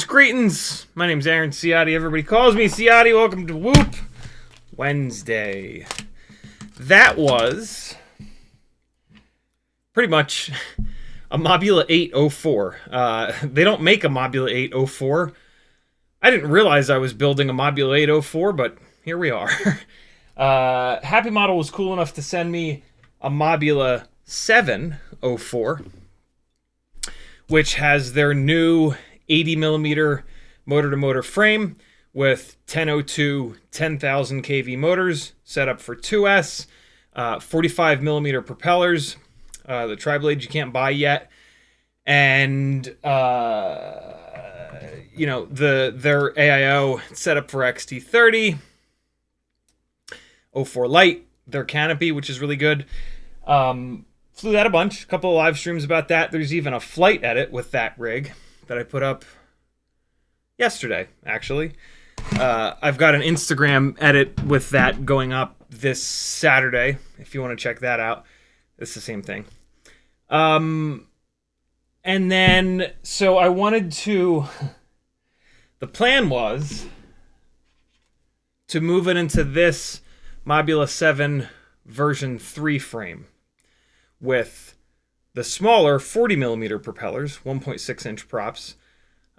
Greetings. My name's Aaron Ciotti. Everybody calls me Ciotti. Welcome to Whoop Wednesday. That was pretty much a Mobula6 O4. They don't make a Mobula6 O4. I didn't realize I was building a Mobula6 O4, but here we are. Happy Model was cool enough to send me a Mobula6 O4, which has their new 80mm motor-to-motor frame with 1002 10,000 kV motors set up for 2S, 45mm propellers, the tri-blade you can't buy yet, and their AIO set up for XT30, O4 Lite, their canopy, which is really good. Flew that a bunch, a couple of live streams about that. There's even a flight edit with that rig that I put up yesterday, actually. I've got an Instagram edit with that going up this Saturday, if you want to check that out. It's the same thing. And then, so I wanted to... The plan was to move it into this Mobula6 version 3 frame with the smaller 40mm propellers, 1.6-inch props.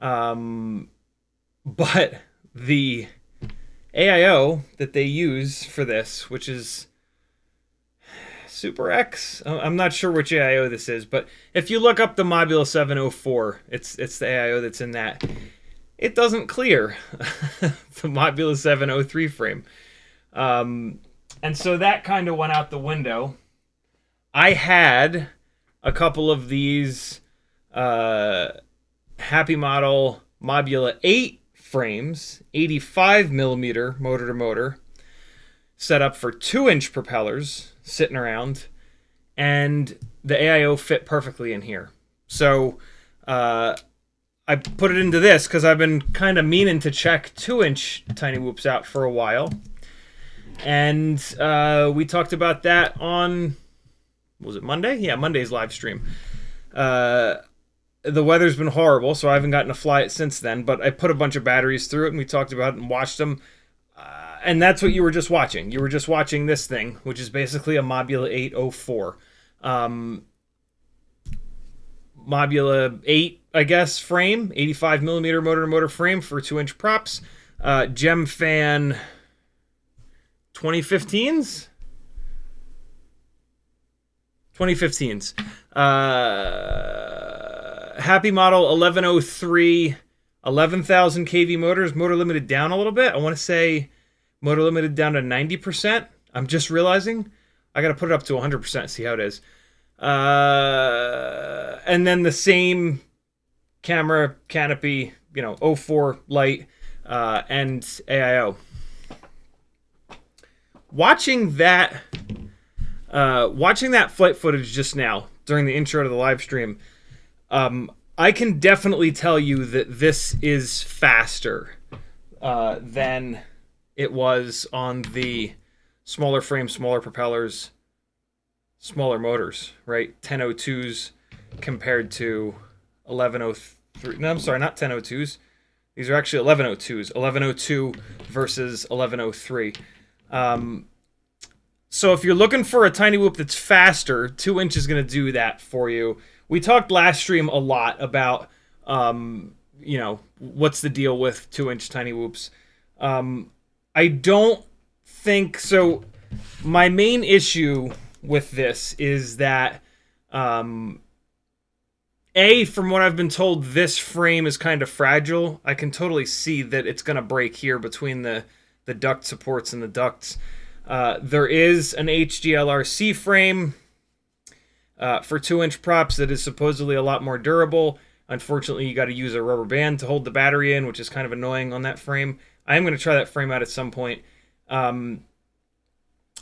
But the AIO that they use for this, which is Super X, I'm not sure which AIO this is, but if you look up the Mobula6 O4, it's the AIO that's in that. It doesn't clear the Mobula6 O3 frame. And so that kind of went out the window. I had a couple of these Happy Model Mobula8 frames, 85mm motor-to-motor, set up for 2-inch propellers sitting around, and the AIO fit perfectly in here. So I put it into this because I've been kind of meaning to check 2-inch Tiny Whoops out for a while. And we talked about that on... Was it Monday? Yeah, Monday's live stream. The weather's been horrible, so I haven't gotten to fly it since then, but I put a bunch of batteries through it, and we talked about it and watched them. And that's what you were just watching. You were just watching this thing, which is basically a Mobula6 O4. Mobula 8, I guess, frame. 85 millimeter motor-to-motor frame for 2-inch props. Gem Fan 2015s? 2015s. Happy model 1103, 11,000 kV motors. Motor limited down a little bit. I want to say motor limited down to 90%. I'm just realizing I got to put it up to 100%, see how it is. And then the same camera canopy, you know, O4 Lite and AIO. Watching that flight footage just now during the intro to the live stream, I can definitely tell you that this is faster than it was on the smaller frame, smaller propellers, smaller motors, right? 1002s compared to 1103. No, I'm sorry, not 1002s. These are actually 1102s. 1102 versus 1103. So if you're looking for a tiny whoop that's faster, 2-inch is going to do that for you. We talked last stream a lot about, you know, what's the deal with 2-inch tiny whoops. I don't think so. My main issue with this is that, from what I've been told, this frame is kind of fragile. I can totally see that it's going to break here between the duct supports and the ducts. There is an HGLRC frame for 2-inch props that is supposedly a lot more durable. Unfortunately, you got to use a rubber band to hold the battery in, which is kind of annoying on that frame. I am going to try that frame out at some point. My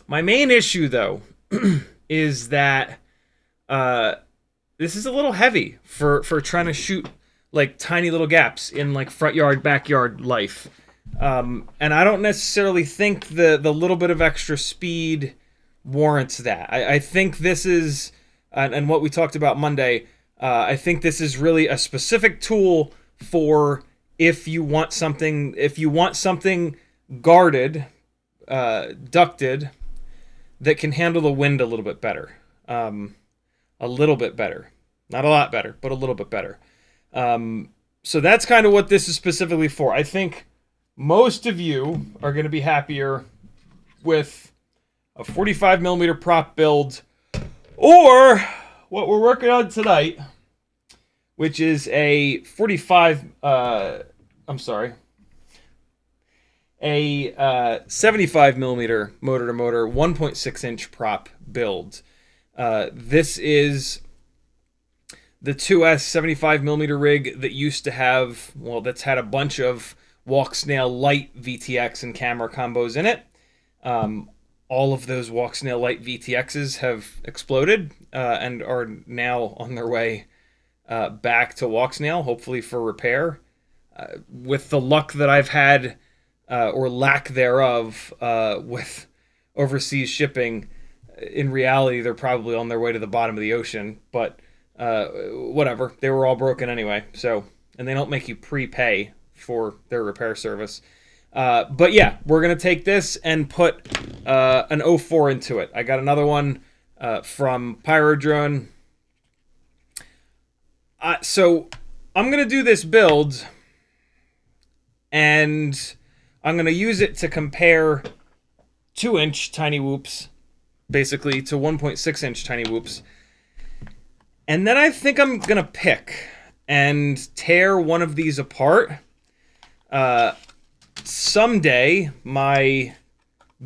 main issue, though, is that this is a little heavy for trying to shoot like tiny little gaps in like front yard, backyard life. And I don't necessarily think the little bit of extra speed warrants that. I think this is, and what we talked about Monday, I think this is really a specific tool for if you want something guarded, ducted, that can handle the wind a little bit better. A little bit better. Not a lot better, but a little bit better. So that's kind of what this is specifically for. I think most of you are going to be happier with a 45 millimeter prop build, or what we're working on tonight, which is a 75 millimeter motor to motor 1.6 inch prop build. This is the 2S 75 millimeter rig that used to have, well, that's had a bunch of walk snail Lite VTX and camera combos in it. All of those walk snail Lite VTXs have exploded and are now on their way back to walk snail, hopefully for repair. With the luck that I've had, or lack thereof, with overseas shipping, in reality, they're probably on their way to the bottom of the ocean, but whatever. They were all broken anyway, so, and they don't make you prepay for their repair service. But yeah, we're going to take this and put an O4 into it. I got another one from Pyrodrone. So I'm going to do this build, and I'm going to use it to compare 2-inch tiny whoops, basically, to 1.6-inch tiny whoops. And then I think I'm going to pick and tear one of these apart. Someday, my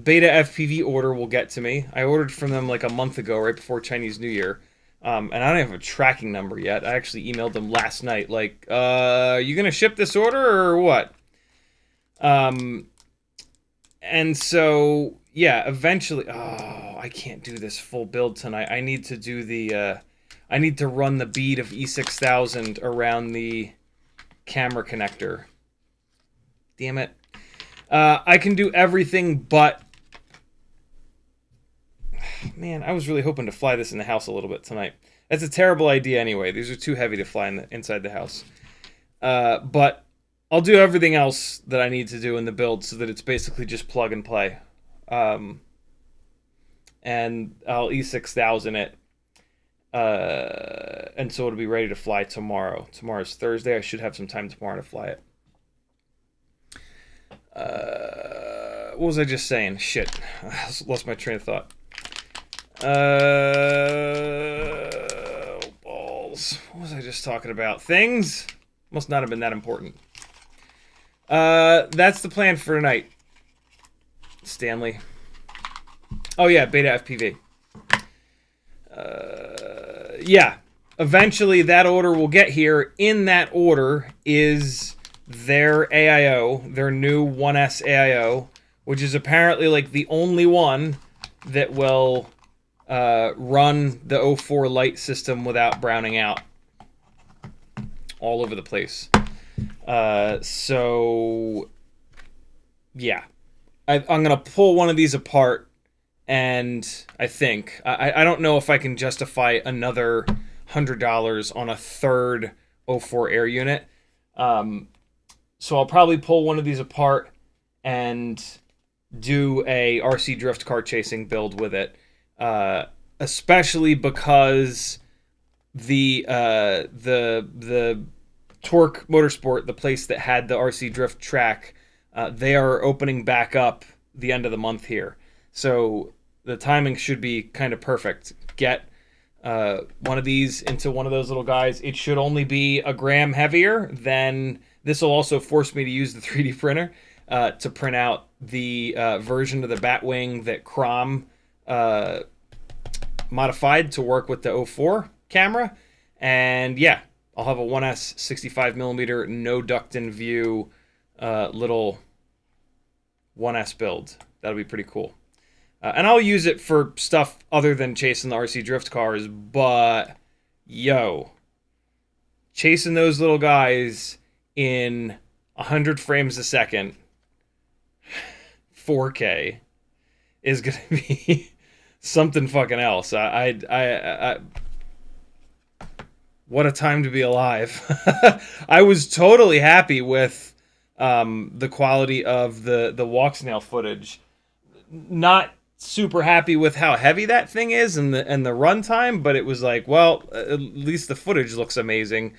beta FPV order will get to me. I ordered from them like a month ago, right before Chinese New Year. And I don't have a tracking number yet. I actually emailed them last night, like, you going to ship this order or what? And so, yeah, eventually, I can't do this full build tonight. I need to do the, I need to run the bead of E6000 around the camera connector. Damn it. I can do everything but, man, I was really hoping to fly this in the house a little bit tonight. That's a terrible idea anyway. These are too heavy to fly inside the house. But I'll do everything else that I need to do in the build so that it's basically just plug and play. And I'll E6000 it. And so it'll be ready to fly tomorrow. Tomorrow's Thursday. I should have some time tomorrow to fly it. What was I just saying? Shit. I lost my train of thought. Balls. What was I just talking about? Things? Must not have been that important. That's the plan for tonight, Stanley. Oh yeah, Beta FPV. Yeah, eventually that order will get here. In that order is their AIO, their new 1S AIO, which is apparently like the only one that will run the O4 Lite system without browning out all over the place. So yeah, I'm gonna pull one of these apart, and I think I don't know if I can justify another $100 on a third O4 Air unit. So I'll probably pull one of these apart and do a RC drift car chasing build with it, especially because the Torque Motorsport, the place that had the RC drift track, they are opening back up the end of the month here. So the timing should be kind of perfect. Get one of these into one of those little guys. It should only be a gram heavier. Then this will also force me to use the 3D printer to print out the version of the Batwing that Crom modified to work with the O4 camera. And yeah, I'll have a 1S 65mm no duct in view little 1S build. That'll be pretty cool. And I'll use it for stuff other than chasing the RC drift cars, but yo, chasing those little guys in 100 frames a second, 4K, is gonna be something fucking else. What a time to be alive. I was totally happy with the quality of the walk snail footage. Not super happy with how heavy that thing is and the runtime, but it was like, well, at least the footage looks amazing.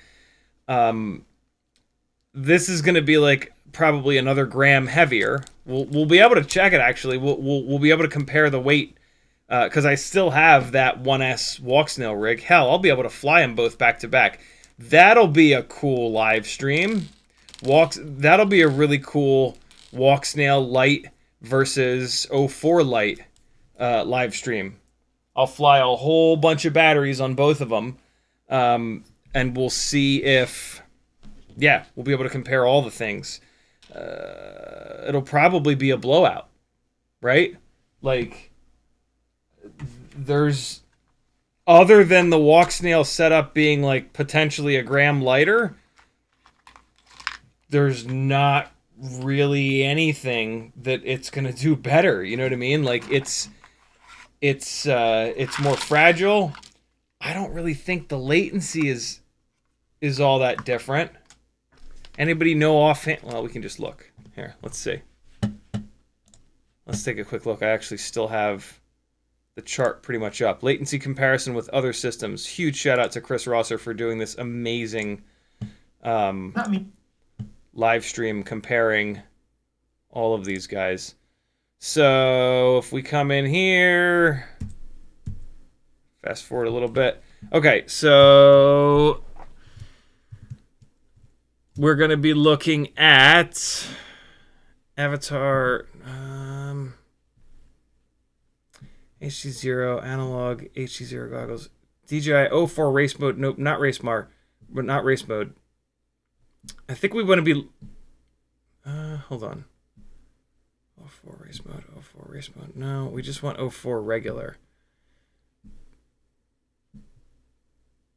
This is going to be like probably another gram heavier. We'll be able to check it actually. We'll be able to compare the weight because I still have that 1S walk snail rig. Hell, I'll be able to fly them both back to back. That'll be a cool live stream. That'll be a really cool walk snail Lite versus O4 Lite live stream. I'll fly a whole bunch of batteries on both of them, and we'll see if, yeah, we'll be able to compare all the things. It'll probably be a blowout, right? Like, there's, other than the walk snail setup being like potentially a gram lighter, there's not really anything that it's gonna do better. You know what I mean? Like it's more fragile. I don't really think the latency is all that different. Anybody know offhand? Well, we can just look here. Let's see. Let's take a quick look. I actually still have the chart pretty much up. Latency comparison with other systems. Huge shout out to Chris Rosser for doing this amazing Not me. live stream comparing all of these guys. So if we come in here, fast forward a little bit. Okay, so we're going to be looking at Avatar HDZero analog, HDZero goggles, DJI O4 race mode. Nope, not race mode. I think we want to be. Hold on. O4 race mode. O4 race mode. No, we just want O4 regular.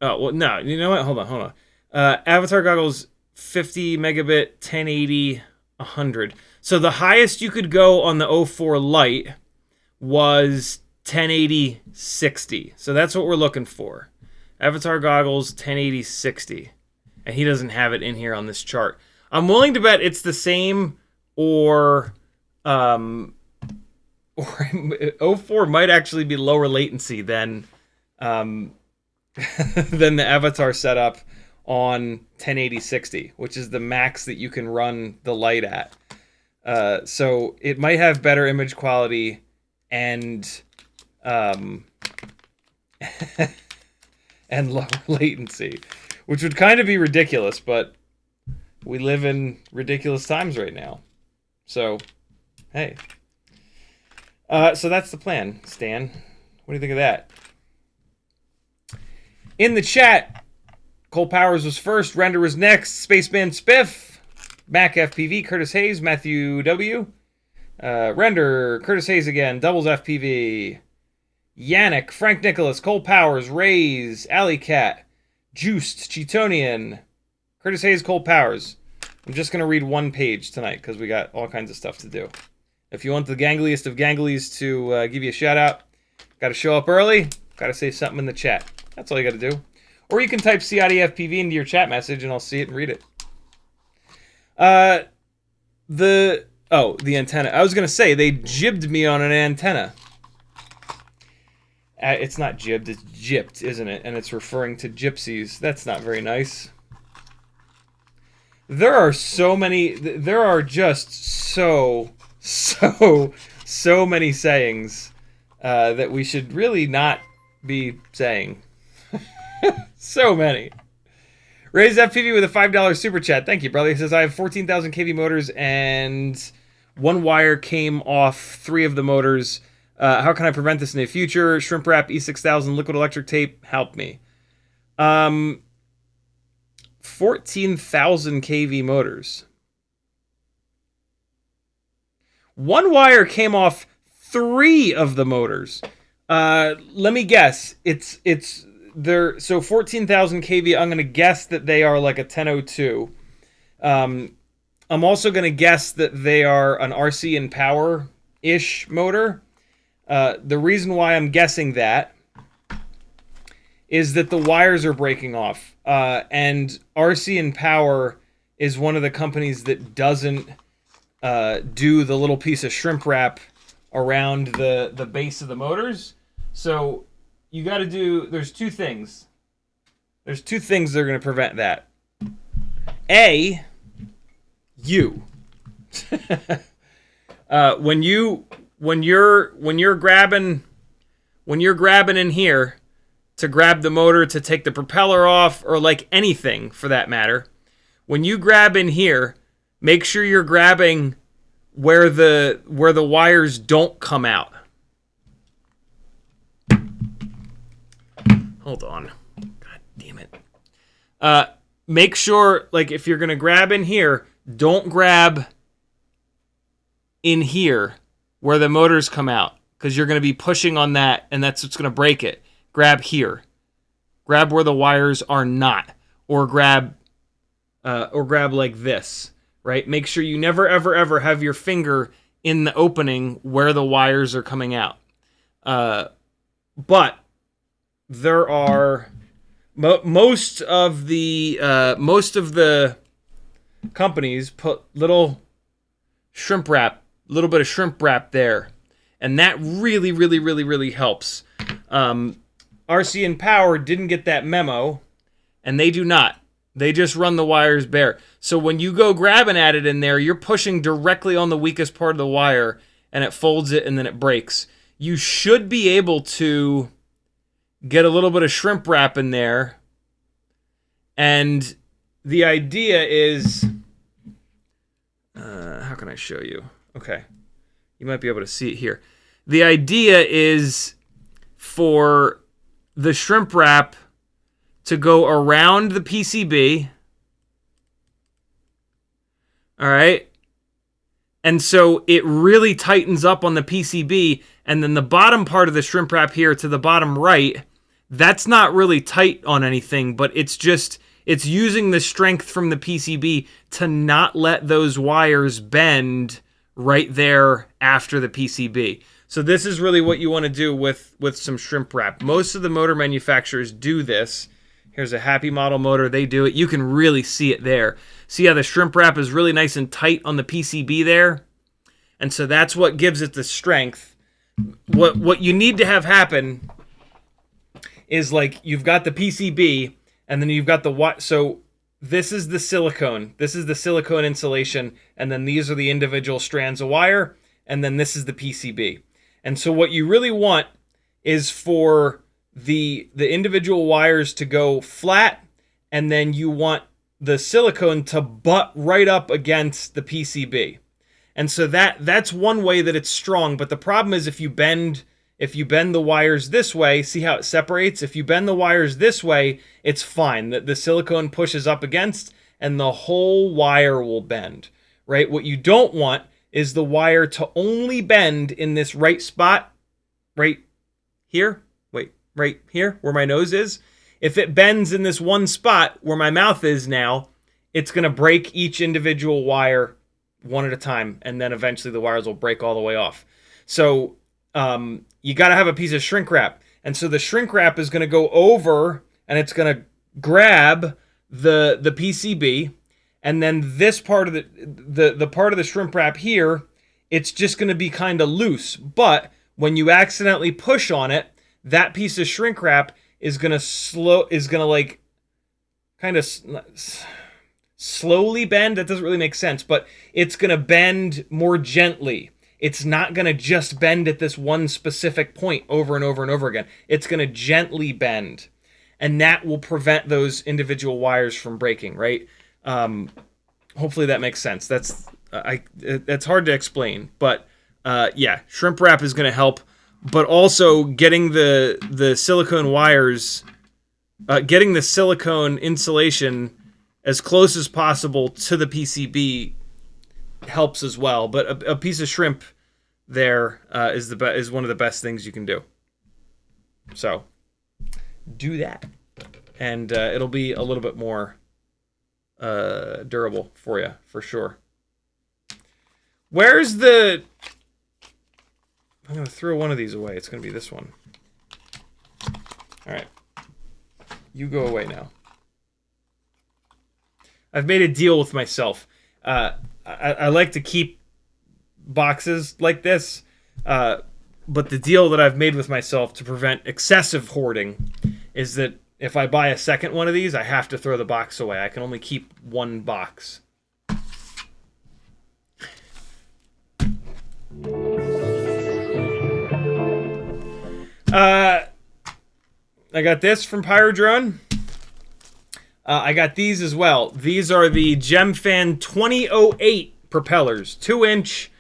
Oh well, no. You know what? Hold on. Avatar goggles, 50 megabit, 1080, 100. So the highest you could go on the O4 Lite was 1080, 60. So that's what we're looking for. Avatar goggles, 1080, 60. And he doesn't have it in here on this chart. I'm willing to bet it's the same, or O4 might actually be lower latency than than the Avatar setup on 1080-60, which is the max that you can run the Lite at. So it might have better image quality and and lower latency, which would kind of be ridiculous, but we live in ridiculous times right now. So, hey. So that's the plan, Stan. What do you think of that? In the chat, Cole Powers was first, Render was next, Spaceman Spiff, Mac FPV, Curtis Hayes, Matthew W. Render, Curtis Hayes again, Doubles FPV, Yannick, Frank Nicholas, Cole Powers, Rays, Alley Cat, Juiced, Cheetonian, Curtis Hayes, Cole Powers. I'm just going to read one page tonight because we got all kinds of stuff to do. If you want the gangliest of ganglies to give you a shout out, got to show up early, got to say something in the chat. That's all you got to do. Or you can type CiottiFPV into your chat message and I'll see it and read it. The antenna. I was going to say, they jibbed me on an antenna. It's not jibbed, it's gypped, isn't it? And it's referring to gypsies. That's not very nice. There are so many, there are just so many sayings that we should really not be saying. So many. Raise FPV with a $5 super chat. Thank you, brother. He says, I have 14,000 kV motors and one wire came off 3 of the motors. How can I prevent this in the future? Shrimp wrap, E6000, liquid electric tape, help me. 14,000 kV motors. One wire came off 3 of the motors. Let me guess. It's there. So 14,000 kV. I'm gonna guess that they are like a 1002. I'm also gonna guess that they are an RC and power ish motor. The reason why I'm guessing that is that the wires are breaking off, and RC and Power is one of the companies that doesn't do the little piece of shrimp wrap around the base of the motors. So you got to do. There's 2 things. There's 2 things that are going to prevent that. A, you. When you're grabbing in here to grab the motor to take the propeller off, or like anything for that matter, when you grab in here, make sure you're grabbing where the wires don't come out. Hold on. God damn it. Make sure, like, if you're gonna grab in here, don't grab in here where the motors come out, because you're going to be pushing on that, and that's what's going to break it. Grab here. Grab where the wires are not, or grab like this, right? Make sure you never, ever, ever have your finger in the opening where the wires are coming out. But there are most of the companies put little shrimp wrap. Little bit of shrimp wrap there, and that really, really, really, really helps. RC and Power didn't get that memo, and they do not. They just run the wires bare. So when you go grabbing at it in there, you're pushing directly on the weakest part of the wire, and it folds it, and then it breaks. You should be able to get a little bit of shrimp wrap in there, and the idea is... how can I show you? Okay, you might be able to see it here. The idea is for the shrimp wrap to go around the PCB. All right. And so it really tightens up on the PCB, and then the bottom part of the shrimp wrap here to the bottom right, that's not really tight on anything, but it's using the strength from the PCB to not let those wires bend right there after the PCB. So this is really what you want to do with some shrimp wrap. Most of the motor manufacturers do this. Here's a Happy Model motor. They do it. You can really see it there. See how the shrimp wrap is really nice and tight on the PCB there? And so that's what gives it the strength. What you need to have happen is like you've got the PCB and then you've got the so this is the silicone. This is the silicone insulation, and then these are the individual strands of wire, and then this is the PCB. And so what you really want is for the individual wires to go flat, and then you want the silicone to butt right up against the PCB. And so that's one way that it's strong, but the problem is if you bend the wires this way, see how it separates? If you bend the wires this way, it's fine. The silicone pushes up against and the whole wire will bend, right? What you don't want is the wire to only bend in this right spot, right here. Wait, right here where my nose is. If it bends in this one spot where my mouth is now, it's going to break each individual wire one at a time, and then eventually the wires will break all the way off. So you got to have a piece of shrink wrap. And so the shrink wrap is going to go over and it's going to grab the PCB, and then this part of the part of the shrimp wrap here, it's just going to be kind of loose. But when you accidentally push on it, that piece of shrink wrap is going to like kind of slowly bend. That doesn't really make sense, but it's going to bend more gently. It's not going to just bend at this one specific point over and over and over again. It's going to gently bend, and that will prevent those individual wires from breaking, right? Hopefully that makes sense. That's hard to explain, but yeah, shrimp wrap is going to help, but also getting the silicone wires, getting the silicone insulation as close as possible to the PCB helps as well. But a piece of shrimp there is one of the best things you can do. So do that, and it'll be a little bit more durable for you for sure. Where's the? I'm gonna throw one of these away. It's gonna be this one. All right, you go away now. I've made a deal with myself. I like to keep boxes like this, but the deal that I've made with myself to prevent excessive hoarding is that if I buy a second one of these, I have to throw the box away. I can only keep one box. I got this from Pyrodrone. I got these as well. These are the GemFan 2008 propellers. 2-inch,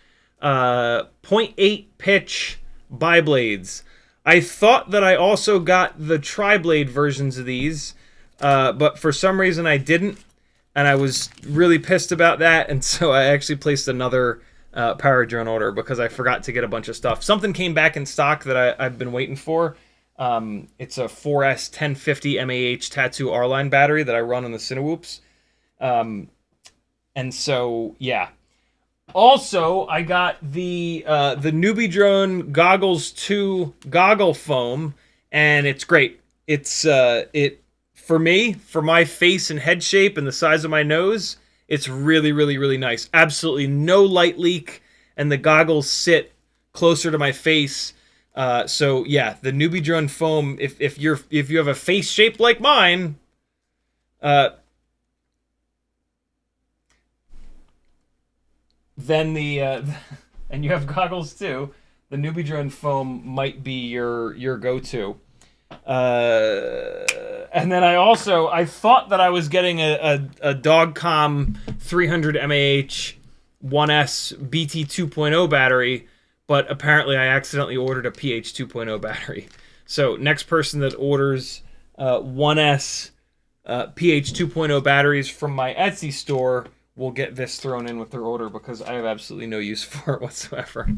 0.8 pitch biblades. I thought that I also got the tri-blade versions of these, but for some reason I didn't, and I was really pissed about that, and so I actually placed another Pyrodrone order because I forgot to get a bunch of stuff. Something came back in stock that I've been waiting for. It's a 4S 1050 MAH Tattoo R-Line battery that I run on the Cinewhoops. And so, yeah. Also, I got the Newbie Drone Goggles 2 goggle foam, and it's great. It's for me, for my face and head shape and the size of my nose, it's really, really, really nice. Absolutely no light leak, and the goggles sit closer to my face. So yeah, the Newbie Drone foam. If you have a face shape like mine, then and you have goggles too, the Newbie Drone foam might be your go-to. And then I thought that I was getting a Dogcom 300 mAh 1S BT 2.0 battery, but apparently I accidentally ordered a PH 2.0 battery. So next person that orders 1S PH 2.0 batteries from my Etsy store will get this thrown in with their order because I have absolutely no use for it whatsoever.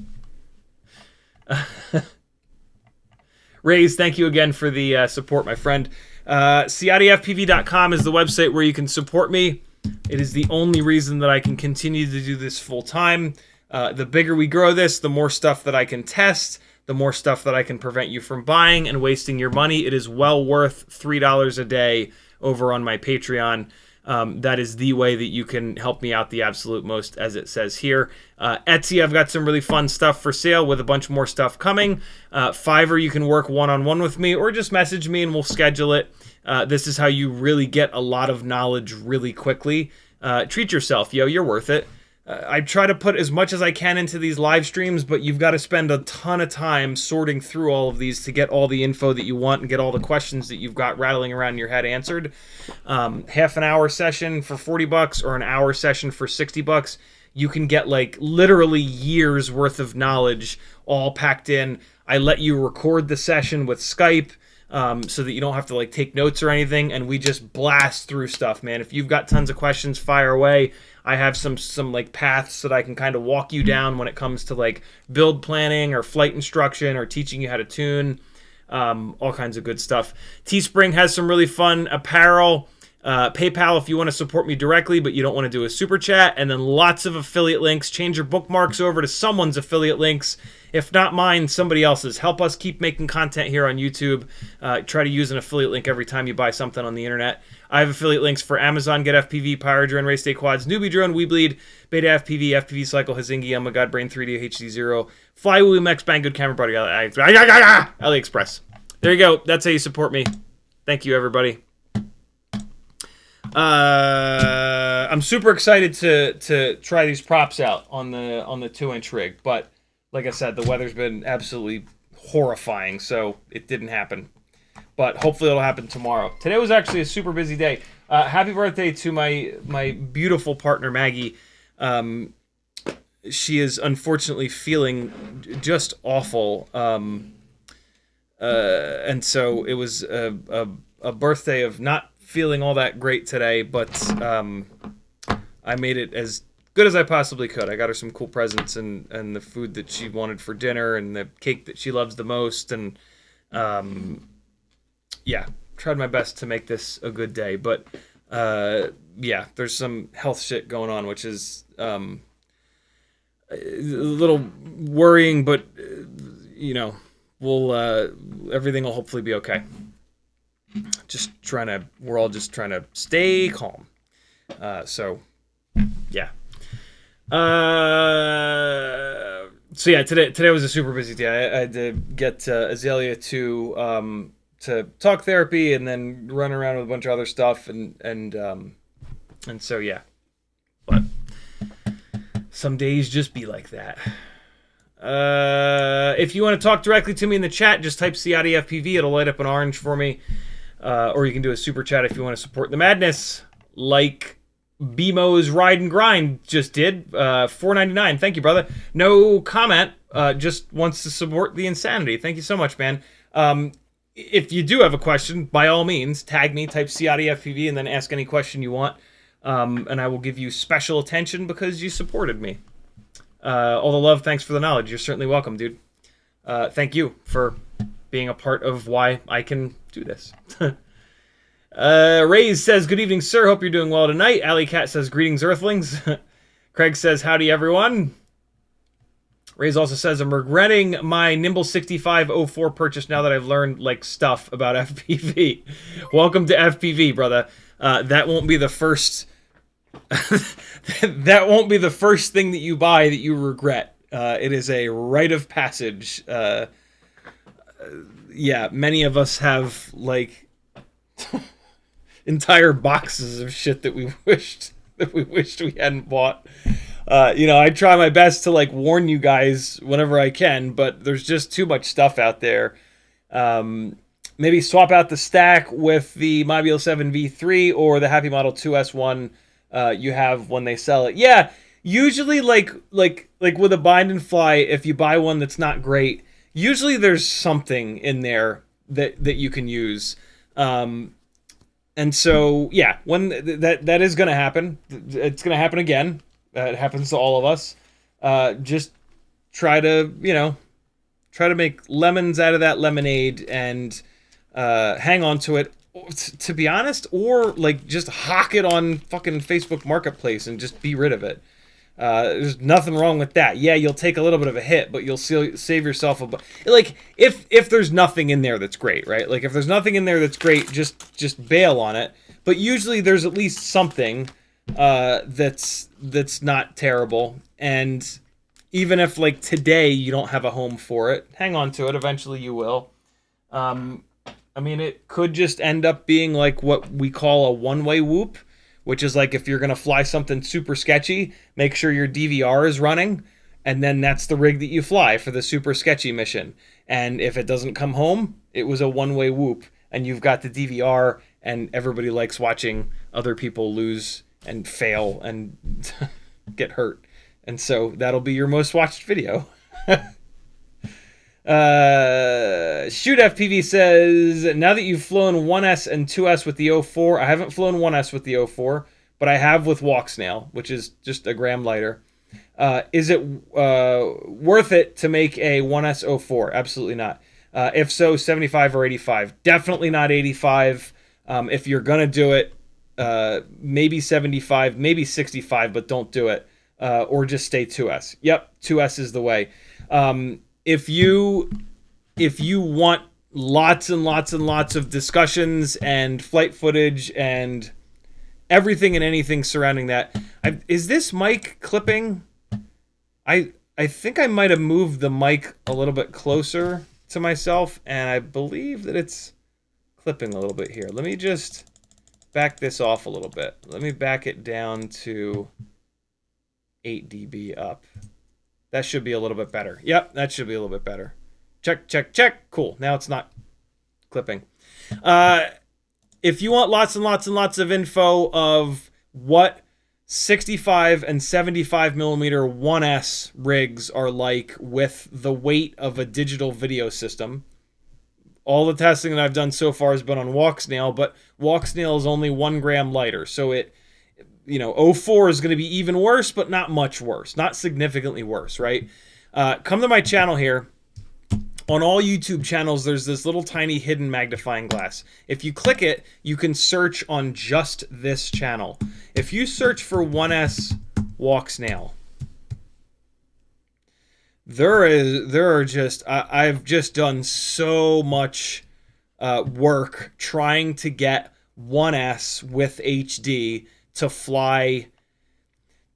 Raise, thank you again for the support, my friend. CiottiFPV.com is the website where you can support me. It is the only reason that I can continue to do this full time. The bigger we grow this, the more stuff that I can test, the more stuff that I can prevent you from buying and wasting your money. It is well worth $3 a day over on my Patreon. That is the way that you can help me out the absolute most, as it says here. Etsy, I've got some really fun stuff for sale with a bunch more stuff coming. Fiverr, you can work one-on-one with me or just message me and we'll schedule it. This is how you really get a lot of knowledge really quickly. Treat yourself, yo, you're worth it. I try to put as much as I can into these live streams, but you've got to spend a ton of time sorting through all of these to get all the info that you want and get all the questions that you've got rattling around in your head answered. Half an hour session for $40 or an hour session for $60, you can get like literally years worth of knowledge all packed in. I let you record the session with Skype. So that you don't have to like take notes or anything, and we just blast through stuff, man. If you've got tons of questions, fire away. I have some like paths that I can kind of walk you down when it comes to like build planning or flight instruction or teaching you how to tune, all kinds of good stuff. Teespring has some really fun apparel. PayPal if you want to support me directly, but you don't want to do a super chat, and then lots of affiliate links. Change your bookmarks over to someone's affiliate links. If not mine, somebody else's. Help us keep making content here on YouTube. Try to use an affiliate link every time you buy something on the internet. I have affiliate links for Amazon, Get FPV, Pyro Drone, Race Day Quads, Newbie Drone, WeBleed, Beta FPV, FPV Cycle, Hazingi, Oh My God, Brain 3D, HDZero, FLYWOO IMHO, Banggood, Camera Buddy, AliExpress. There you go. That's how you support me. Thank you, everybody. I'm super excited to try these props out on the 2-inch rig, but like I said, the weather's been absolutely horrifying, so it didn't happen. But hopefully it'll happen tomorrow. Today was actually a super busy day. Happy birthday to my beautiful partner Maggie. She is unfortunately feeling just awful, and so it was a birthday of not feeling all that great today, but I made it as good as I possibly could. I got her some cool presents and the food that she wanted for dinner and the cake that she loves the most, and yeah, tried my best to make this a good day. But yeah, there's some health shit going on, which is a little worrying, but you know, we'll everything will hopefully be okay. We're all just trying to stay calm. So yeah. So yeah, today was a super busy day. I had to get Azalea to talk therapy and then run around with a bunch of other stuff and so yeah. But some days just be like that. If you want to talk directly to me in the chat, just type CiottiFPV. It'll light up an orange for me. Or you can do a super chat if you want to support the madness, like BMO's Ride and Grind just did. $4.99. Thank you, brother. No comment. Just wants to support the insanity. Thank you so much, man. If you do have a question, by all means, tag me, type CiottiFPV, and then ask any question you want. And I will give you special attention because you supported me. All the love, thanks for the knowledge. You're certainly welcome, dude. Thank you for being a part of why I can do this. Rays says, good evening, sir. Hope you're doing well tonight. Alley Cat says, greetings, Earthlings. Craig says, howdy, everyone. Rays also says, I'm regretting my Nimble65 O4 purchase now that I've learned, like, stuff about FPV. Welcome to FPV, brother. That won't be the first... that won't be the first thing that you buy that you regret. It is a rite of passage. Yeah, many of us have, like... entire boxes of shit that we wished we hadn't bought. You know, I try my best to like warn you guys whenever I can, but there's just too much stuff out there. Maybe swap out the stack with the Mobula6 V3 or the Happy Model 2S1 you have when they sell it. Yeah, usually like with a bind and fly, if you buy one that's not great, usually there's something in there that you can use. And so, yeah, when that is going to happen, it's going to happen again. It happens to all of us. Just try to make lemons out of that lemonade and hang on to it, to be honest, or like just hawk it on fucking Facebook Marketplace and just be rid of it. There's nothing wrong with that. Yeah, you'll take a little bit of a hit, but you'll save yourself like if there's nothing in there that's great, right? Like if there's nothing in there that's great, just bail on it. but usually there's at least something that's not terrible. And even if like today you don't have a home for it, hang on to it. Eventually you will. I mean, it could just end up being like what we call a one-way whoop, which is like if you're going to fly something super sketchy, make sure your DVR is running, and then that's the rig that you fly for the super sketchy mission. And if it doesn't come home, it was a one-way whoop, and you've got the DVR, and everybody likes watching other people lose and fail and get hurt. And so that'll be your most watched video. CiottiFPV says, now that you've flown 1S and 2S with the O4, I haven't flown 1S with the O4, but I have with Walksnail, which is just a gram lighter. Is it worth it to make a 1S O4? Absolutely not. If so, 75 or 85. Definitely not 85. If you're going to do it, maybe 75, maybe 65, but don't do it. Or just stay 2S. Yep, 2S is the way. If you want lots and lots and lots of discussions and flight footage and everything and anything surrounding that, is this mic clipping? I think I might have moved the mic a little bit closer to myself, and I believe that it's clipping a little bit here. Let me just back this off a little bit. Let me back it down to 8 dB up. That should be a little bit better. Yep, that should be a little bit better. Check, check, check. Cool. Now it's not clipping. If you want lots and lots and lots of info of what 65 and 75 millimeter 1S rigs are like with the weight of a digital video system, all the testing that I've done so far has been on Walksnail, but Walksnail is only 1 gram lighter, so it, O4 is going to be even worse, but not much worse. Not significantly worse, right? Come to my channel here. On all YouTube channels, there's this little tiny hidden magnifying glass. If you click it, you can search on just this channel. If you search for 1S Walksnail, I've just done so much work trying to get 1S with HD to fly,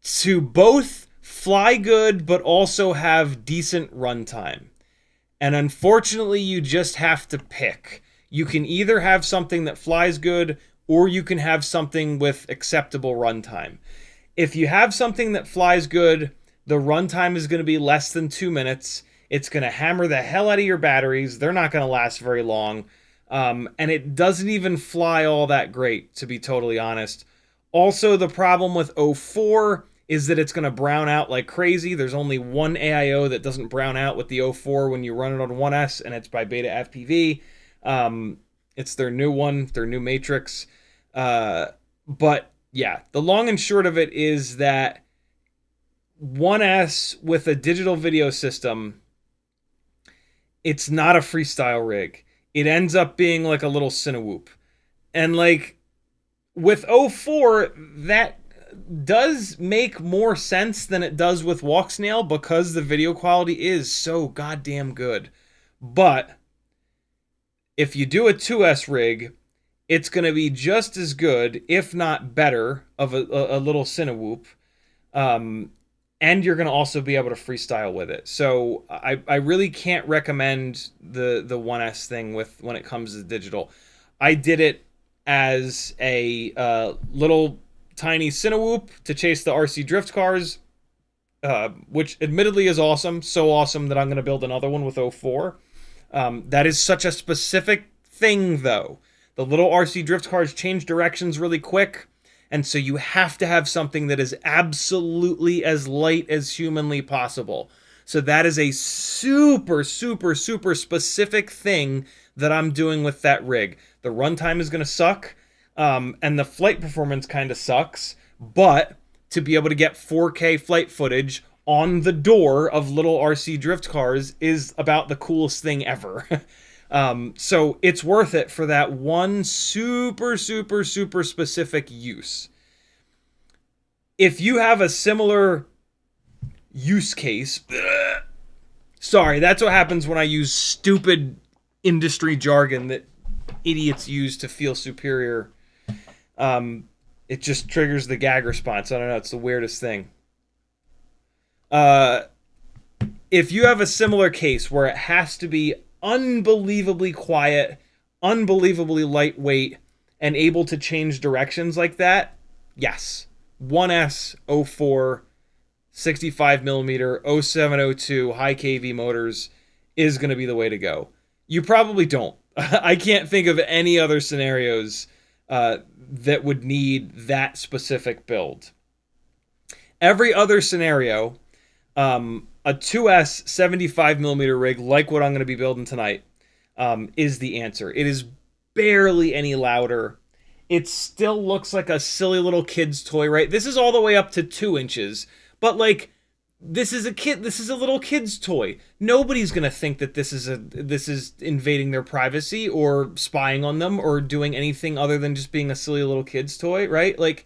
to both fly good but also have decent runtime. And unfortunately, you just have to pick. You can either have something that flies good, or you can have something with acceptable runtime. If you have something that flies good, the runtime is going to be less than 2 minutes. It's going to hammer the hell out of your batteries. They're not going to last very long. And it doesn't even fly all that great, to be totally honest. Also, the problem with O4 is that it's going to brown out like crazy. There's only one AIO that doesn't brown out with the O4 when you run it on 1S, and it's by Beta FPV. It's their new one, their new matrix. But yeah, the long and short of it is that 1S with a digital video system, it's not a freestyle rig. It ends up being like a little Cinewhoop. And like with O4, that does make more sense than it does with Walksnail because the video quality is so goddamn good. But if you do a 2S rig, it's going to be just as good, if not better, of a little Cinewhoop. And you're going to also be able to freestyle with it. So I really can't recommend the 1S thing when it comes to digital. I did it as a little tiny Cinewhoop to chase the RC drift cars, which admittedly is awesome. So awesome that I'm going to build another one with O4. That is such a specific thing, though. The little RC drift cars change directions really quick, and so you have to have something that is absolutely as light as humanly possible. So that is a super, super, super specific thing that I'm doing with that rig. The runtime is going to suck, and the flight performance kind of sucks, but to be able to get 4K flight footage on the door of little RC drift cars is about the coolest thing ever. So it's worth it for that one super, super, super specific use. If you have a similar use case, sorry, that's what happens when I use stupid industry jargon that idiots use to feel superior. It just triggers the gag response. I don't know. It's the weirdest thing. Uh, if you have a similar case where it has to be unbelievably quiet, unbelievably lightweight, and able to change directions like that, yes. 1S O4 65mm 0702 high KV motors is going to be the way to go. You probably don't. I can't think of any other scenarios that would need that specific build. Every other scenario, a 2S 75mm rig, like what I'm going to be building tonight, is the answer. It is barely any louder. It still looks like a silly little kid's toy, right? This is all the way up to 2 inches, but like, this is a little kid's toy. Nobody's gonna think that this is invading their privacy or spying on them or doing anything other than just being a silly little kid's toy, right? Like,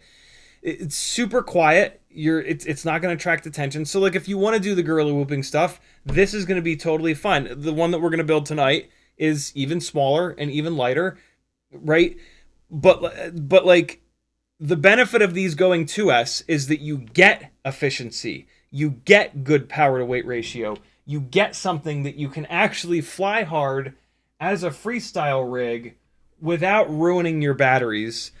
it's super quiet. It's not going to attract attention. So like, if you want to do the guerrilla whooping stuff, this is going to be totally fine. The one that we're going to build tonight is even smaller and even lighter, right? But like, the benefit of these going 2S is that you get efficiency, you get good power to weight ratio, you get something that you can actually fly hard as a freestyle rig without ruining your batteries.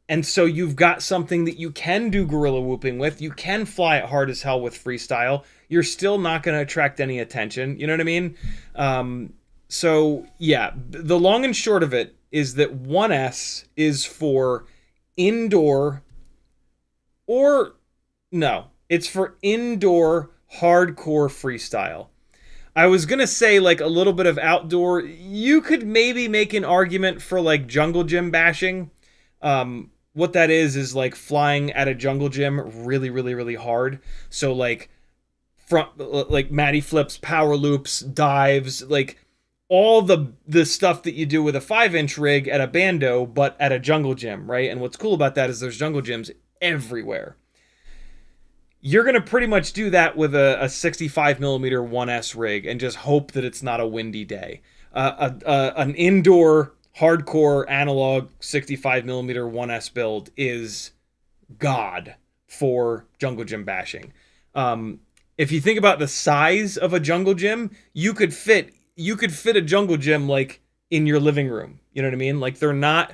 And so you've got something that you can do guerrilla whooping with. You can fly it hard as hell with freestyle. You're still not going to attract any attention. You know what I mean? So yeah, the long and short of it is that 1S is for indoor, or no, it's for indoor hardcore freestyle. I was going to say like a little bit of outdoor. You could maybe make an argument for like jungle gym bashing. What that is like flying at a jungle gym really, really, really hard. So like like Matty flips, power loops, dives, like all the stuff that you do with a 5-inch rig at a Bando, but at a jungle gym, right? And what's cool about that is there's jungle gyms everywhere. You're going to pretty much do that with a 65mm 1S rig and just hope that it's not a windy day. An indoor hardcore analog 65mm 1S build is god for jungle gym bashing. If you think about the size of a jungle gym, you could fit a jungle gym like in your living room. You know what I mean? Like, they're not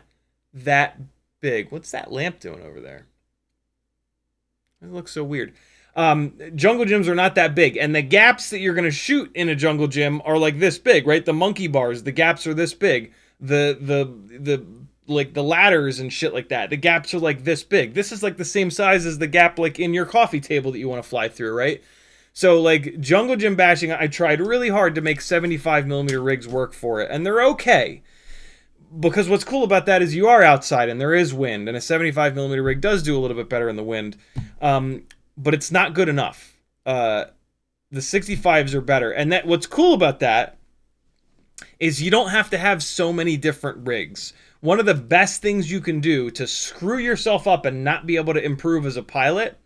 that big. What's that lamp doing over there? It looks so weird. Jungle gyms are not that big, and the gaps that you're going to shoot in a jungle gym are like this big, right? The monkey bars, the gaps are this big. The like the ladders and shit like that, the gaps are like this big. This is like the same size as the gap like in your coffee table that you want to fly through, right? So like jungle gym bashing, I tried really hard to make 75mm rigs work for it, and they're okay. Because what's cool about that is you are outside and there is wind, and a 75mm rig does do a little bit better in the wind. But it's not good enough. The 65s are better. And that what's cool about that is you don't have to have so many different rigs. One of the best things you can do to screw yourself up and not be able to improve as a pilot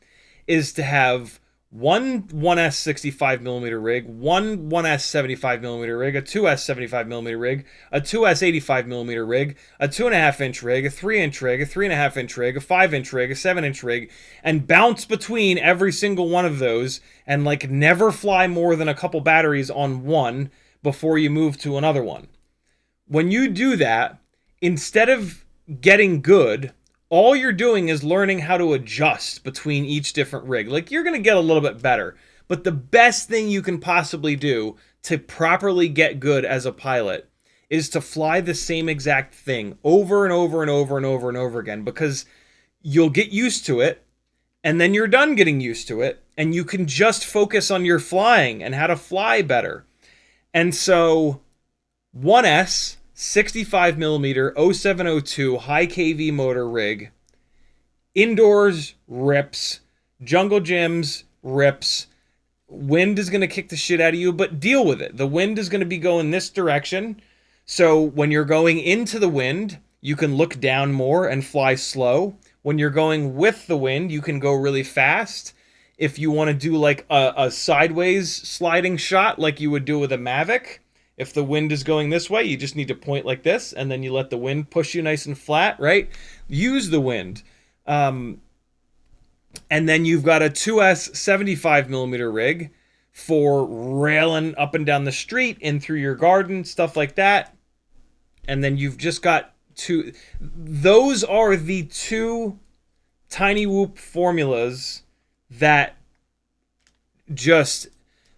is to have one 1S 65mm rig, one 1S 75mm rig, a 2S 75mm rig, a 2S 85mm rig, a 2.5-inch rig, a 3-inch rig, a 3.5-inch rig, a 5-inch rig, a 7-inch rig, and bounce between every single one of those and like never fly more than a couple batteries on one before you move to another one. When you do that, instead of getting good, all you're doing is learning how to adjust between each different rig. Like, you're going to get a little bit better, but the best thing you can possibly do to properly get good as a pilot is to fly the same exact thing over and over and over and over and over again, because you'll get used to it, and then you're done getting used to it, and you can just focus on your flying and how to fly better. And so 1S 65mm 0702 high KV motor rig, indoors rips, jungle gyms rips, wind is going to kick the shit out of you, but deal with it. The wind is going to be going this direction, so when you're going into the wind, you can look down more and fly slow. When you're going with the wind, you can go really fast. If you want to do like a sideways sliding shot like you would do with a Mavic, If the wind is going this way, you just need to point like this, and then you let the wind push you nice and flat, right? Use the wind. And then you've got a 2S 75 millimeter rig for railing up and down the street, in through your garden, stuff like that. And then you've just got two. Those are the two Tiny Whoop formulas that just,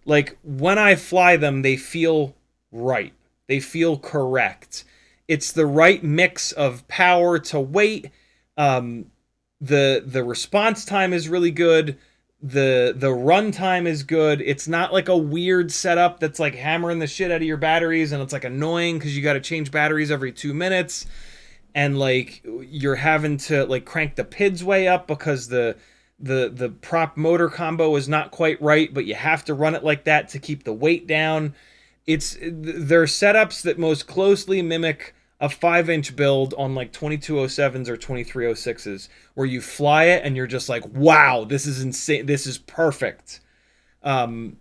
like, when I fly them, they feel right. They feel correct. It's the right mix of power to weight. The response time is really good. The run time is good. It's not like a weird setup that's like hammering the shit out of your batteries, and it's like annoying because you got to change batteries every 2 minutes, and like you're having to like crank the PIDs way up because the prop motor combo is not quite right, but you have to run it like that to keep the weight down. They're setups that most closely mimic a 5-inch build on like 2207s or 2306s, where you fly it and you're just like, wow, this is insane. This is perfect. You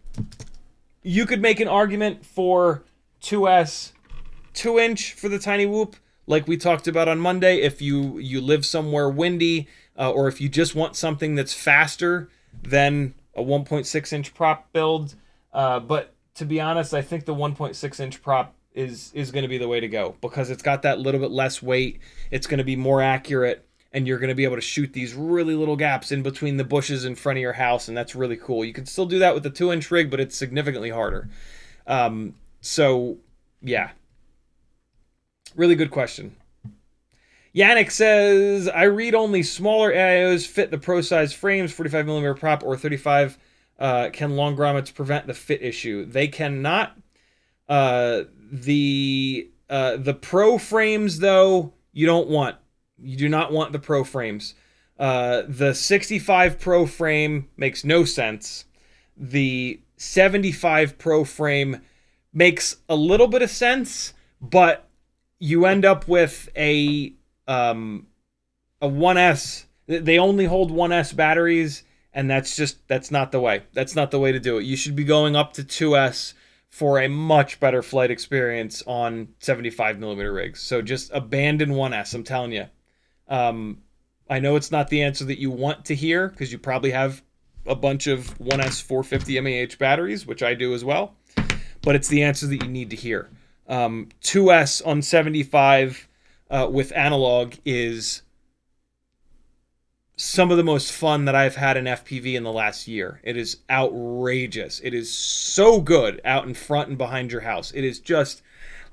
could make an argument for 2S 2-inch for the Tiny Whoop, like we talked about on Monday, if you live somewhere windy, or if you just want something that's faster than a 1.6-inch prop build. But to be honest, I think the 1.6-inch prop is going to be the way to go, because it's got that little bit less weight. It's going to be more accurate, and you're going to be able to shoot these really little gaps in between the bushes in front of your house, and that's really cool. You can still do that with the 2-inch rig, but it's significantly harder. So, yeah. Really good question. Yannick says, I read only smaller AIOs fit the pro size frames, 45mm prop or 35. Can long grommets prevent the fit issue? They cannot. The pro frames, though, you don't want. You do not want the pro frames. The 65 pro frame makes no sense. The 75 pro frame makes a little bit of sense, but you end up with a 1S. They only hold 1S batteries, and that's not the way. That's not the way to do it. You should be going up to 2S for a much better flight experience on 75mm rigs. So just abandon 1S, I'm telling you. I know it's not the answer that you want to hear, because you probably have a bunch of 1S 450 mAh batteries, which I do as well, but it's the answer that you need to hear. 2S on 75 with analog is some of the most fun that I've had in FPV in the last year. It is outrageous. It is so good out in front and behind your house. It is just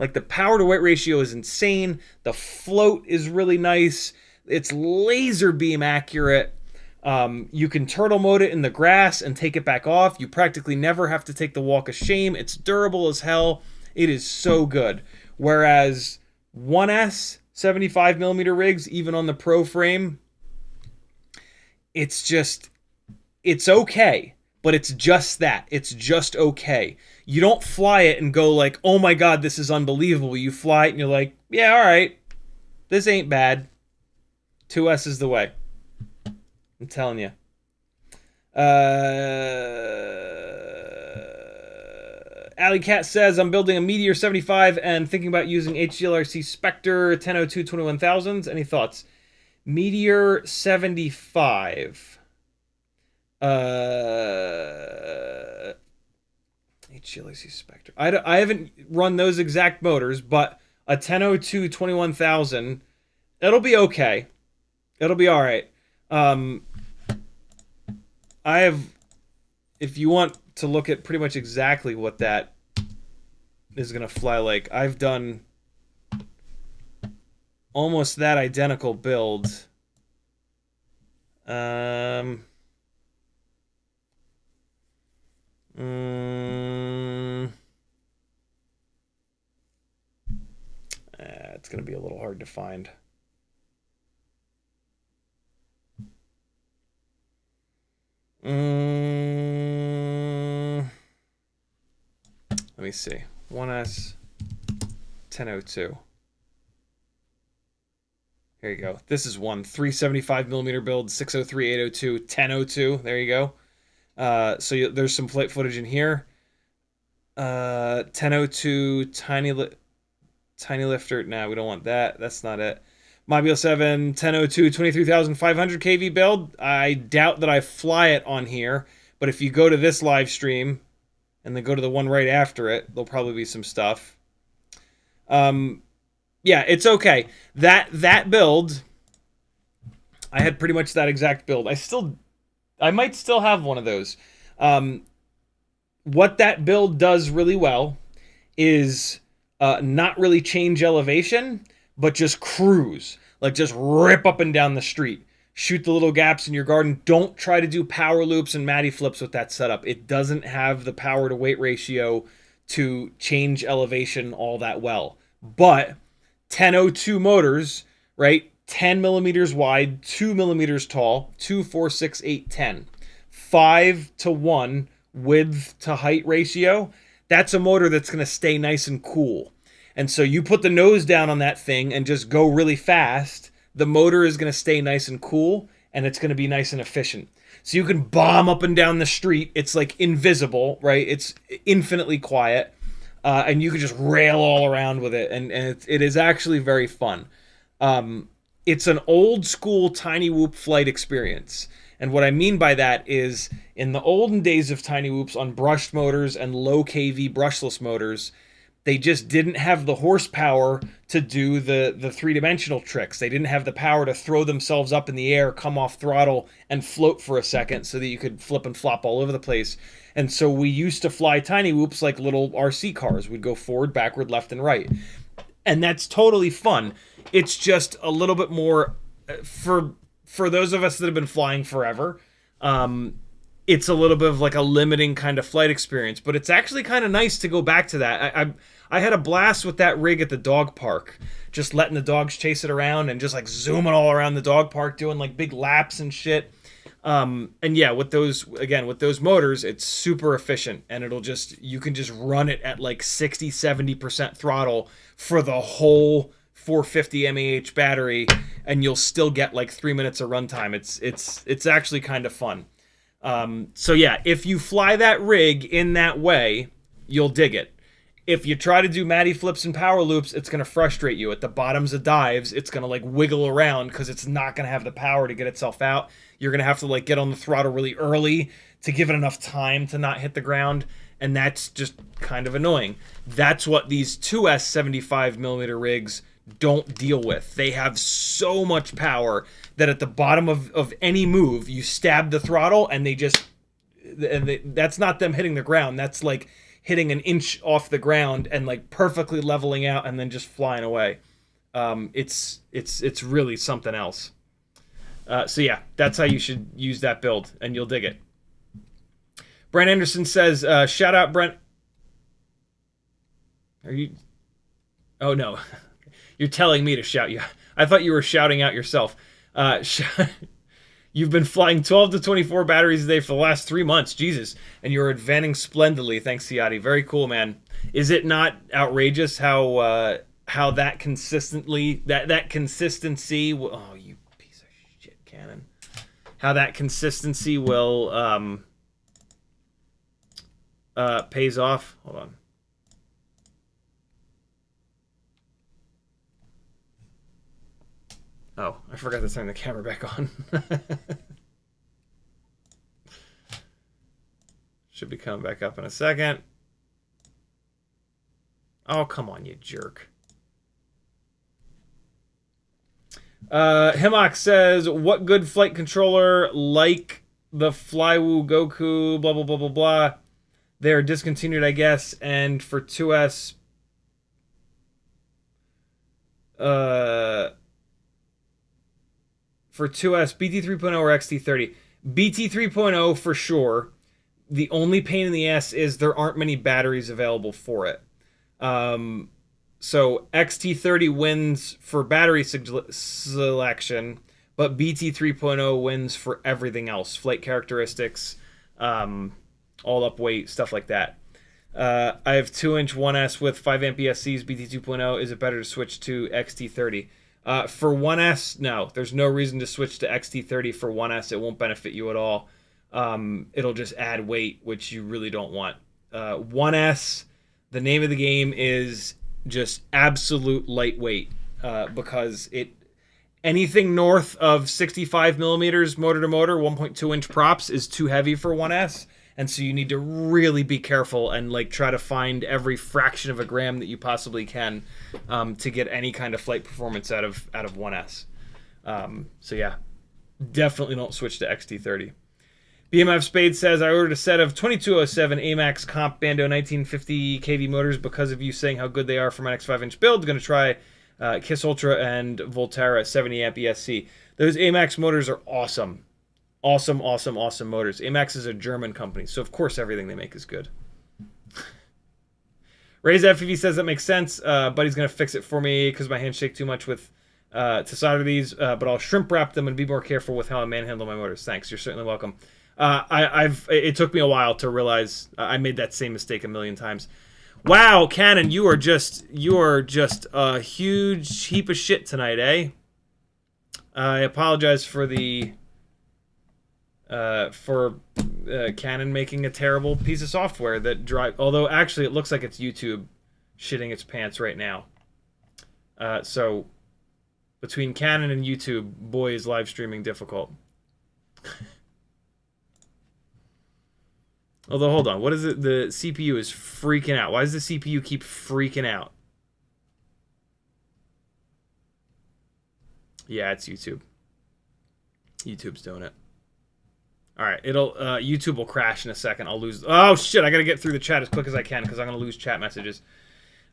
like the power to weight ratio is insane. The float is really nice. It's laser beam accurate. You can turtle mode it in the grass and take it back off. You practically never have to take the walk of shame. It's durable as hell. It is so good. Whereas 1S 75mm rigs, even on the pro frame, it's okay, but it's just that. It's just okay. You don't fly it and go like, oh my god, this is unbelievable. You fly it and you're like, yeah, all right, this ain't bad. 2S is the way. I'm telling you. Alley Cat says, I'm building a Meteor 75 and thinking about using HGLRC Specter 1002 21000s. Any thoughts? Meteor 75. HGLRC Specter. I haven't run those exact motors, but a 1002 21000, it'll be okay. It'll be all right. I have, if you want to look at pretty much exactly what that is going to fly like, I've done almost that identical build. It's going to be a little hard to find. Let me see. 1S 1002. Here you go. This is one 375mm build, 603, 802, 1002. There you go. So there's some flight footage in here. 1002 tiny lifter. No, we don't want that. That's not it. Mobula6 1002 23,500 kV build. I doubt that I fly it on here, but if you go to this live stream and then go to the one right after it, there'll probably be some stuff. Yeah, it's okay. That build, I had pretty much that exact build. I might still have one of those. What that build does really well is not really change elevation, but just cruise. Like just rip up and down the street. Shoot the little gaps in your garden. Don't try to do power loops and matty flips with that setup. It doesn't have the power to weight ratio to change elevation all that well. But 1002 motors, right? 10 millimeters wide, 2 millimeters tall, 2, 4, 6, 8, 10. 5-to-1 width to height ratio. That's a motor that's going to stay nice and cool. And so you put the nose down on that thing and just go really fast. The motor is going to stay nice and cool, and it's going to be nice and efficient. So you can bomb up and down the street. It's like invisible, right? It's infinitely quiet. And you can just rail all around with it. And it is actually very fun. It's an old school tiny whoop flight experience. And what I mean by that is in the olden days of tiny whoops on brushed motors and low kV brushless motors, they just didn't have the horsepower to do the three-dimensional tricks. They didn't have the power to throw themselves up in the air, come off throttle, and float for a second so that you could flip and flop all over the place. And so we used to fly tiny whoops like little RC cars. We'd go forward, backward, left, and right. And that's totally fun. It's just a little bit more, for those of us that have been flying forever, it's a little bit of like a limiting kind of flight experience, but it's actually kind of nice to go back to that. I had a blast with that rig at the dog park, just letting the dogs chase it around and just like zooming all around the dog park, doing like big laps and shit. And yeah, with those motors, it's super efficient, and you can just run it at like 60-70% throttle for the whole 450 mAh battery, and you'll still get like 3 minutes of runtime. It's actually kind of fun. So yeah, if you fly that rig in that way, you'll dig it. If you try to do matty flips and power loops, it's going to frustrate you. At the bottoms of dives, it's going to like wiggle around because it's not going to have the power to get itself out. You're going to have to like get on the throttle really early to give it enough time to not hit the ground, and that's just kind of annoying. That's what these 2S 75mm rigs don't deal with. They have so much power that at the bottom of any move, you stab the throttle and that's not them hitting the ground. That's like hitting an inch off the ground and like perfectly leveling out and then just flying away. It's really something else. So yeah, that's how you should use that build, and you'll dig it. Brent Anderson says, shout out Brent. Are you? Oh no. You're telling me to shout you. I thought you were shouting out yourself. You've been flying 12 to 24 batteries a day for the last 3 months. Jesus. And you're advancing splendidly. Thanks, Ciotti. Very cool, man. Is it not outrageous how that consistency... Oh, you piece of shit, Canon. How that consistency will... pays off. Hold on. Oh, I forgot to turn the camera back on. Should be coming back up in a second. Oh, come on, you jerk. Hemok says, what good flight controller like the FLYWOO GOKU, blah, blah, blah, blah, blah. They're discontinued, I guess, and for 2S... For 2S, BT 3.0 or XT30. BT 3.0 for sure. The only pain in the ass is there aren't many batteries available for it. So XT30 wins for battery selection, but BT 3.0 wins for everything else. Flight characteristics, all up weight, stuff like that. I have 2-inch 1S with 5 amp ESCs, BT 2.0. Is it better to switch to XT30? For 1S, no. There's no reason to switch to XT30 for 1S. It won't benefit you at all. It'll just add weight, which you really don't want. 1S, the name of the game is just absolute lightweight because anything north of 65 millimeters motor to motor, 1.2 inch props is too heavy for 1S. And so you need to really be careful and like try to find every fraction of a gram that you possibly can to get any kind of flight performance out of 1S. So yeah, definitely don't switch to XT30. BMF Spade says, I ordered a set of 2207 AMAX comp Bando 1950 kV motors because of you saying how good they are for my next 5-inch build. Going to try Kiss Ultra and Volterra 70 amp ESC. Those AMAX motors are awesome. Awesome motors. AMAX is a German company, so of course everything they make is good. Ray's FPV says that makes sense, but he's going to fix it for me because my hands shake too much with to solder these, but I'll shrink wrap them and be more careful with how I manhandle my motors. Thanks, you're certainly welcome. It took me a while to realize I made that same mistake a million times. Wow, Canon, you are just a huge heap of shit tonight, eh? I apologize for the Canon making a terrible piece of software that drive. Although actually, it looks like it's YouTube shitting its pants right now. So between Canon and YouTube, boy, is live streaming difficult. Although, hold on. What is it? The CPU is freaking out. Why does the CPU keep freaking out? Yeah, it's YouTube. YouTube's doing it. All right, YouTube will crash in a second. I'll lose. Oh shit! I gotta get through the chat as quick as I can because I'm gonna lose chat messages.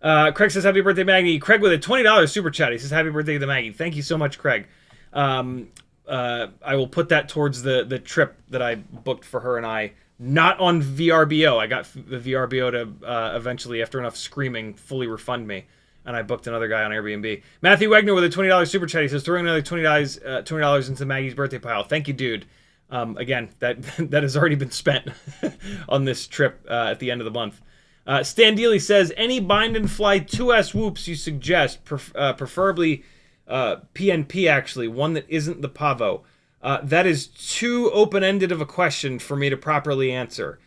Craig says happy birthday, Maggie. Craig with a $20 super chat. He says happy birthday to Maggie. Thank you so much, Craig. I will put that towards the trip that I booked for her and I. Not on VRBO. I got the VRBO to eventually, after enough screaming, fully refund me. And I booked another guy on Airbnb. Matthew Wegner with a $20 super chat. He says, throwing another $20 into Maggie's birthday pile. Thank you, dude. Again, that has already been spent on this trip at the end of the month. Stan Dealey says, any bind and fly 2S whoops you suggest, preferably PNP actually, one that isn't the Pavo. That is too open-ended of a question for me to properly answer.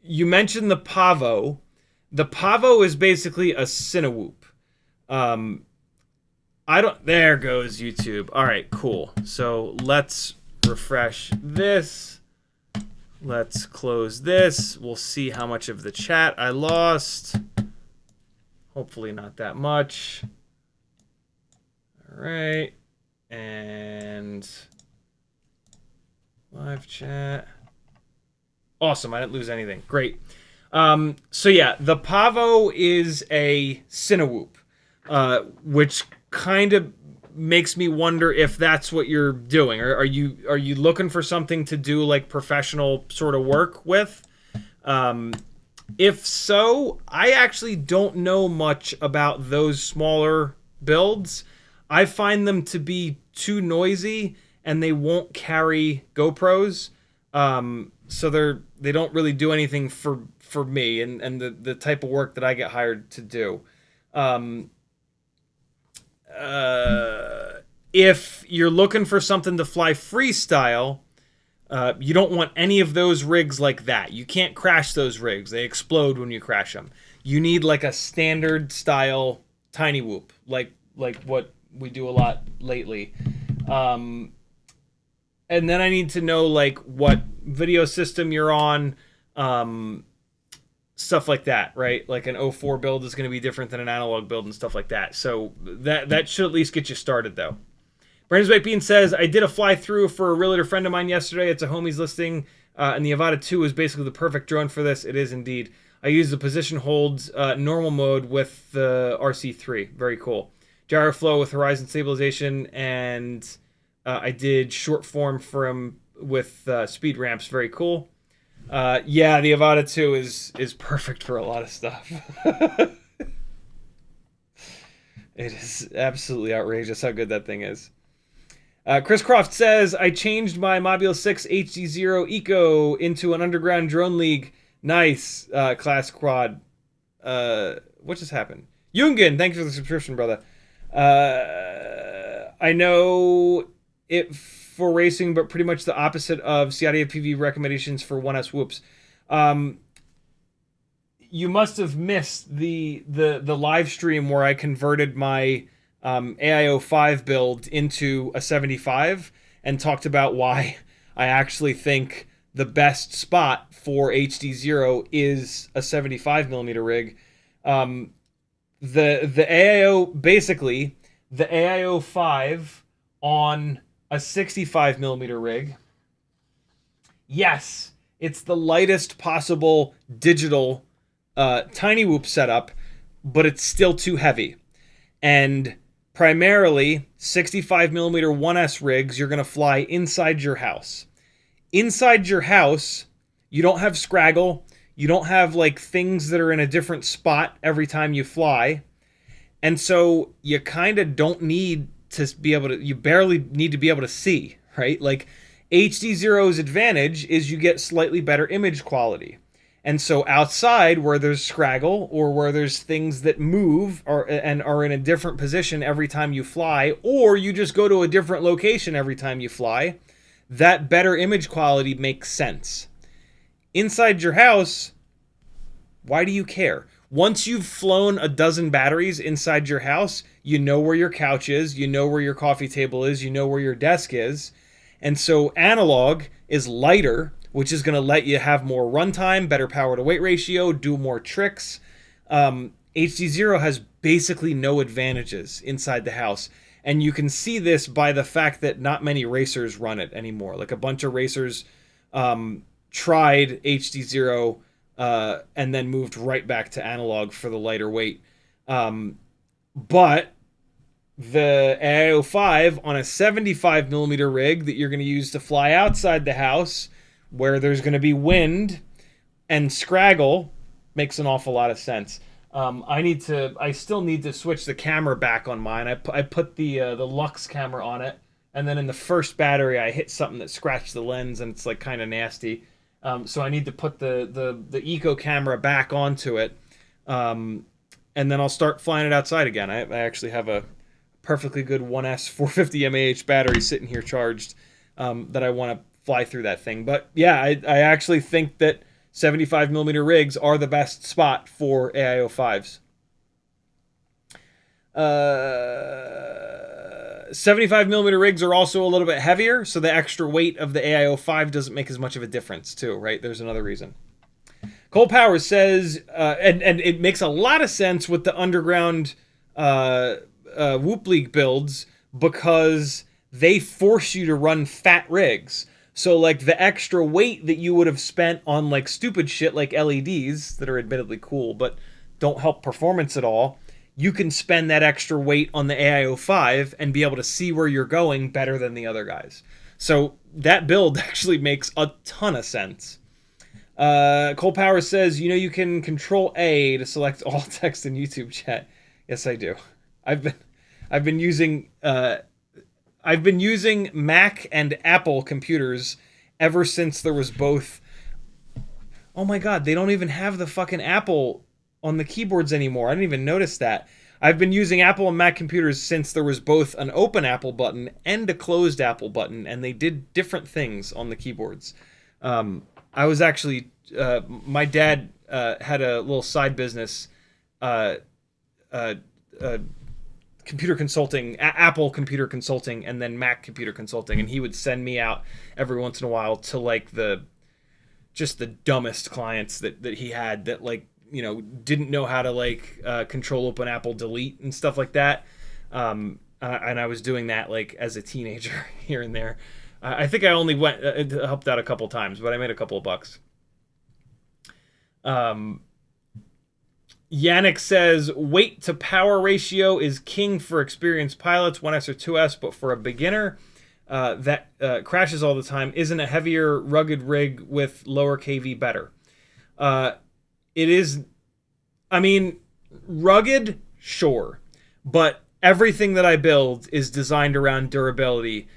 You mentioned the Pavo. The Pavo is basically a Cinewhoop. There goes YouTube. All right, cool. So let's refresh this. Let's close this. We'll see how much of the chat I lost. Hopefully not that much. All right. And live chat. Awesome. I didn't lose anything. Great. So yeah, the Pavo is a Cinewhoop, which kind of makes me wonder if that's what you're doing. Are you looking for something to do like professional sort of work with? If so, I actually don't know much about those smaller builds. I find them to be too noisy and they won't carry GoPros. So they don't really do anything for me and the type of work that I get hired to do. If you're looking for something to fly freestyle, you don't want any of those rigs like that. You can't crash those rigs. They explode when you crash them. You need like a standard style tiny whoop, like what we do a lot lately. And then I need to know like what video system you're on, stuff like that, right? Like an O4 build is going to be different than an analog build and stuff like that. So that should at least get you started though. Brandon's White Bean says, I did a fly through for a realtor friend of mine yesterday. It's a homie's listing, and the Avata 2 is basically the perfect drone for this. It is indeed. I used the position holds normal mode with the RC3. Very cool. Gyro flow with horizon stabilization, and I did short form with speed ramps. Very cool. Yeah, the Avata 2 is perfect for a lot of stuff. It is absolutely outrageous how good that thing is. Chris Croft says, I changed my Mobula6 HDZero Eco into an underground drone league. Nice, class quad. What just happened? Yungen, thanks for the subscription, brother. I know it for racing, but pretty much the opposite of CiottiFPV recommendations for 1S whoops. You must have missed the live stream where I converted my AIO5 build into a 75 and talked about why I actually think the best spot for HDZero is a 75 millimeter rig. The AIO, basically the AIO5 on a 65 millimeter rig. Yes, it's the lightest possible digital tiny whoop setup, but it's still too heavy. And primarily 65 millimeter 1S rigs, you're going to fly inside your house. Inside your house, you don't have scraggle. You don't have like things that are in a different spot every time you fly. And so you kind of don't need to be able to, you barely need to be able to see, right? Like HDZero's advantage is you get slightly better image quality. And so outside where there's scraggle or where there's things that move and are in a different position every time you fly, or you just go to a different location every time you fly, that better image quality makes sense. Inside your house, why do you care? Once you've flown a dozen batteries inside your house, you know where your couch is, you know where your coffee table is, you know where your desk is. And so analog is lighter, which is going to let you have more runtime, better power to weight ratio, do more tricks. HDZero has basically no advantages inside the house. And you can see this by the fact that not many racers run it anymore. Like a bunch of racers tried HDZero and then moved right back to analog for the lighter weight. But the AIO5 on a 75 millimeter rig that you're going to use to fly outside the house, where there's going to be wind and scraggle, makes an awful lot of sense. I still need to switch the camera back on mine. I put the Lux camera on it, and then in the first battery I hit something that scratched the lens, and it's like kind of nasty. So I need to put the Eco camera back onto it, and then I'll start flying it outside again. I actually have a perfectly good 1S 450 mAh battery sitting here charged that I want to fly through that thing. But yeah, I actually think that 75 millimeter rigs are the best spot for AIO5s. 75 millimeter rigs are also a little bit heavier, so the extra weight of the AIO5 doesn't make as much of a difference too, right? There's another reason. Cole Powers says, and it makes a lot of sense with the underground Whoop League builds, because they force you to run fat rigs. So like the extra weight that you would have spent on like stupid shit like LEDs that are admittedly cool but don't help performance at all, you can spend that extra weight on the AIO5 and be able to see where you're going better than the other guys. So that build actually makes a ton of sense. Cole Power says, you know, you can control A to select all text in YouTube chat. Yes, I do. I've been using Mac and Apple computers ever since there was both. Oh my God, they don't even have the fucking Apple on the keyboards anymore. I didn't even notice that. I've been using Apple and Mac computers since there was both an open Apple button and a closed Apple button, and they did different things on the keyboards. I was actually, my dad had a little side business, computer consulting, Apple computer consulting, and then Mac computer consulting, and he would send me out every once in a while to like just the dumbest clients that he had that like, you know, didn't know how to like control open Apple delete and stuff like that. And I was doing that like as a teenager here and there. I think I only helped out a couple times, but I made a couple of bucks. Yannick says, weight to power ratio is king for experienced pilots, 1S or 2S, but for a beginner that crashes all the time, isn't a heavier, rugged rig with lower KV better? It is, I mean, rugged, sure, but everything that I build is designed around durability.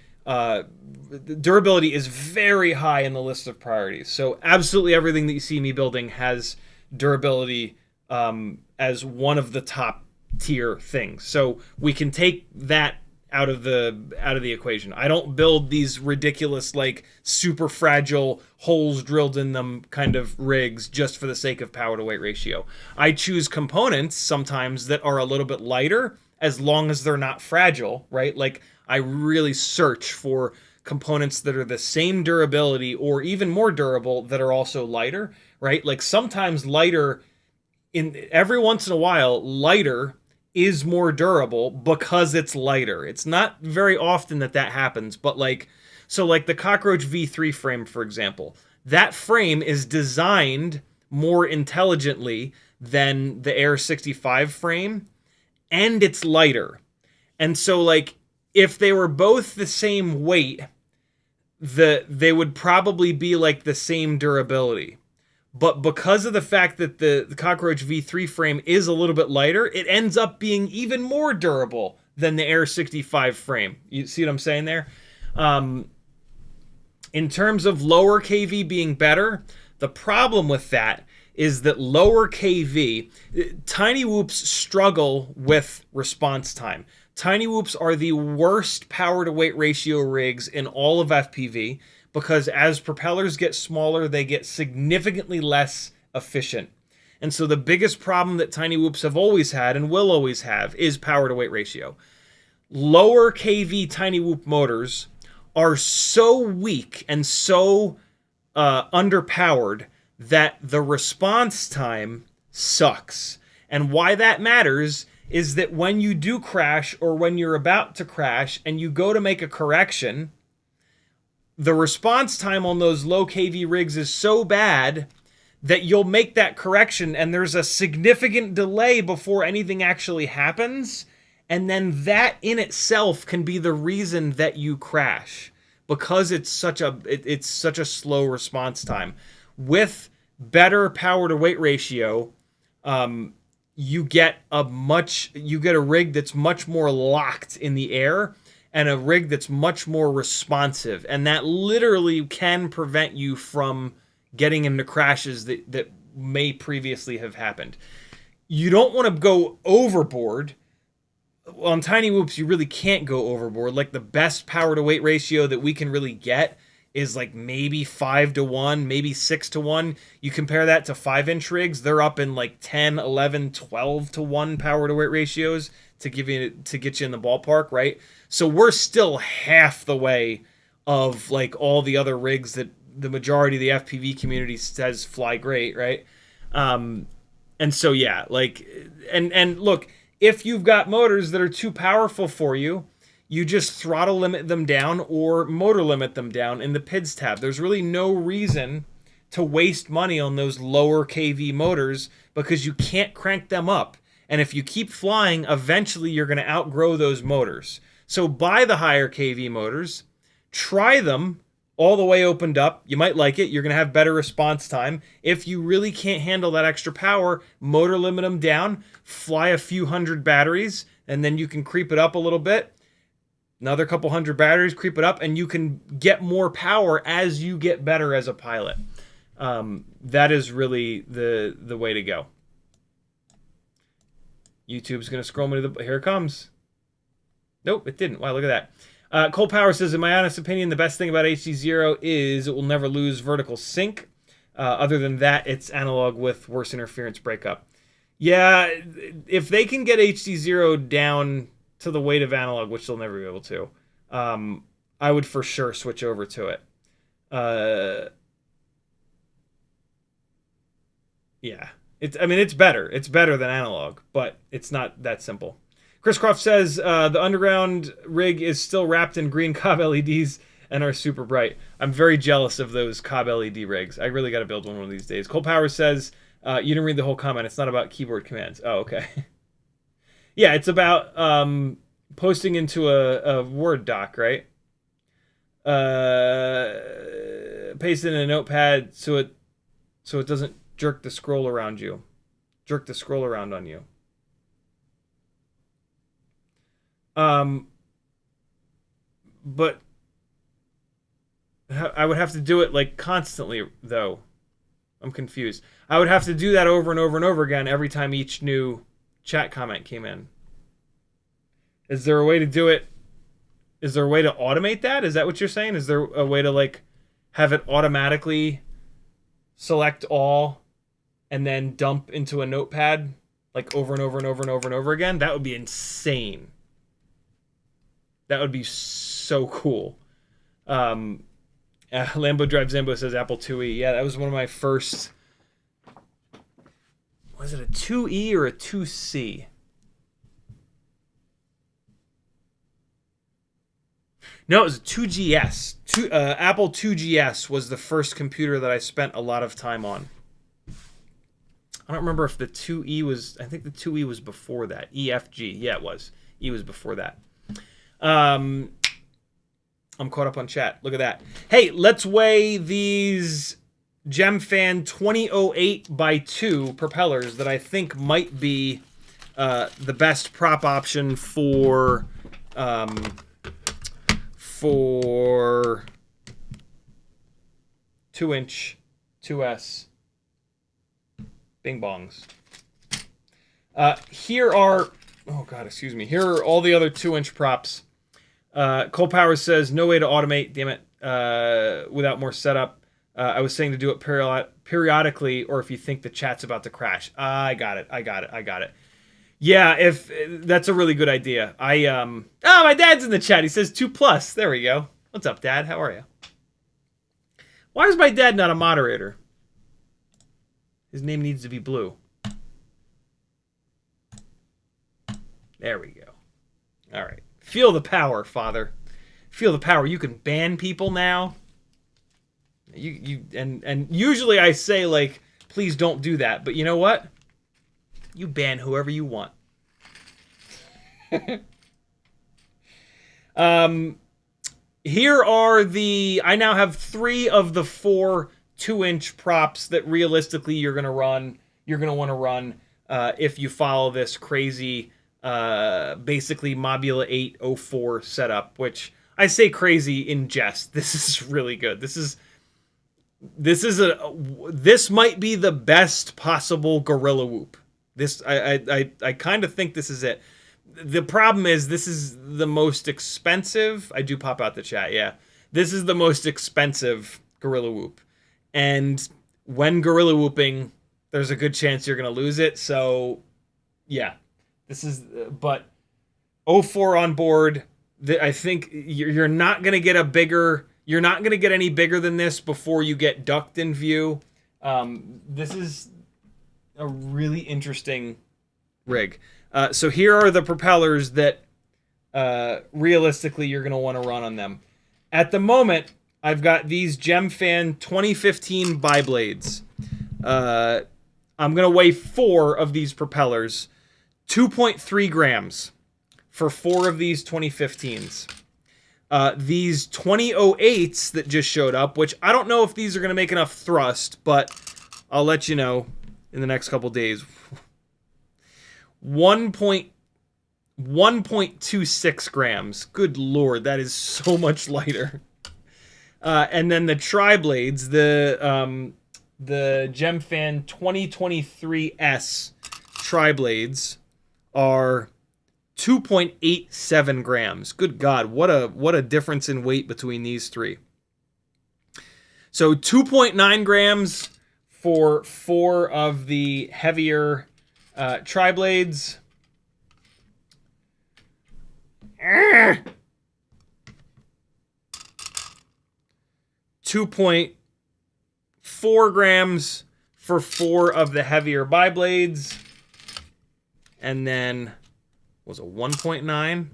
Durability is very high in the list of priorities. So absolutely everything that you see me building has durability as one of the top tier things. So we can take that out of the equation. I don't build these ridiculous, like, super fragile holes drilled in them kind of rigs just for the sake of power to weight ratio. I choose components sometimes that are a little bit lighter as long as they're not fragile, right? Like, I really search for components that are the same durability or even more durable that are also lighter, right? Like, sometimes lighter, every once in a while, lighter is more durable because it's lighter. It's not very often that happens, but like, so like the Cockroach V3 frame, for example, that frame is designed more intelligently than the Air 65 frame, and it's lighter. And so like, if they were both the same weight, they would probably be like the same durability. But because of the fact that the Cockroach V3 frame is a little bit lighter, it ends up being even more durable than the Air 65 frame. You see what I'm saying there? In terms of lower KV being better, the problem with that is that lower KV, tiny whoops struggle with response time. Tiny whoops are the worst power to weight ratio rigs in all of FPV, because as propellers get smaller, they get significantly less efficient. And so the biggest problem that tiny whoops have always had and will always have is power to weight ratio. Lower KV tiny whoop motors are so weak and so underpowered that the response time sucks. And why that matters is that when you do crash, or when you're about to crash and you go to make a correction, the response time on those low KV rigs is so bad that you'll make that correction and there's a significant delay before anything actually happens. And then that in itself can be the reason that you crash, because it's such a slow response time. With better power to weight ratio, you get a rig that's much more locked in the air, and a rig that's much more responsive. And that literally can prevent you from getting into crashes that may previously have happened. You don't want to go overboard. On tiny whoops, you really can't go overboard. Like, the best power to weight ratio that we can really get is like maybe 5-to-1, maybe 6-to-1. You compare that to 5-inch rigs, they're up in like 10, 11, 12-to-1 power to weight ratios to get you in the ballpark, right? So we're still half the way of like all the other rigs that the majority of the FPV community says fly great, right? And so yeah, like, and look, if you've got motors that are too powerful for you, you just throttle limit them down or motor limit them down in the PIDs tab. There's really no reason to waste money on those lower KV motors, because you can't crank them up. And if you keep flying, eventually you're going to outgrow those motors. So buy the higher KV motors, try them all the way opened up. You might like it. You're going to have better response time. If you really can't handle that extra power, motor limit them down, fly a few hundred batteries, and then you can creep it up a little bit. Another couple hundred batteries, creep it up, and you can get more power as you get better as a pilot. That is really the way to go. YouTube's going to scroll me to the... Here it comes. Nope, it didn't. Wow, look at that. Cole Power says, in my honest opinion, the best thing about HDZero is it will never lose vertical sync. Other than that, it's analog with worse interference breakup. Yeah, if they can get HDZero down to the weight of analog, which they'll never be able to, I would for sure switch over to it. Yeah. It's better. It's better than analog, but it's not that simple. Chris Croft says, the underground rig is still wrapped in green cob LEDs and are super bright. I'm very jealous of those cob LED rigs. I really got to build one of these days. Cole Power says, you didn't read the whole comment. It's not about keyboard commands. Oh, okay. Yeah, it's about posting into a Word doc, right? Paste it in a notepad so it doesn't jerk the scroll around you. Jerk the scroll around on you. But I would have to do it like constantly, though. I'm confused. I would have to do that over and over and over again every time each new chat comment came in. Is there a way to do it is there a way to automate that? Is that what you're saying? Is there a way to like have it automatically select all and then dump into a notepad like over and over and over and over and over again? That would be insane. That would be so cool. Lambo Drive Zambo says Apple IIe. Yeah, that was one of my first. Was it a 2E or a 2C? No, it was a 2GS. Apple 2GS was the first computer that I spent a lot of time on. I don't remember if the 2E was... I think the 2E was before that. EFG. Yeah, it was. E was before that. I'm caught up on chat. Look at that. Hey, let's weigh these GemFan 2008x2 propellers that I think might be the best prop option for 2-inch 2S bing bongs. Here are... Oh, God, excuse me. Here are all the other 2-inch props. Cole Powers says, no way to automate, damn it, without more setup. I was saying to do it periodically, or if you think the chat's about to crash. I got it. Yeah, if that's a really good idea. Oh, my dad's in the chat. He says 2+. There we go. What's up, Dad? How are you? Why is my dad not a moderator? His name needs to be Blue. There we go. All right. Feel the power, Father. Feel the power. You can ban people now. And usually I say, like, please don't do that. But you know what? You ban whoever you want. Here are the... I now have 3 of the 4 2-inch props that realistically you're going to run. You're going to want to run if you follow this crazy... basically Mobula6 O4 setup, which I say crazy in jest. This is really good. This might be the best possible guerrilla whoop. I kind of think this is it. The problem is this is the most expensive. I do pop out the chat. Yeah, this is the most expensive guerrilla whoop, and when guerrilla whooping, there's a good chance you're gonna lose it. So, yeah. This is, but 04 on board. I think you're not gonna get a bigger. You're not gonna get any bigger than this before you get ducked in view. This is a really interesting rig. So here are the propellers that realistically you're gonna want to run on them. At the moment, I've got these GemFan 2015 biblades. I'm gonna weigh 4 of these propellers. 2.3 grams for 4 of these 2015s. These 2008s that just showed up, which I don't know if these are going to make enough thrust, but I'll let you know in the next couple days. 1.26 grams. Good Lord, that is so much lighter. And then the tri-blades, the GemFan 2023S tri-blades are 2.87 grams. Good God, what a difference in weight between these 3. So 2.9 grams for 4 of the heavier tri-blades. 2.4 grams for 4 of the heavier biblades. And then, was it 1.9?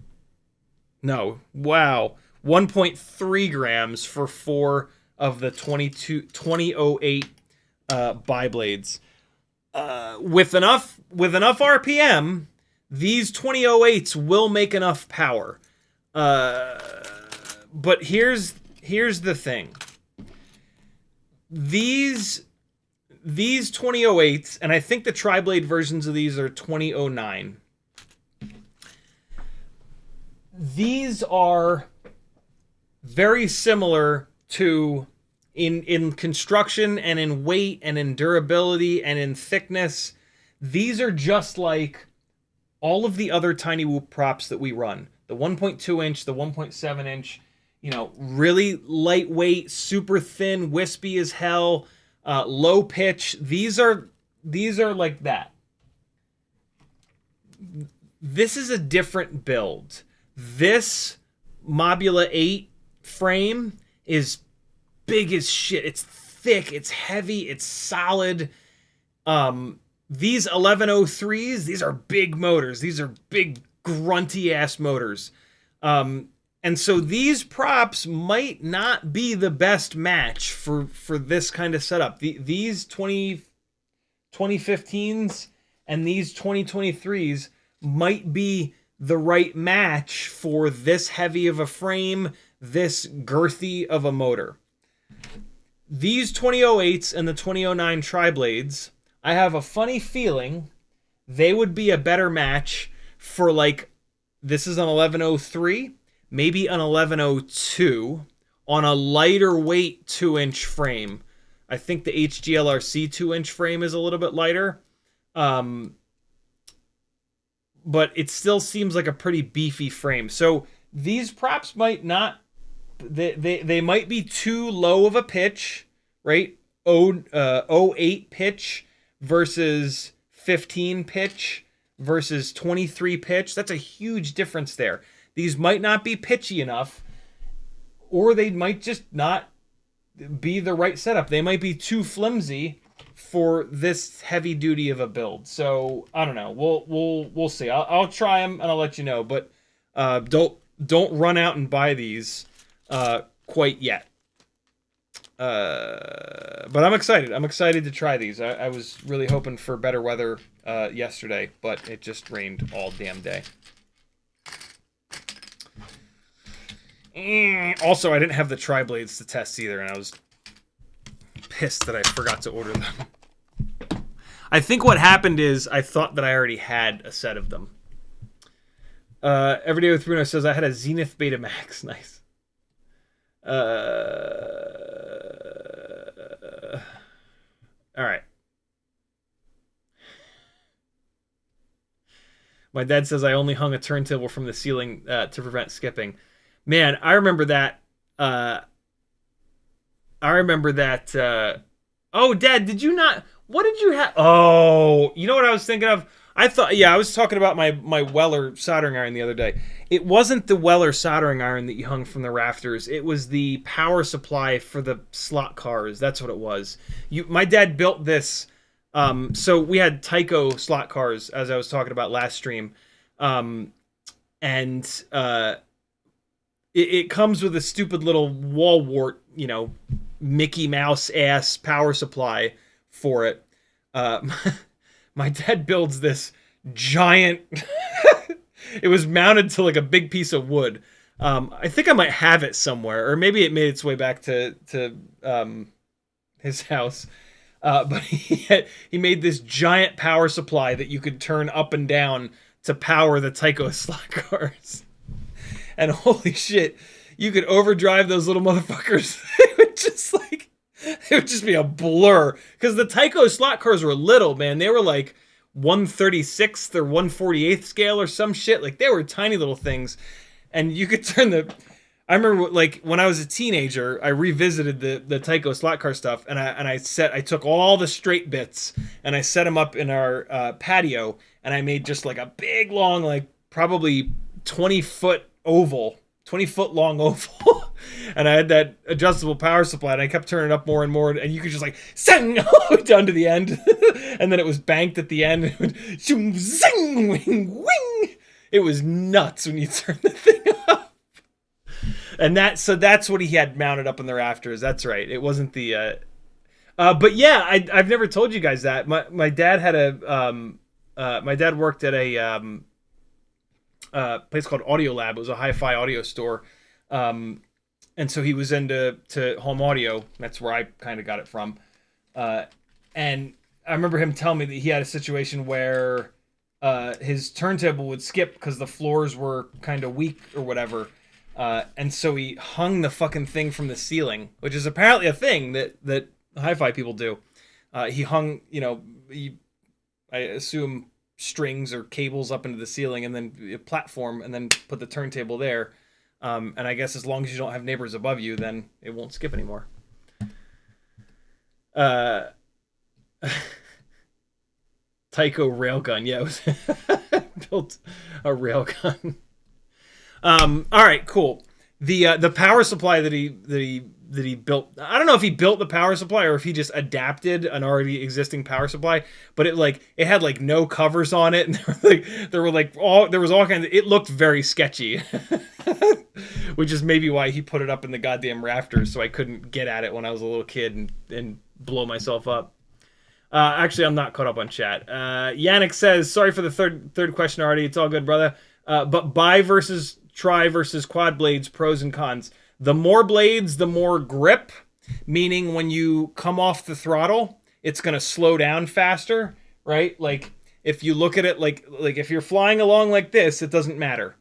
No, wow. 1.3 grams for 4 of the 2008 biblades. With enough RPM, these 2008s will make enough power. But here's the thing. These 2008s, and I think the tri-blade versions of these are 2009. These are very similar to in construction and in weight and in durability and in thickness. These are just like all of the other tiny whoop props that we run. the 1.2 inch, the 1.7 inch, really lightweight, super thin, wispy as hell, low pitch. These are like that. This is a different build. This Mobula 8 frame is big as shit. It's thick, it's heavy, it's solid. These 1103s, these are big motors. These are big, grunty ass motors. And so these props might not be the best match for this kind of setup. These 2015s and these 2023s might be the right match for this heavy of a frame, this girthy of a motor. These 2008s and the 2009 tri-blades, I have a funny feeling they would be a better match for, like, this is an 1103, maybe an 1102 on a lighter weight 2-inch frame. I think the HGLRC 2-inch frame is a little bit lighter. But it still seems like a pretty beefy frame. So these props might not, they might be too low of a pitch, right? 08 pitch versus 15 pitch versus 23 pitch. That's a huge difference there. These might not be pitchy enough, or they might just not be the right setup. They might be too flimsy for this heavy duty of a build. So I don't know. We'll see. I'll try them and I'll let you know. But don't run out and buy these quite yet. But I'm excited. I'm excited to try these. I was really hoping for better weather yesterday, but it just rained all damn day. Also, I didn't have the tri-blades to test either, and I was pissed that I forgot to order them. I think what happened is I thought that I already had a set of them. Everyday with Bruno says I had a Zenith Betamax. Nice. All right. My dad says I only hung a turntable from the ceiling to prevent skipping. Man, I remember that. Oh, Dad, did you not? What did you have? Oh, you know what I was thinking of? I was talking about my Weller soldering iron the other day. It wasn't the Weller soldering iron that you hung from the rafters. It was the power supply for the slot cars. That's what it was. My dad built this. So we had Tyco slot cars, as I was talking about last stream. It comes with a stupid little wall wart, Mickey Mouse ass power supply for it. My dad builds this giant. It was mounted to like a big piece of wood. I think I might have it somewhere, or maybe it made its way back to his house. But he made this giant power supply that you could turn up and down to power the Tyco slot cars. And holy shit, you could overdrive those little motherfuckers. It would just be a blur. Because the Tyco slot cars were little, man. They were like 1/36th or 1/48th scale or some shit. Like, they were tiny little things. And you could turn I remember, like, when I was a teenager, I revisited the Tyco slot car stuff, and I took all the straight bits and I set them up in our patio, and I made just like a big long, like probably 20-foot long oval. And I had that adjustable power supply, and I kept turning it up more and more, and you could just like zing all the way down to the end. And then it was banked at the end, and it would zoom, zing, wing, wing. It was nuts when you turn the thing up. And that's what he had mounted up in the rafters. That's right. It wasn't the but yeah, I've never told you guys that. My dad had my dad worked at a place called Audio Lab. It was a hi-fi audio store. And so he was into home audio. That's where I kind of got it from. And I remember him telling me that he had a situation where his turntable would skip because the floors were kind of weak or whatever. And so he hung the fucking thing from the ceiling, which is apparently a thing that hi-fi people do. He hung, I assume strings or cables up into the ceiling and then a platform and then put the turntable there. And I guess as long as you don't have neighbors above you, then it won't skip anymore. Tyco railgun. Yeah, it was built a railgun. All right, cool. The power supply that he built, I don't know if he built the power supply or if he just adapted an already existing power supply, but it had like no covers on it, and there was all kinds of, it looked very sketchy. Which is maybe why he put it up in the goddamn rafters so I couldn't get at it when I was a little kid and blow myself up. Actually, I'm not caught up on chat. Yannick says, sorry for the third question already. It's all good, brother. But bi versus tri versus quad blades, pros and cons. The more blades, the more grip, meaning when you come off the throttle, it's going to slow down faster, right? Like if you look at it like if you're flying along like this, it doesn't matter.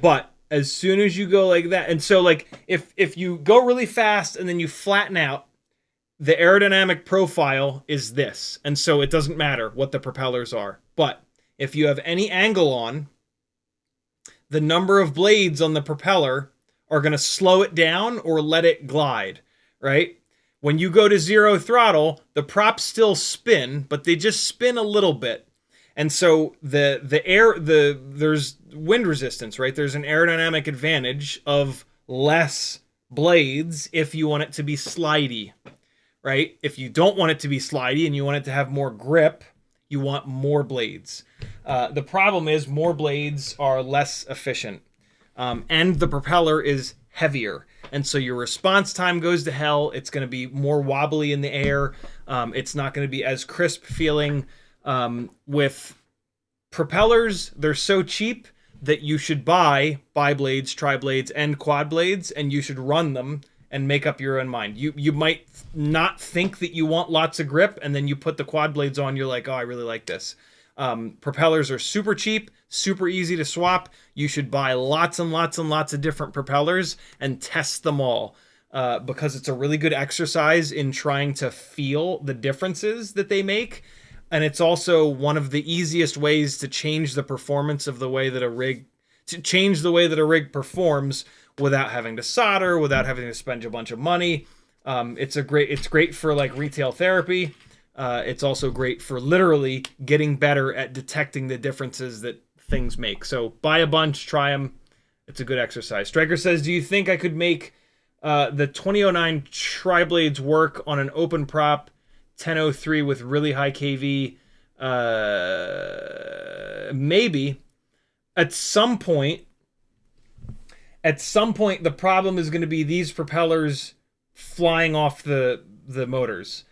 But as soon as you go like that, and so like if you go really fast and then you flatten out, the aerodynamic profile is this. And so it doesn't matter what the propellers are. But if you have any angle on, the number of blades on the propeller are going to slow it down or let it glide, right? When you go to zero throttle, the props still spin, but they just spin a little bit. And so there's wind resistance, right? There's an aerodynamic advantage of less blades if you want it to be slidey, right? If you don't want it to be slidey and you want it to have more grip, you want more blades. The problem is more blades are less efficient, and the propeller is heavier. And so your response time goes to hell. It's going to be more wobbly in the air. It's not going to be as crisp feeling. With propellers, they're so cheap that you should buy bi-blades, tri-blades, and quad blades, and you should run them and make up your own mind. You might not think that you want lots of grip, and then you put the quad blades on, you're like, oh, I really like this. Propellers are super cheap, super easy to swap. You should buy lots and lots and lots of different propellers and test them all, because it's a really good exercise in trying to feel the differences that they make. And it's also one of the easiest ways to change the performance of the way that a rig performs without having to solder, without having to spend a bunch of money. It's great for like retail therapy. It's also great for literally getting better at detecting the differences that things make. So buy a bunch, try them. It's a good exercise. Striker says, do you think I could make the 2009 tri-blades work on an open prop 1003 with really high KV? Maybe. At some point, the problem is going to be these propellers flying off the motors,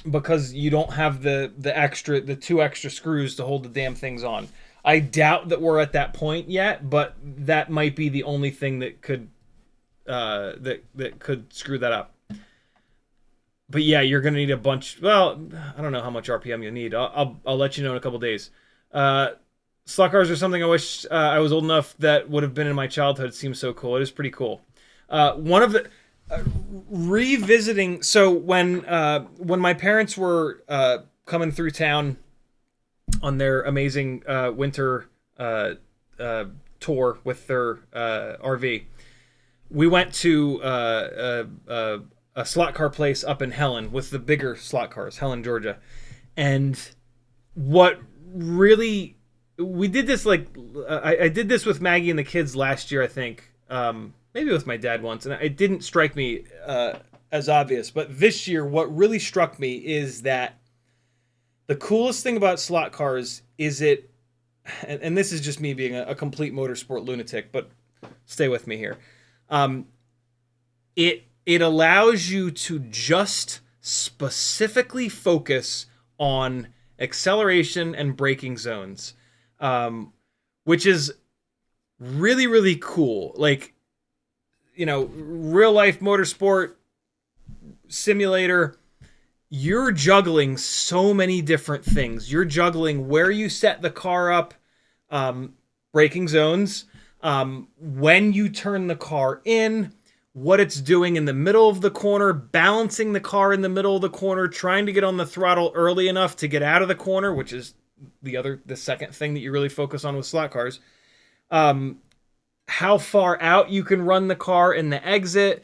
because you don't have the two extra screws to hold the damn things on. I doubt that we're at that point yet, but that might be the only thing that could screw that up. But yeah, you're gonna need a bunch. Well, I don't know how much RPM you'll need. I'll let you know in a couple days. Slot cars are something I wish I was old enough that would have been in my childhood. It seems so cool. It is pretty cool. One of the revisiting. So when my parents were coming through town on their amazing winter tour with their RV, we went to a slot car place up in Helen with the bigger slot cars, Helen, Georgia. And what really, we did this like, I did this with Maggie and the kids last year, I think. Maybe with my dad once, and it didn't strike me as obvious. But this year, what really struck me is that the coolest thing about slot cars is it, and this is just me being a complete motorsport lunatic, but stay with me here. It allows you to just specifically focus on acceleration and braking zones, which is really, really cool. Like, you know, real life motorsport simulator, you're juggling so many different things. You're juggling where you set the car up, braking zones, when you turn the car in, what it's doing in the middle of the corner, balancing the car in the middle of the corner, trying to get on the throttle early enough to get out of the corner, which is the second thing that you really focus on with slot cars. How far out you can run the car in the exit,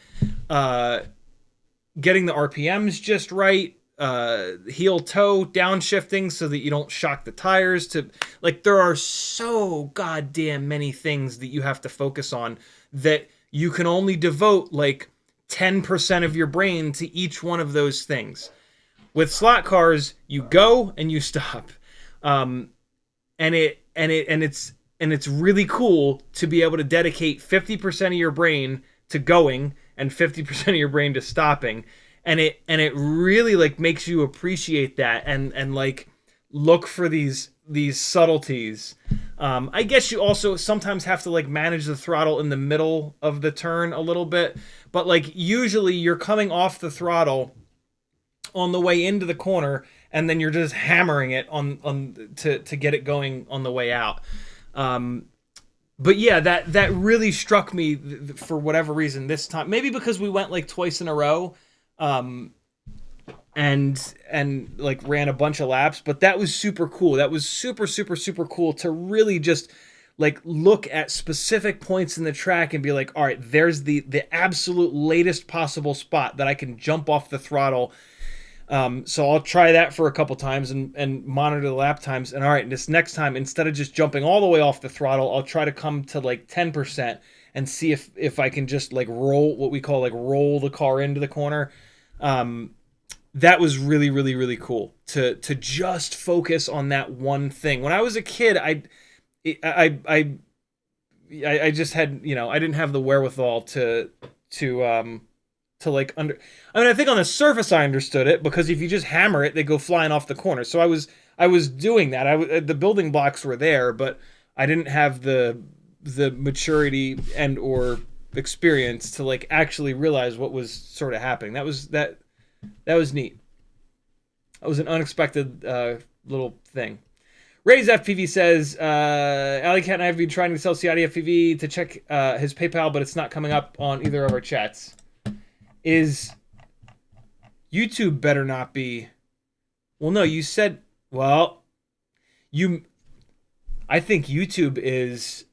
getting the RPMs just right, heel toe downshifting so that you don't shock the tires. To like, there are so goddamn many things that you have to focus on that you can only devote like 10% of your brain to each one of those things. With slot cars, you go and you stop, and it's really cool to be able to dedicate 50% of your brain to going and 50% of your brain to stopping. And it really like makes you appreciate that and like look for these subtleties. I guess you also sometimes have to like manage the throttle in the middle of the turn a little bit, but like usually you're coming off the throttle on the way into the corner and then you're just hammering it on to get it going on the way out. But yeah, that really struck me for whatever reason this time. Maybe because we went like twice in a row. And like ran a bunch of laps, but that was super cool. That was super cool to really just like look at specific points in the track and be like, all right, there's the absolute latest possible spot that I can jump off the throttle. So I'll try that for a couple times and monitor the lap times. And all right, this next time, instead of just jumping all the way off the throttle, I'll try to come to like 10% and see if I can just like roll what we call like roll the car into the corner. That was really cool to just focus on that one thing. When I was a kid, I just had, you know, I didn't have the wherewithal to like under. I mean, I think on the surface I understood it because if you just hammer it, they go flying off the corner. So I was doing that. The building blocks were there, but I didn't have the maturity and or experience to like actually realize what was sort of happening. That was neat. That was an unexpected little thing. Ray's FPV says, Alley Cat and I have been trying to sell CiottiFPV to check his PayPal, but it's not coming up on either of our chats. Is YouTube better not be? Well, no, you said, well, I think YouTube is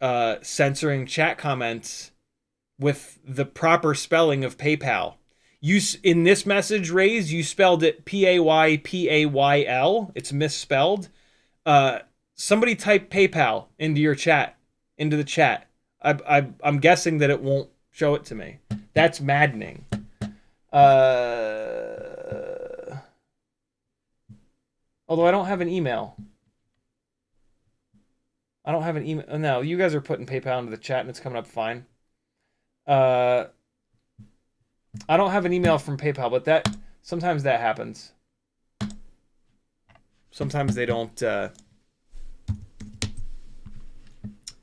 censoring chat comments with the proper spelling of PayPal. In this message, Raise, you spelled it PAYPAYL. It's misspelled. Somebody type PayPal into your chat, into the chat. I'm guessing that it won't show it to me. That's maddening. Although I don't have an email. I don't have an email. No, you guys are putting PayPal into the chat and it's coming up fine. I don't have an email from PayPal, but sometimes that happens. Sometimes they don't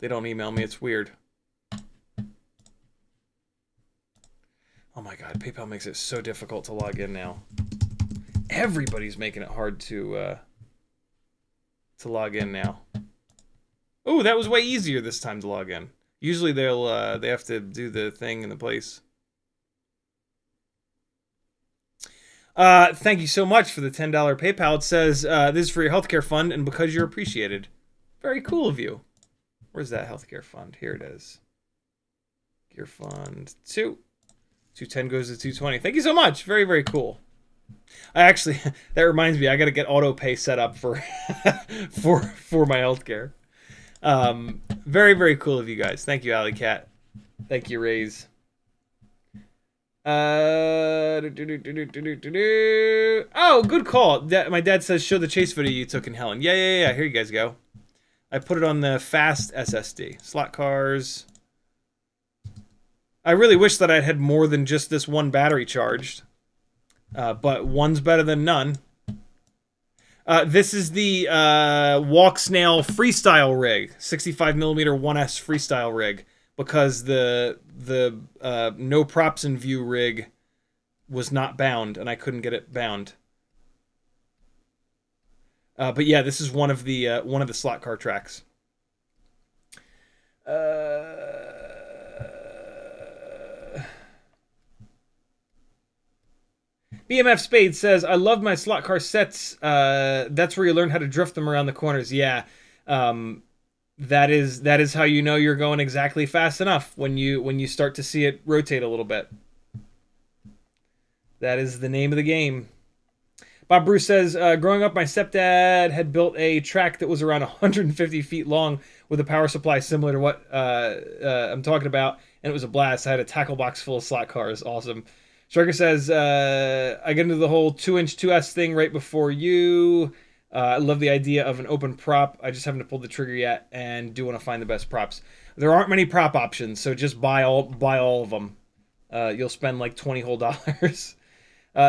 email me. It's weird. Oh my god, PayPal makes it so difficult to log in now. Everybody's making it hard to log in now. Oh, that was way easier this time to log in. Usually they have to do the thing in the place. Thank you so much for the $10 PayPal. It says, this is for your healthcare fund and because you're appreciated. Very cool of you. Where's that healthcare fund? Here it is. Gear fund 2. 210 goes to 220. Thank you so much. Very cool. I actually, that reminds me, I got to get auto pay set up for for my healthcare. Very cool of you guys. Thank you, Alley Cat. Thank you, Rays. Oh, good call. My dad says show the chase video you took in Helen. Yeah. Here you guys go. I put it on the fast SSD. Slot cars. I really wish that I'd had more than just this one battery charged. But one's better than none. This is the Walk Snail Freestyle rig. 65mm 1S Freestyle rig. Because the no props in view rig was not bound, and I couldn't get it bound. But yeah, this is one of the slot car tracks. BMF Spade says, I love my slot car sets. That's where you learn how to drift them around the corners. Yeah. That is how you know you're going exactly fast enough when you start to see it rotate a little bit. That is the name of the game. Bob Bruce says, growing up, my stepdad had built a track that was around 150 feet long with a power supply similar to what I'm talking about, and it was a blast. I had a tackle box full of slot cars. Awesome. Striker says, I get into the whole 2-inch 2S thing right before you. I love the idea of an open prop. I just haven't pulled the trigger yet and do want to find the best props. There aren't many prop options, so just buy all of them. You'll spend like $20 whole.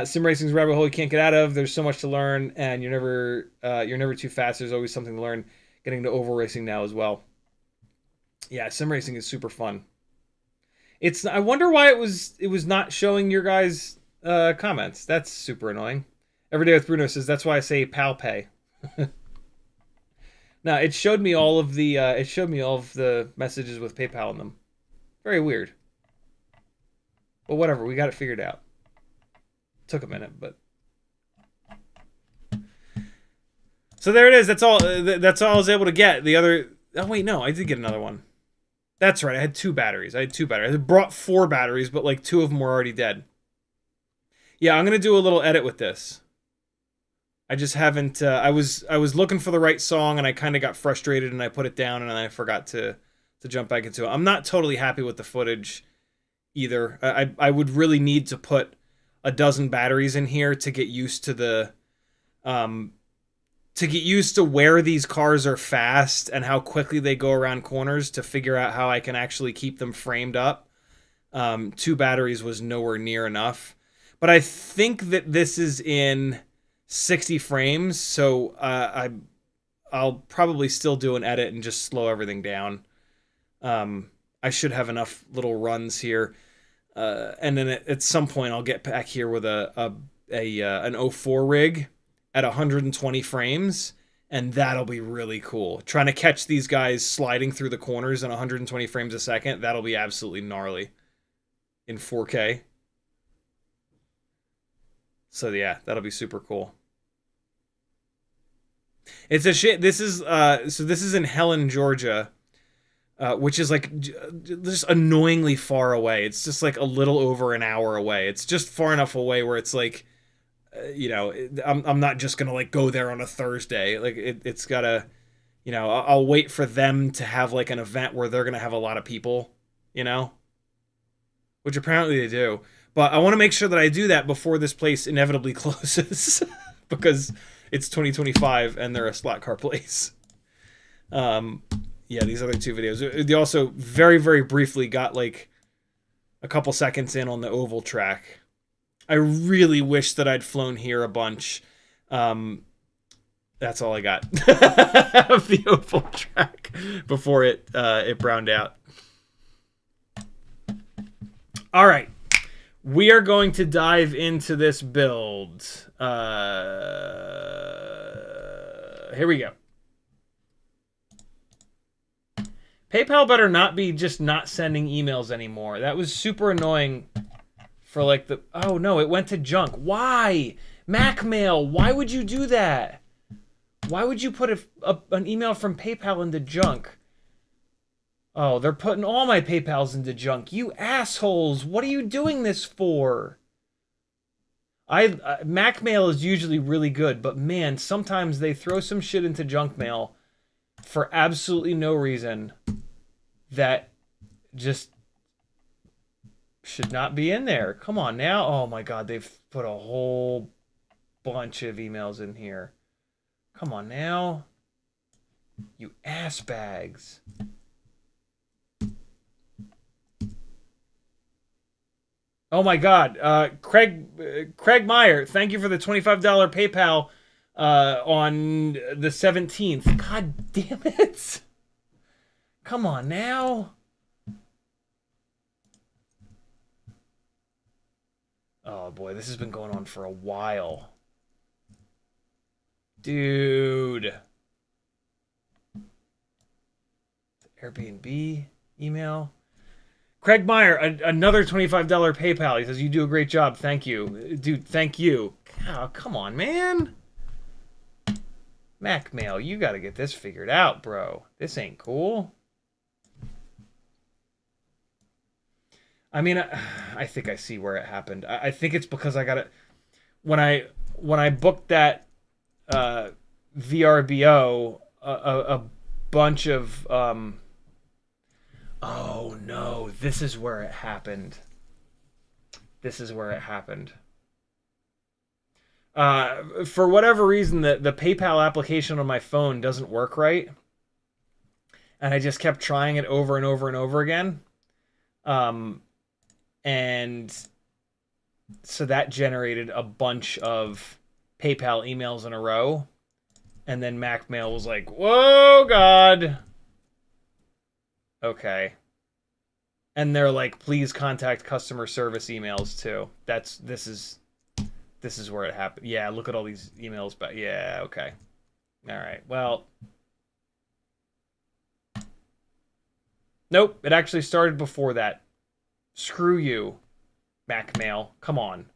Sim racing's a rabbit hole you can't get out of. There's so much to learn, and you're never too fast. There's always something to learn. Getting into oval racing now as well. Yeah, sim racing is super fun. I wonder why it was not showing your guys' comments. That's super annoying. Every Day with Bruno says that's why I say pal pay. Now it showed me all of the messages with PayPal in them. Very weird. But whatever, we got it figured out. Took a minute, but so there it is. That's all I was able to get. The other, oh wait, no, I did get another one. That's right, I had 2 batteries. I brought 4 batteries, but like 2 of them were already dead. Yeah, I'm gonna do a little edit with this. I just haven't. I was looking for the right song, and I kind of got frustrated, and I put it down, and I forgot to jump back into it. I'm not totally happy with the footage either. I would really need to put a dozen batteries in here to get used to the where these cars are fast and how quickly they go around corners to figure out how I can actually keep them framed up. 2 batteries was nowhere near enough, but I think that this is in 60 frames, so I'll probably still do an edit and just slow everything down. I should have enough little runs here. And then at some point I'll get back here with an O4 rig at 120 frames, and that'll be really cool. Trying to catch these guys sliding through the corners in 120 frames a second, that'll be absolutely gnarly in 4K. So yeah, that'll be super cool. It's a shit. This is in Helen, Georgia. Which is like just annoyingly far away. It's just like a little over an hour away. It's just far enough away where it's like, I'm not just gonna like go there on a Thursday. Like it's gotta, I'll wait for them to have like an event where they're gonna have a lot of people, which apparently they do. But I want to make sure that I do that before this place inevitably closes because it's 2025 and they're a slot car place. Yeah, these other 2 videos. They also very, very briefly got like a couple seconds in on the oval track. I really wish that I'd flown here a bunch. That's all I got of the oval track before it browned out. All right. We are going to dive into this build. Here we go. PayPal better not be just not sending emails anymore. That was super annoying for like the... Oh, no, it went to junk. Why? MacMail, why would you do that? Why would you put an email from PayPal into junk? Oh, they're putting all my PayPals into junk. You assholes. What are you doing this for? MacMail is usually really good, but man, sometimes they throw some shit into junk mail for absolutely no reason that just should not be in there. Come on now. Oh my God, they've put a whole bunch of emails in here. Come on now. You ass bags. Oh my God, Craig Meyer, thank you for the $25 PayPal on the 17th. God damn it! Come on now. Oh boy, this has been going on for a while, dude. Airbnb email. Craig Meyer, another $25 PayPal. He says, you do a great job. Thank you. Dude, thank you. Oh, come on, man. Mac Mail, you got to get this figured out, bro. This ain't cool. I mean, I think I see where it happened. I think it's because I got it when I booked that VRBO, a bunch of oh no, this is where it happened. This is where it happened. For whatever reason, the PayPal application on my phone doesn't work right, and I just kept trying it over and over and over again. And so that generated a bunch of PayPal emails in a row. And then MacMail was like, whoa, God. Okay. And they're like, please contact customer service emails too. This is where it happened. Yeah, look at all these emails. But yeah, okay. All right. Well. Nope. It actually started before that. Screw you, MacMail. Come on.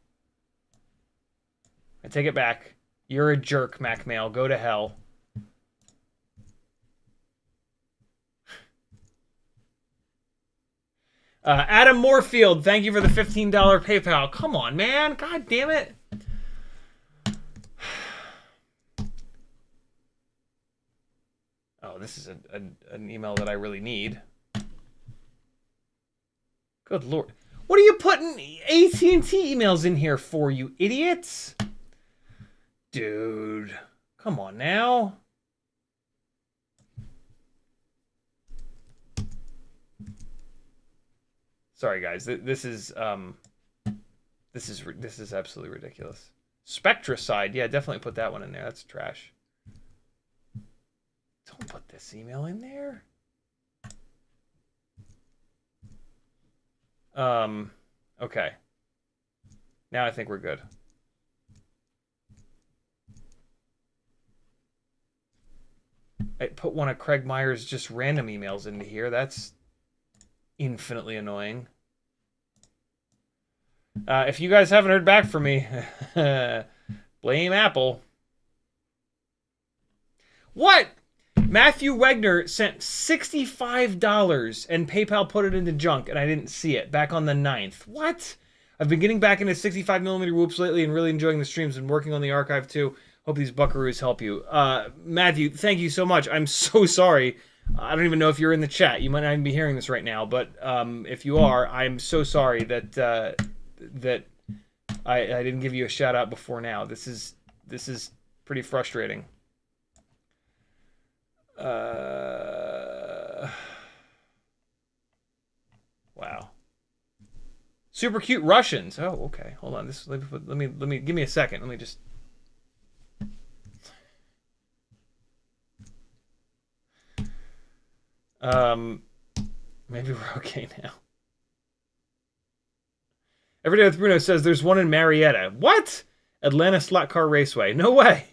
I take it back. You're a jerk, MacMail. Go to hell. Adam Moorfield, thank you for the $15 PayPal. Come on, man. God damn it. Oh, this is an email that I really need. Good Lord. What are you putting AT&T emails in here for, you idiots? Dude. Come on now. Sorry, guys. This is absolutely ridiculous. Spectricide. Yeah, definitely put that one in there. That's trash. Don't put this email in there. Okay. Now I think we're good. I put one of Craig Meyer's just random emails into here. That's infinitely annoying. If you guys haven't heard back from me, blame Apple. What? Matthew Wegner sent $65 and PayPal put it into junk and I didn't see it back on the 9th. What? I've been getting back into 65mm whoops lately and really enjoying the streams and working on the archive too. Hope these buckaroos help you. Matthew, thank you so much. I'm so sorry. I don't even know if you're in the chat. You might not even be hearing this right now, but if you are, I'm so sorry that that I didn't give you a shout out before now. This is pretty frustrating. Wow. Super cute Russians. Oh, okay. Hold on. Let me give me a second. Let me just. Maybe we're okay now. Everyday with Bruno says there's one in Marietta. What? Atlanta Slot Car Raceway. No way.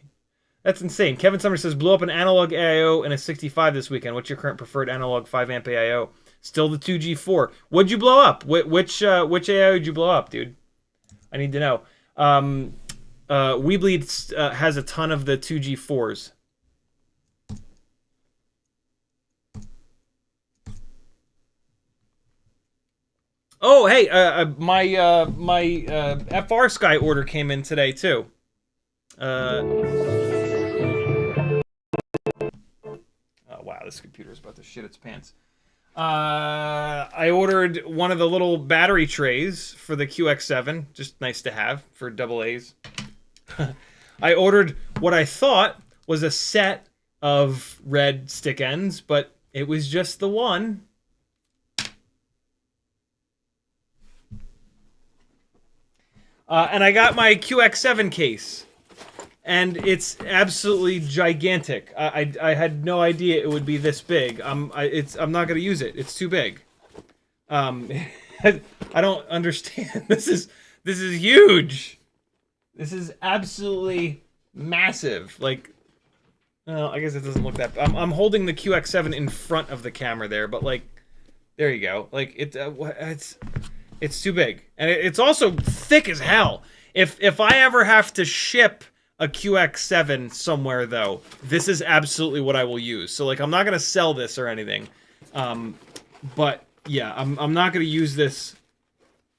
That's insane. Kevin Summers says blew up an analog AIO and a 65 this weekend. What's your current preferred analog 5 amp AIO? Still the 2G4. What'd you blow up? Which AIO did you blow up, dude? I need to know. Weebly has a ton of the 2G4s. Oh, hey, my FR Sky order came in today too. Oh wow, this computer is about to shit its pants. I ordered one of the little battery trays for the QX7, just nice to have for double A's. I ordered what I thought was a set of red stick ends, but it was just the one. And I got my QX7 case, and it's absolutely gigantic. I had no idea it would be this big. I'm not gonna use it. It's too big. I don't understand. This is huge. This is absolutely massive. Like, well, I guess it doesn't look that. I'm holding the QX7 in front of the camera there, but like, There you go. Like it's too big, and it's also thick as hell. If I ever have to ship a QX7 somewhere, though, this is absolutely what I will use. So, like, I'm not gonna sell this or anything, but yeah, I'm not gonna use this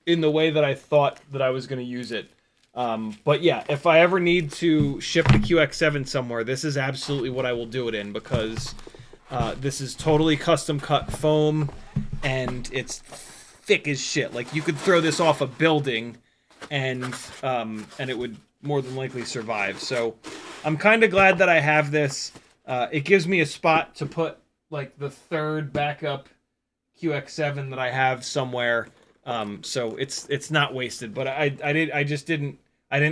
in the way that I thought that I was gonna use it. But yeah, if I ever need to ship the QX7 somewhere, this is absolutely what I will do it in, because this is totally custom cut foam, and it's thick as shit. Like, you could throw this off a building, and it would more than likely survive. So I'm kind of glad that I have this. It gives me a spot to put like the third backup QX7 that I have somewhere. So it's not wasted. But I didn't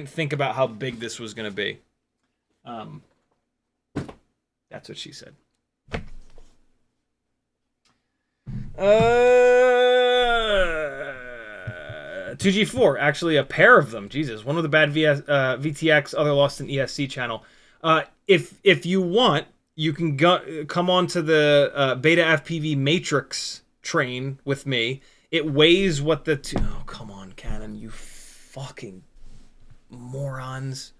think about how big this was gonna be. That's what she said. 2G4, actually a pair of them. Jesus, one with a bad VTX, other lost in ESC channel. If you want, you can come on to the Beta FPV Matrix train with me. It weighs what the oh, come on, Canon, you fucking morons.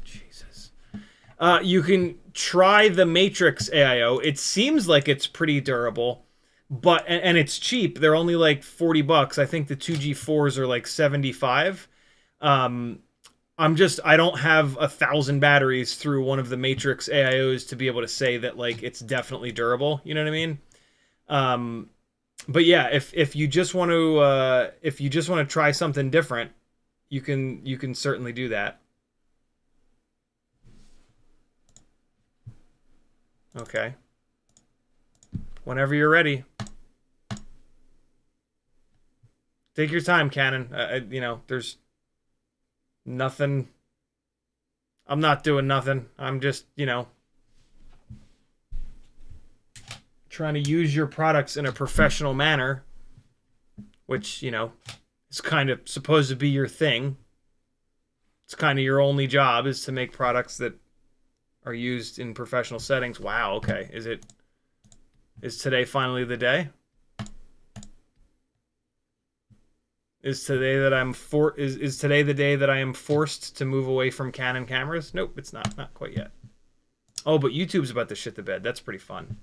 Jesus. You can try the Matrix AIO. It seems like it's pretty durable. But and it's cheap. They're only like $40. I think the 2G4s are like 75. I don't have 1,000 batteries through one of the Matrix AIOs to be able to say that like it's definitely durable. You know what I mean? But yeah, if you just want to try something different, you can certainly do that. Okay. Whenever you're ready. Take your time, Canon. You know, there's nothing. I'm not doing nothing. I'm just, you know, trying to use your products in a professional manner, which, you know, is kind of supposed to be your thing. It's kind of your only job, is to make products that are used in professional settings. Wow, okay. Is today finally the day? Is today the day that I am forced to move away from Canon cameras? Nope, it's not. Not quite yet. Oh, but YouTube's about to shit the bed. That's pretty fun.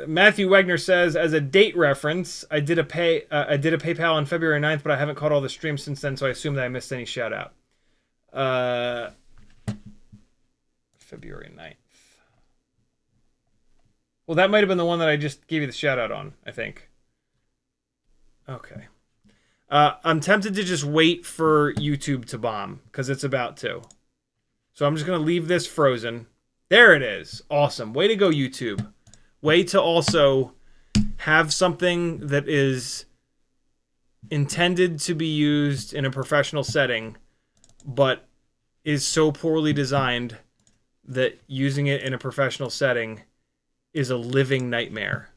Matthew Wagner says, as a date reference, I did a PayPal on February 9th, but I haven't caught all the streams since then, so I assume that I missed any shout out. February 9th. Well, that might have been the one that I just gave you the shout out on, I think. Okay. I'm tempted to just wait for YouTube to bomb, because it's about to. So I'm just going to leave this frozen. There it is. Awesome. Way to go, YouTube. Way to also have something that is intended to be used in a professional setting, but is so poorly designed that using it in a professional setting is a living nightmare.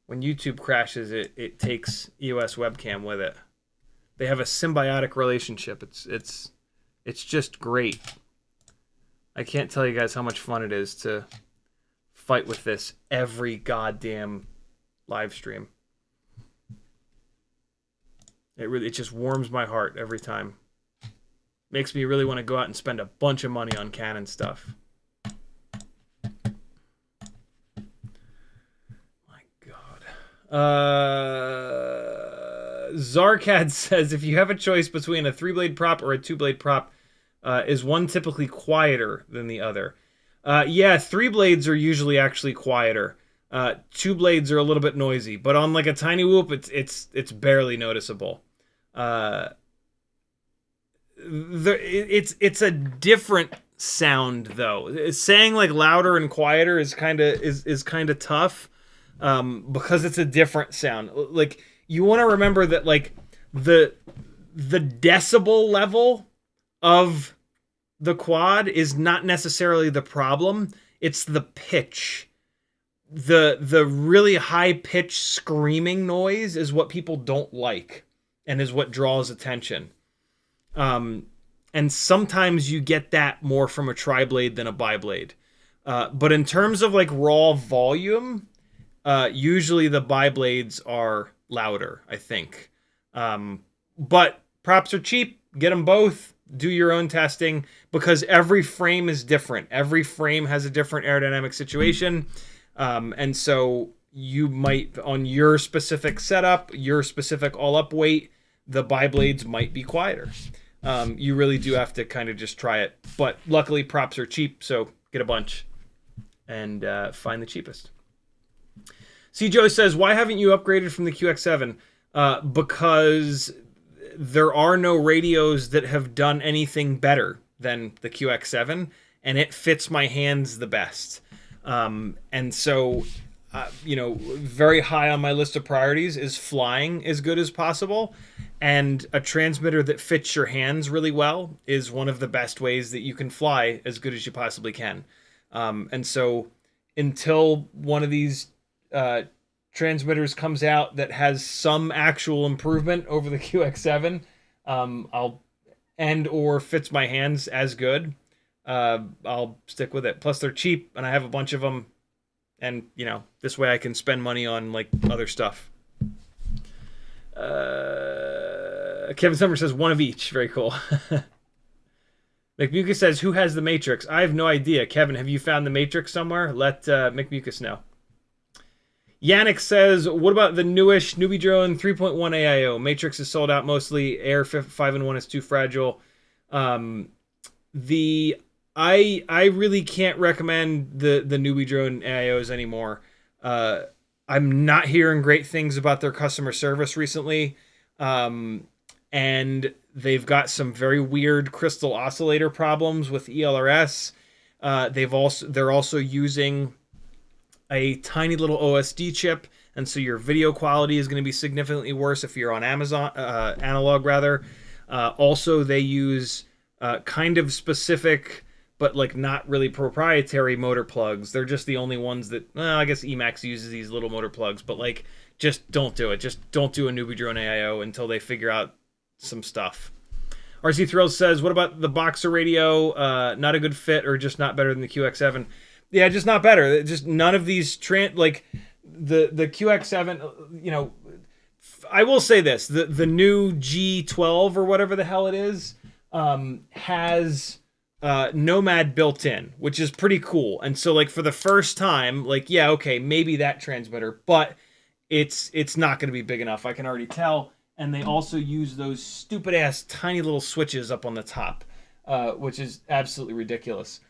When YouTube crashes, it takes EOS webcam with it. They have a symbiotic relationship. It's just great. I can't tell you guys how much fun it is to fight with this every goddamn live stream. It just warms my heart every time. Makes me really want to go out and spend a bunch of money on Canon stuff. My God. Zarkad says, if you have a choice between a 3-blade prop or a 2-blade prop, is one typically quieter than the other? Yeah, 3 blades are usually actually quieter. 2 blades are a little bit noisy, but on like a tiny whoop, it's barely noticeable. It's a different sound though. Saying like louder and quieter is kind of tough, because it's a different sound. Like, you want to remember that like the decibel level of the quad is not necessarily the problem. It's the pitch. the really high pitched screaming noise is what people don't like, and is what draws attention. And sometimes you get that more from a tri-blade than a bi-blade. But in terms of like raw volume, usually the bi-blades are louder, I think. But props are cheap. Get them both. Do your own testing, because every frame is different. Every frame has a different aerodynamic situation. And so you might, on your specific setup, your specific all-up weight, the bi-blades might be quieter. You really do have to kind of just try it. But luckily, props are cheap, so get a bunch and find the cheapest. C. Joe says, why haven't you upgraded from the QX7? Because there are no radios that have done anything better than the QX7, and it fits my hands the best. And so, very high on my list of priorities is flying as good as possible. And a transmitter that fits your hands really well is one of the best ways that you can fly as good as you possibly can. And so until one of these transmitters comes out that has some actual improvement over the QX7, or fits my hands as good, I'll stick with it. Plus they're cheap and I have a bunch of them, and this way I can spend money on like other stuff. Kevin Summer says one of each. Very cool. McMucus says, who has the Matrix? I have no idea. Kevin, have you found the Matrix somewhere? Let McMucus know. Yannick says, what about the newish Newbie Drone 3.1 AIO? Matrix is sold out mostly. Air 5-in-1 is too fragile. I really can't recommend the Newbie Drone AIOs anymore. I'm not hearing great things about their customer service recently. And they've got some very weird crystal oscillator problems with ELRS. They're also using a tiny little OSD chip, and so your video quality is going to be significantly worse if you're on Amazon analog rather. Also, they use kind of specific but like not really proprietary motor plugs. They're just the only ones that, I guess AMAX uses these little motor plugs, but like just don't do it. Just don't do a Newbie Drone AIO until they figure out some stuff. RC Thrills says, what about the Boxer radio? Not a good fit, or just not better than the QX7? Yeah, just not better. Just none of these like the QX7, I will say this, the new G12 or whatever the hell it is, has Nomad built in, which is pretty cool. And so like for the first time, like, yeah, okay, maybe that transmitter, but it's not going to be big enough. I can already tell. And they also use those stupid ass tiny little switches up on the top, which is absolutely ridiculous.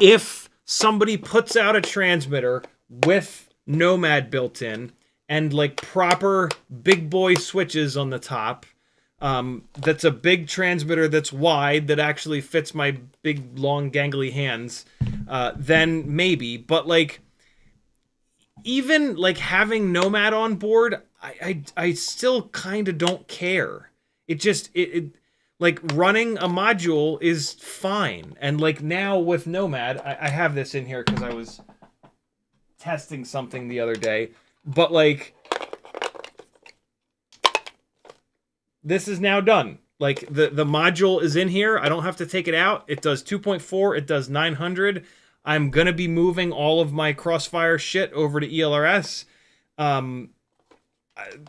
If somebody puts out a transmitter with Nomad built in and like proper big boy switches on the top, that's a big transmitter that's wide that actually fits my big long gangly hands, then maybe. But like even like having Nomad on board, I still kind of don't care. It like running a module is fine. And like now with Nomad, I have this in here because I was testing something the other day, but like this is now done. Like the module is in here. I don't have to take it out. It does 2.4. It does 900. I'm going to be moving all of my Crossfire shit over to ELRS.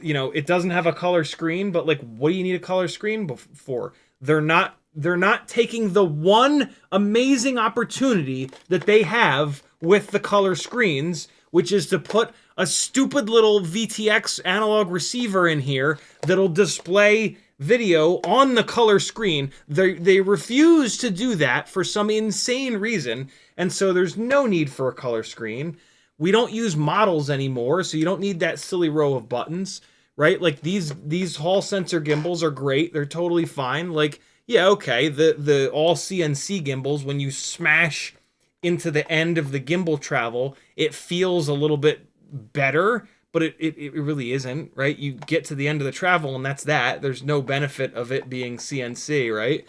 It doesn't have a color screen, but like, what do you need a color screen for? They're not taking the one amazing opportunity that they have with the color screens, which is to put a stupid little VTX analog receiver in here that'll display video on the color screen. They refuse to do that for some insane reason, and so there's no need for a color screen. We don't use models anymore, so you don't need that silly row of buttons, right? Like these Hall sensor gimbals are great. They're totally fine. Like, yeah, okay, the all CNC gimbals, when you smash into the end of the gimbal travel, it feels a little bit better, but it really isn't, right? You get to the end of the travel and that's that. There's no benefit of it being CNC, right?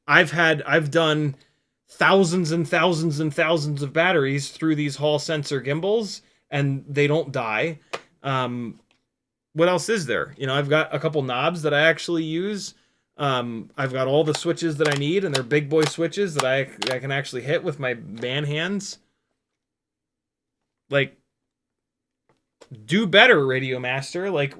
I've done thousands and thousands and thousands of batteries through these Hall sensor gimbals, and they don't die. What else is there? You know, I've got a couple knobs that I actually use. I've got all the switches that I need, and they're big boy switches that I can actually hit with my man hands. Like, do better, Radio Master. Like,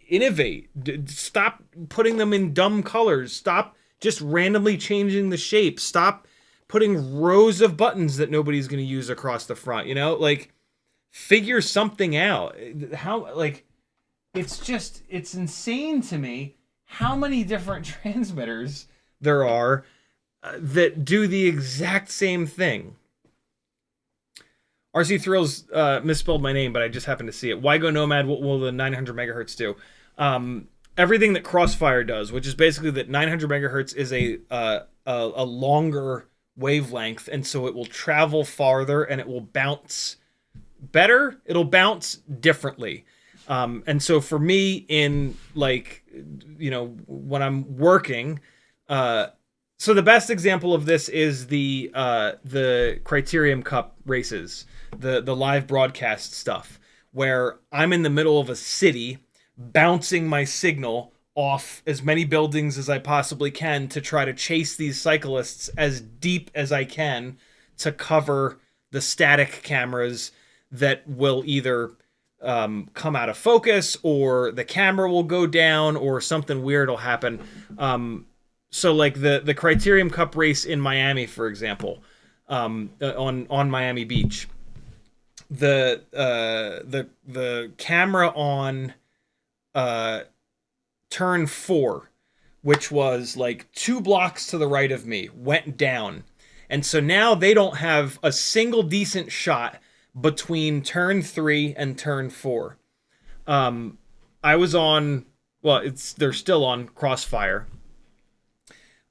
innovate. Stop putting them in dumb colors. Stop just randomly changing the shape. Stop putting rows of buttons that nobody's going to use across the front. You know, like, figure something out. How, like, it's insane to me how many different transmitters there are that do the exact same thing. RC Thrills misspelled my name, but I just happened to see it. Why go Nomad? What will the 900 megahertz do? Everything that Crossfire does, which is basically that 900 megahertz is a longer wavelength, and so it will travel farther and it will bounce better. It'll bounce differently. And so for me, in, like, you know, when I'm working, so the best example of this is the Criterium Cup races, the live broadcast stuff, where I'm in the middle of a city bouncing my signal off as many buildings as I possibly can to try to chase these cyclists as deep as I can to cover the static cameras that will either come out of focus, or the camera will go down, or something weird will happen. So like the Criterium Cup race in Miami, for example, on Miami Beach, the camera on turn 4, which was like 2 blocks to the right of me, went down, and so now they don't have a single decent shot between turn 3 and turn 4. I was on, well, they're still on Crossfire.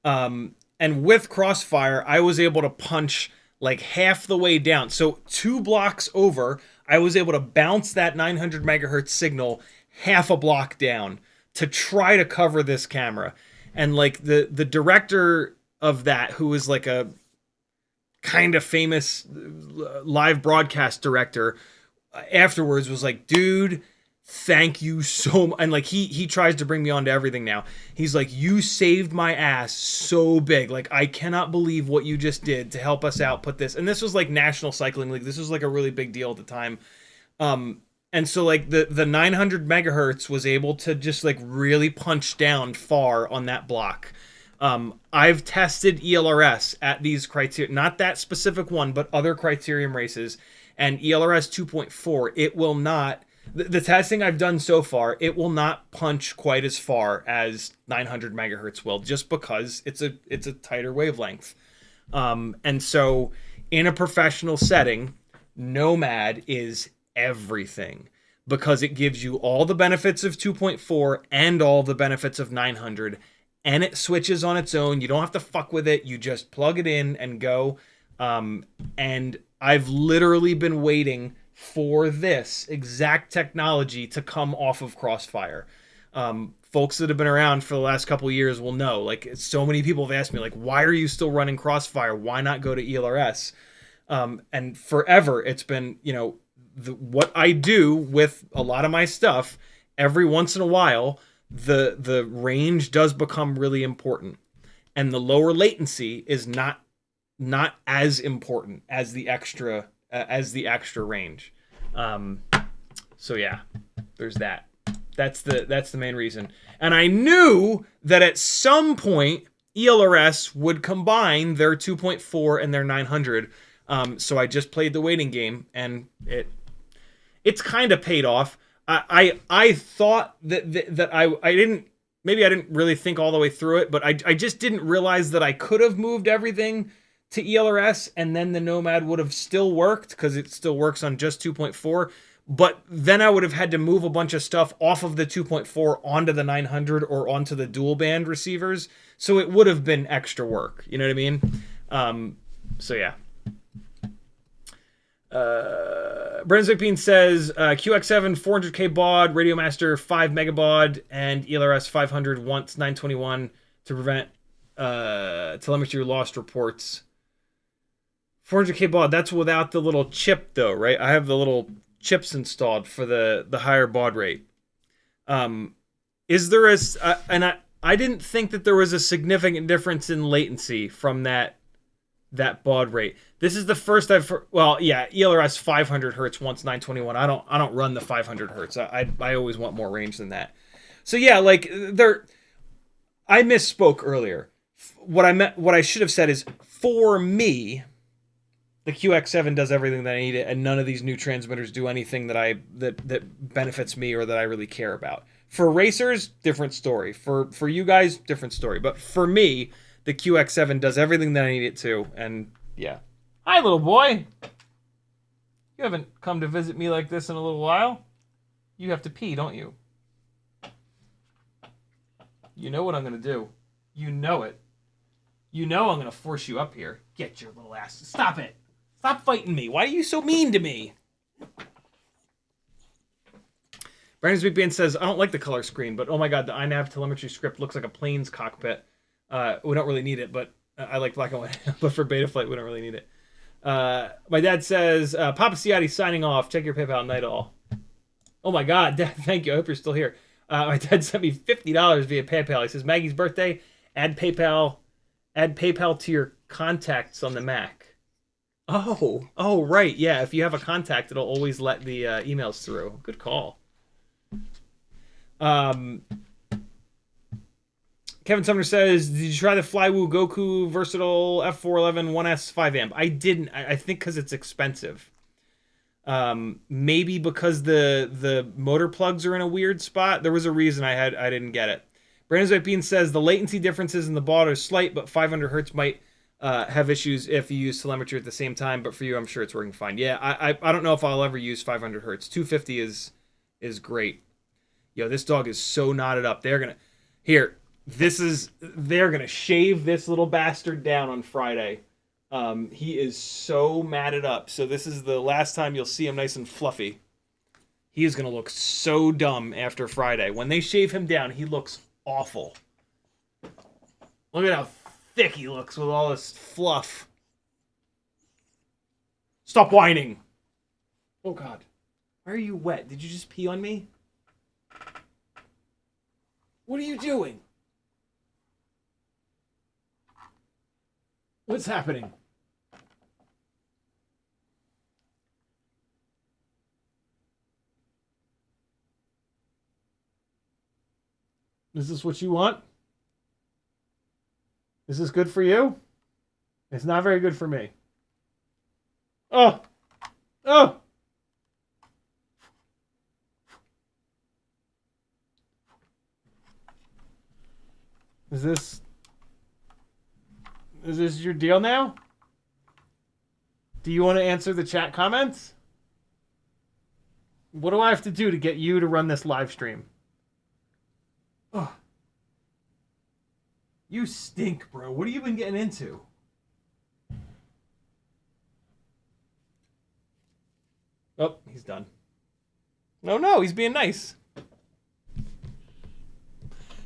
And with Crossfire, I was able to punch like half the way down. So 2 blocks over, I was able to bounce that 900 megahertz signal half a block down to try to cover this camera. And like the director of that, who is like a kind of famous live broadcast director, afterwards was like, dude, thank you so much. And like he tries to bring me on to everything now. He's like, you saved my ass so big. Like, I cannot believe what you just did to help us out, put this. And this was like National Cycling League. This was like a really big deal at the time. And so like the 900 megahertz was able to just like really punch down far on that block. I've tested ELRS at these criteria, not that specific one, but other Criterium races, and ELRS 2.4, it will not, the testing I've done so far, it will not punch quite as far as 900 megahertz will, just because it's a tighter wavelength. And so in a professional setting, Nomad is everything, because it gives you all the benefits of 2.4 and all the benefits of 900, and it switches on its own. You don't have to fuck with it. You just plug it in and go. And I've literally been waiting for this exact technology to come off of Crossfire. Folks that have been around for the last couple of years will know, like, so many people have asked me, like, why are you still running Crossfire? Why not go to ELRS? And forever, it's been, you know, what I do with a lot of my stuff, every once in a while, the range does become really important, and the lower latency is not as important as the extra range. So yeah, there's that. That's the main reason. And I knew that at some point ELRS would combine their 2.4 and their 900. So I just played the waiting game, and it's kind of paid off. I thought that I didn't really think all the way through it, but I just didn't realize that I could have moved everything to ELRS, and then the Nomad would have still worked, because it still works on just 2.4. But then I would have had to move a bunch of stuff off of the 2.4 onto the 900 or onto the dual band receivers. So it would have been extra work. You know what I mean? So yeah. Brandon Zipine says QX7 400K baud, Radio Master 5 megabaud, and ELRS 500 wants 921 to prevent telemetry lost reports. 400K baud. That's without the little chip, though, right? I have the little chips installed for the higher baud rate. Is there and I didn't think that there was a significant difference in latency from that baud rate. This is the first well, yeah, ELRS 500 hertz once 921. I don't run the 500 hertz. I always want more range than that. So yeah, like I misspoke earlier. What I should have said is, for me, the QX7 does everything that I need it, and none of these new transmitters do anything that benefits me or that I really care about. For racers, different story. For you guys, different story. But for me, the QX7 does everything that I need it to, and yeah. Hi, little boy. You haven't come to visit me like this in a little while. You have to pee, don't you? You know what I'm going to do. You know it. You know I'm going to force you up here. Get your little ass. Stop it. Stop fighting me. Why are you so mean to me? Brandon's Big Band says, I don't like the color screen, but oh my god, the iNav telemetry script looks like a plane's cockpit. We don't really need it, but I like black and white. But for Betaflight, we don't really need it. My dad says, Papa Ciotti signing off. Check your PayPal night all. Oh my god, Dad, thank you. I hope you're still here. My dad sent me $50 via PayPal. He says, Maggie's birthday, add PayPal to your contacts on the Mac. Oh, right. Yeah, if you have a contact, it'll always let the emails through. Good call. Kevin Sumner says, did you try the FLYWOO GOKU Versatile F411 1S 5 amp? I didn't. I think because it's expensive. Maybe because the motor plugs are in a weird spot. There was a reason I didn't get it. Brandon Zoipine says the latency differences in the baud are slight, but 500 hertz might have issues if you use telemetry at the same time. But for you, I'm sure it's working fine. Yeah, I don't know if I'll ever use 500 hertz. 250 is great. Yo, this dog is so knotted up. They're gonna shave this little bastard down on Friday. He is so matted up. So this is the last time you'll see him nice and fluffy. He is gonna look so dumb after Friday. When they shave him down, he looks awful. Look at how thick he looks with all this fluff. Stop whining. Oh god. Why are you wet? Did you just pee on me? What are you doing? What's happening? Is this what you want? Is this good for you? It's not very good for me. Oh! Oh! Is this your deal now? Do you want to answer the chat comments? What do I have to do to get you to run this live stream? Oh. You stink, bro. What have you been getting into? Oh, he's done. No, he's being nice.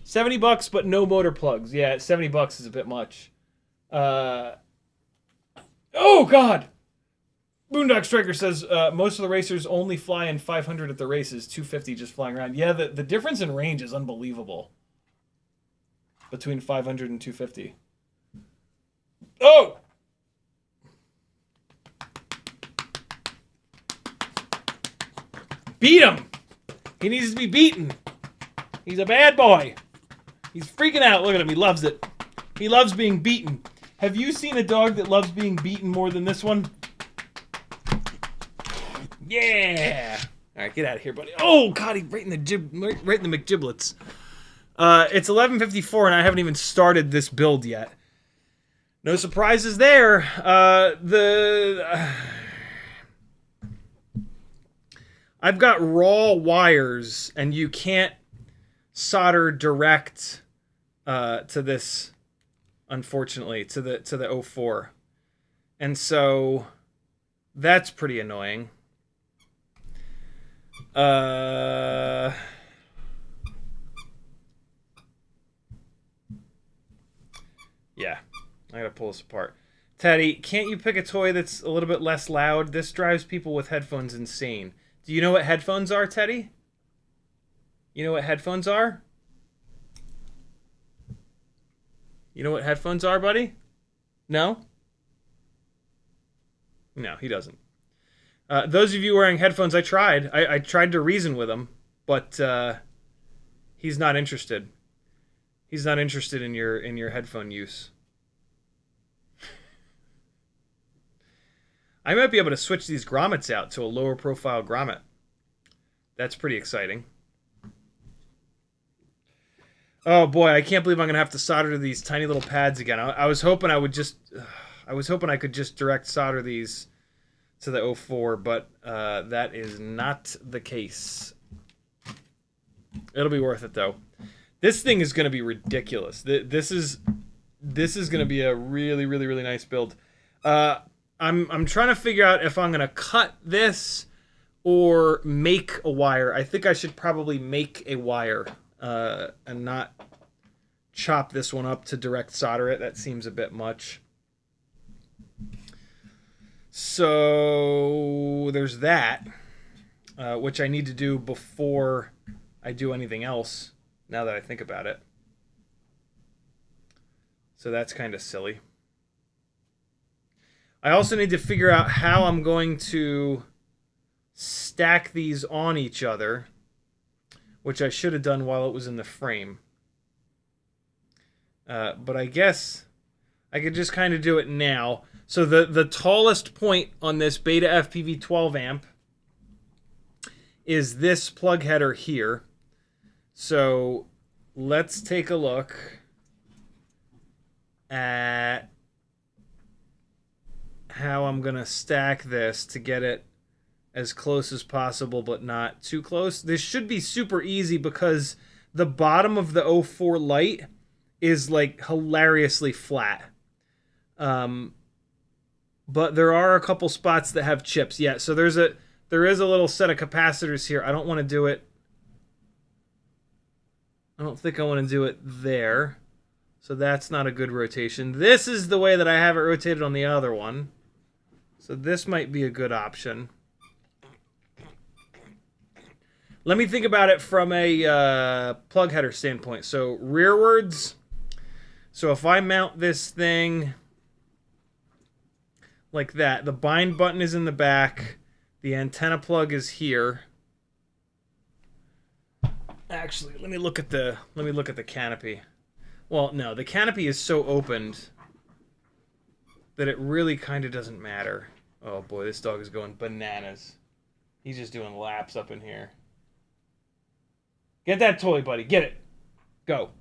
$70, but no motor plugs. Yeah, $70 is a bit much. Oh, God! Boondock Striker says, most of the racers only fly in 500 at the races, 250 just flying around. Yeah, the difference in range is unbelievable. Between 500 and 250. Oh! Beat him! He needs to be beaten. He's a bad boy. He's freaking out. Look at him. He loves it. He loves being beaten. Have you seen a dog that loves being beaten more than this one? Yeah. All right, get out of here, buddy. Oh God, he right in the McGiblets. It's 11:54 and I haven't even started this build yet. No surprises there. I've got raw wires, and you can't solder direct to this, unfortunately, to the O4, and so that's pretty annoying. Yeah, I gotta pull this apart. Teddy, can't you pick a toy that's a little bit less loud? This drives people with headphones insane. Do you know what headphones are, Teddy? You know what headphones are? You know what headphones are, buddy? No? No, he doesn't. Those of you wearing headphones, I tried. I tried to reason with him, but he's not interested. He's not interested in your headphone use. I might be able to switch these grommets out to a lower profile grommet. That's pretty exciting. Oh boy, I can't believe I'm gonna have to solder to these tiny little pads again. I was hoping I would just, I was hoping I could just direct solder these to the O4, but that is not the case. It'll be worth it though. This thing is gonna be ridiculous. This is gonna be a really, really, really nice build. I'm trying to figure out if I'm gonna cut this or make a wire. I think I should probably make a wire and not chop this one up to direct solder it. That seems a bit much. So there's that, which I need to do before I do anything else, now that I think about it. So that's kind of silly. I also need to figure out how I'm going to stack these on each other, which I should have done while it was in the frame. But I guess I could just kind of do it now. So the tallest point on this Beta FPV 12 amp is this plug header here. So let's take a look at how I'm going to stack this to get it as close as possible, but not too close. This should be super easy because the bottom of the O4 Lite is like hilariously flat. But there are a couple spots that have chips. Yeah, so there is a little set of capacitors here. I don't want to do it. I don't think I want to do it there. So that's not a good rotation. This is the way that I have it rotated on the other one. So this might be a good option. Let me think about it from a plug header standpoint. So rearwards. So if I mount this thing like that, the bind button is in the back, the antenna plug is here. Actually, let me look at the canopy. Well, no, the canopy is so opened that it really kind of doesn't matter. Oh boy, this dog is going bananas. He's just doing laps up in here. Get that toy, buddy. Get it. Go.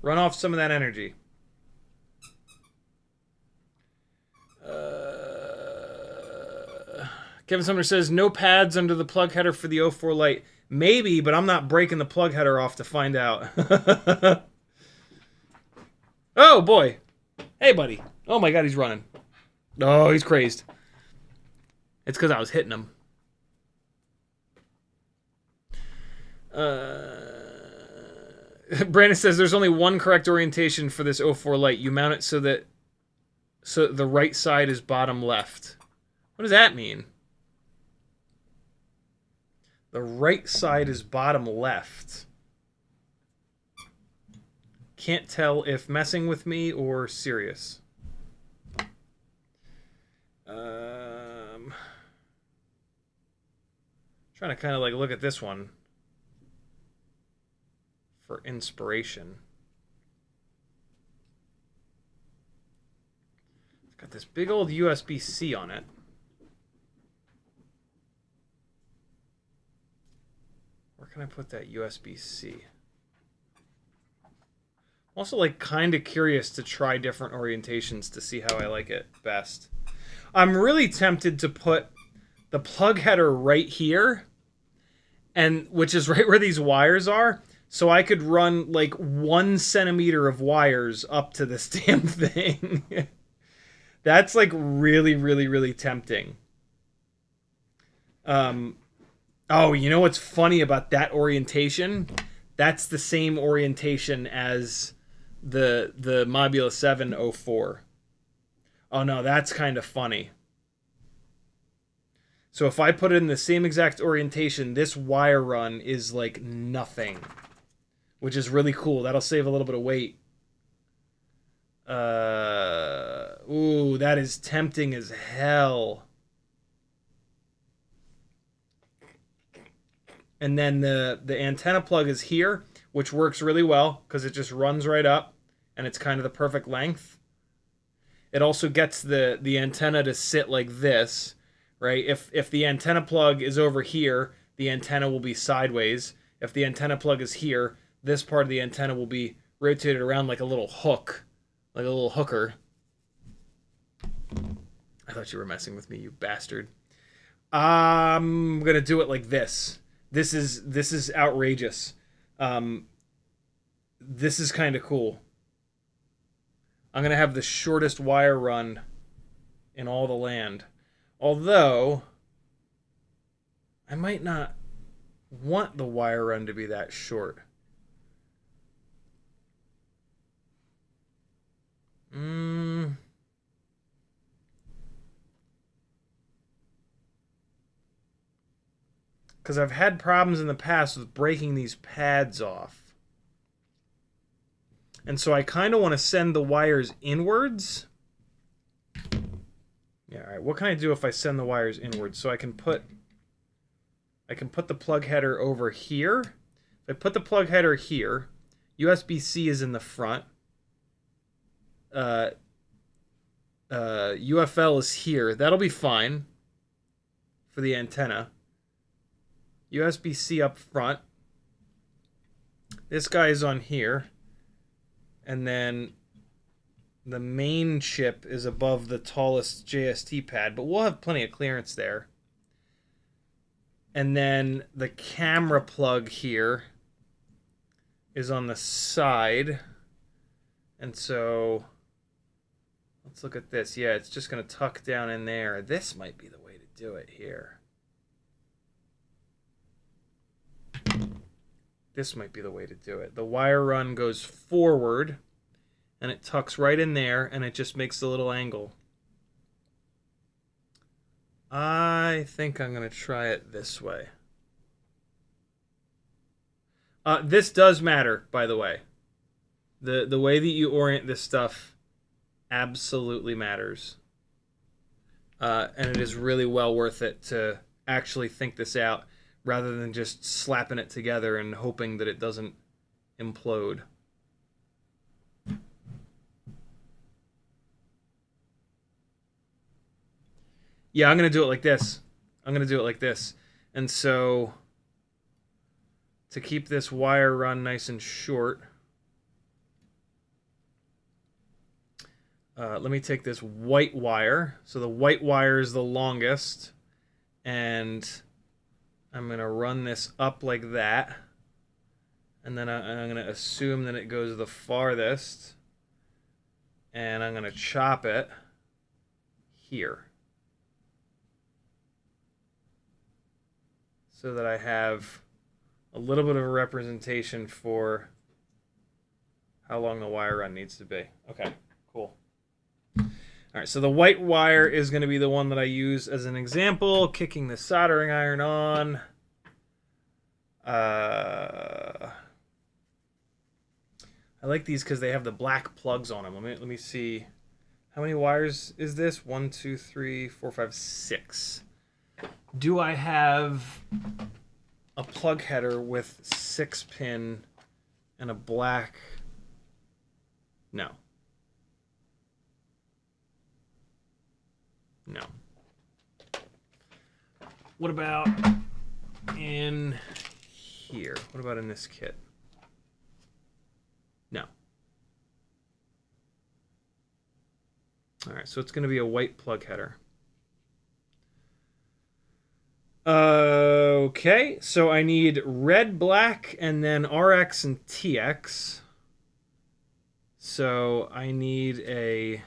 Run off some of that energy. Kevin Sumner says, no pads under the plug header for the O4 Lite. Maybe, but I'm not breaking the plug header off to find out. Oh, boy. Hey, buddy. Oh, my God, he's running. Oh, he's crazed. It's because I was hitting him. Brandon says, there's only one correct orientation for this O4 Lite. You mount it so the right side is bottom left. What does that mean? The right side is bottom left. Can't tell if messing with me or serious. Trying to kind of like look at this one for inspiration. It's got this big old USB-C on it. Where can I put that USB-C? I'm also like kind of curious to try different orientations to see how I like it best. I'm really tempted to put the plug header right here, and which is right where these wires are, so I could run like 1 centimeter of wires up to this damn thing. That's like really, really, really tempting. Oh, you know what's funny about that orientation? That's the same orientation as the Mobula6 O4. Oh no, that's kind of funny. So if I put it in the same exact orientation, this wire run is like nothing, which is really cool. That'll save a little bit of weight. Ooh, that is tempting as hell. And then the antenna plug is here, which works really well because it just runs right up and it's kind of the perfect length. It also gets the antenna to sit like this, right? If the antenna plug is over here, the antenna will be sideways. If the antenna plug is here, this part of the antenna will be rotated around like a little hook, like a little hooker. I thought you were messing with me, you bastard. I'm gonna do it like this. This is outrageous. This is kind of cool. I'm going to have the shortest wire run in all the land. Although, I might not want the wire run to be that short. Because I've had problems in the past with breaking these pads off. And so I kind of want to send the wires inwards. Yeah, all right. What can I do if I send the wires inwards? So I can put the plug header over here. If I put the plug header here, USB-C is in the front. UFL is here. That'll be fine for the antenna. USB-C up front. This guy is on here. And then the main chip is above the tallest JST pad, but we'll have plenty of clearance there. And then the camera plug here is on the side. And so let's look at this. Yeah, it's just going to tuck down in there. This might be the way to do it here. This might be the way to do it. The wire run goes forward, and it tucks right in there, and it just makes a little angle. I think I'm going to try it this way. This does matter, by the way. The way that you orient this stuff absolutely matters. And it is really well worth it to actually think this out, rather than just slapping it together and hoping that it doesn't implode. Yeah, I'm going to do it like this. And so, to keep this wire run nice and short, let me take this white wire. So the white wire is the longest, and I'm going to run this up like that, and then I'm going to assume that it goes the farthest, and I'm going to chop it here so that I have a little bit of a representation for how long the wire run needs to be. Okay, cool. All right, so the white wire is going to be the one that I use as an example, kicking the soldering iron on. I like these because they have the black plugs on them. Let me see. How many wires is this? 1, 2, 3, 4, 5, 6. Do I have a plug header with 6-pin and a black? No. No. What about in here? What about in this kit? No. All right, so it's going to be a white plug header. Okay, so I need red, black, and then RX and TX. So I need a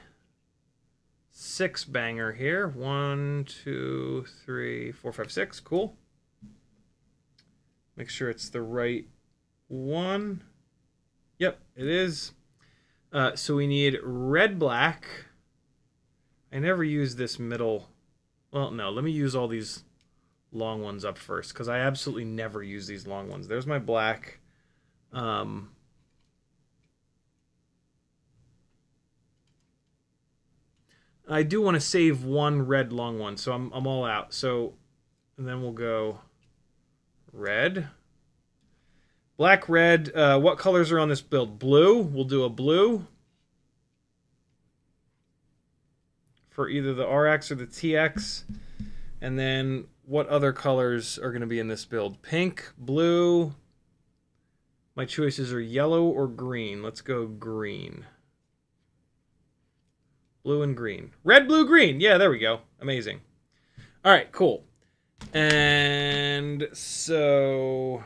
6-banger here. 1, 2, 3, 4, 5, 6. Cool. Make sure it's the right one. Yep, it is. So we need red, black, I never use this middle. Well, no, let me use all these long ones up first, because I absolutely never use these long ones. There's my black. I do want to save one red long one, so I'm all out. So, and then we'll go red. Black, red. What colors are on this build? Blue. We'll do a blue for either the RX or the TX. And then what other colors are going to be in this build? Pink, blue. My choices are yellow or green. Let's go green. Blue and green. Red, blue, green. Yeah, there we go. Amazing. All right, cool. And so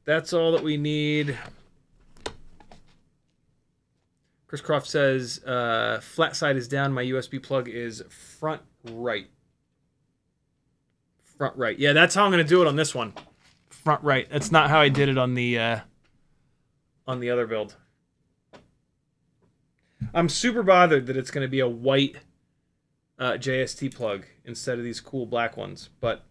that's all that we need. Chris Croft says, flat side is down. My USB plug is front right. Front right. Yeah, that's how I'm going to do it on this one. Front right. That's not how I did it on the other build. I'm super bothered that it's going to be a white JST plug instead of these cool black ones, but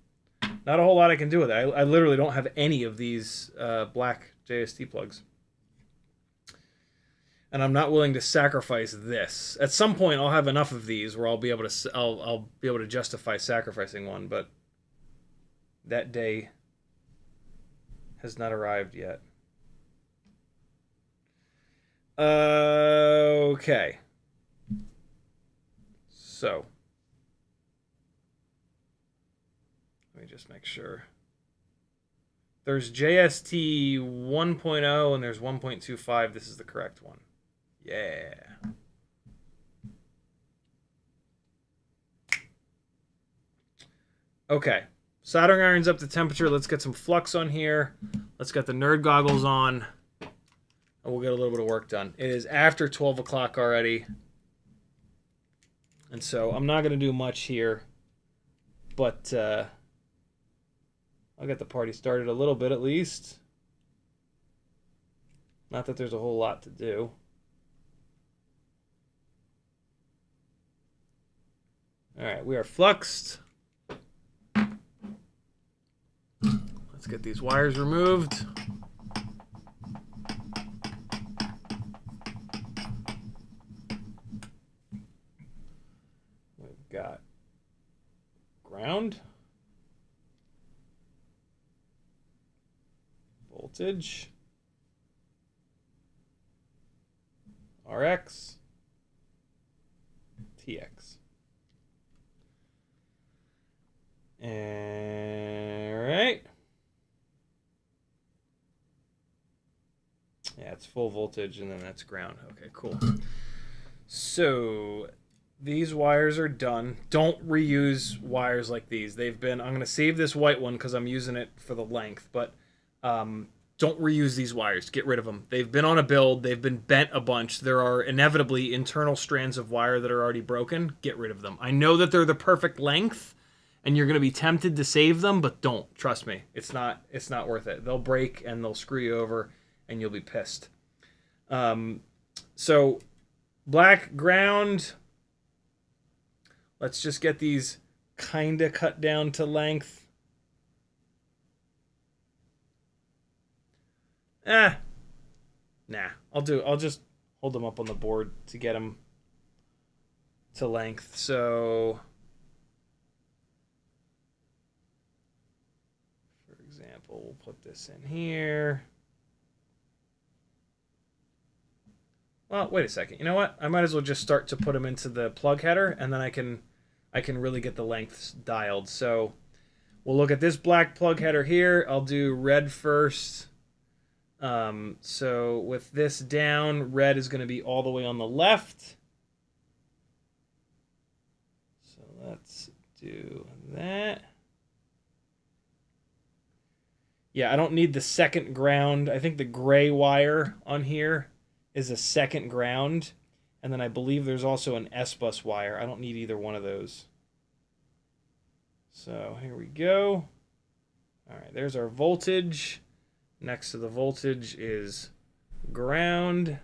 not a whole lot I can do with it. I literally don't have any of these black JST plugs. And I'm not willing to sacrifice this. At some point, I'll have enough of these where I'll be able to justify sacrificing one, but that day has not arrived yet. Okay. So let me just make sure. There's JST 1.0 and there's 1.25. This is the correct one. Yeah. Okay. Soldering iron's up to temperature. Let's get some flux on here. Let's get the nerd goggles on. And we'll get a little bit of work done. It is after 12 o'clock already. And so I'm not going to do much here. But I'll get the party started a little bit at least. Not that there's a whole lot to do. All right, we are fluxed. Let's get these wires removed. We've got ground, voltage, RX, TX. All right. Yeah, it's full voltage, and then that's ground. Okay, cool. So these wires are done. Don't reuse wires like these. They've been. I'm going to save this white one because I'm using it for the length, but don't reuse these wires. Get rid of them. They've been on a build. They've been bent a bunch. There are inevitably internal strands of wire that are already broken. Get rid of them. I know that they're the perfect length, and you're going to be tempted to save them, but don't. Trust me. It's not worth it. They'll break, and they'll screw you over, and you'll be pissed. So black ground. Let's just get these kind of cut down to length. Nah. I'll just hold them up on the board to get them to length. So, for example, we'll put this in here. Well, wait a second. You know what? I might as well just start to put them into the plug header, and then I can really get the lengths dialed. So we'll look at this black plug header here. I'll do red first. So with this down, red is going to be all the way on the left. So let's do that. Yeah, I don't need the second ground. I think the gray wire on here is a second ground. And then I believe there's also an S-bus wire. I don't need either one of those. So here we go. All right, there's our voltage. Next to the voltage is ground.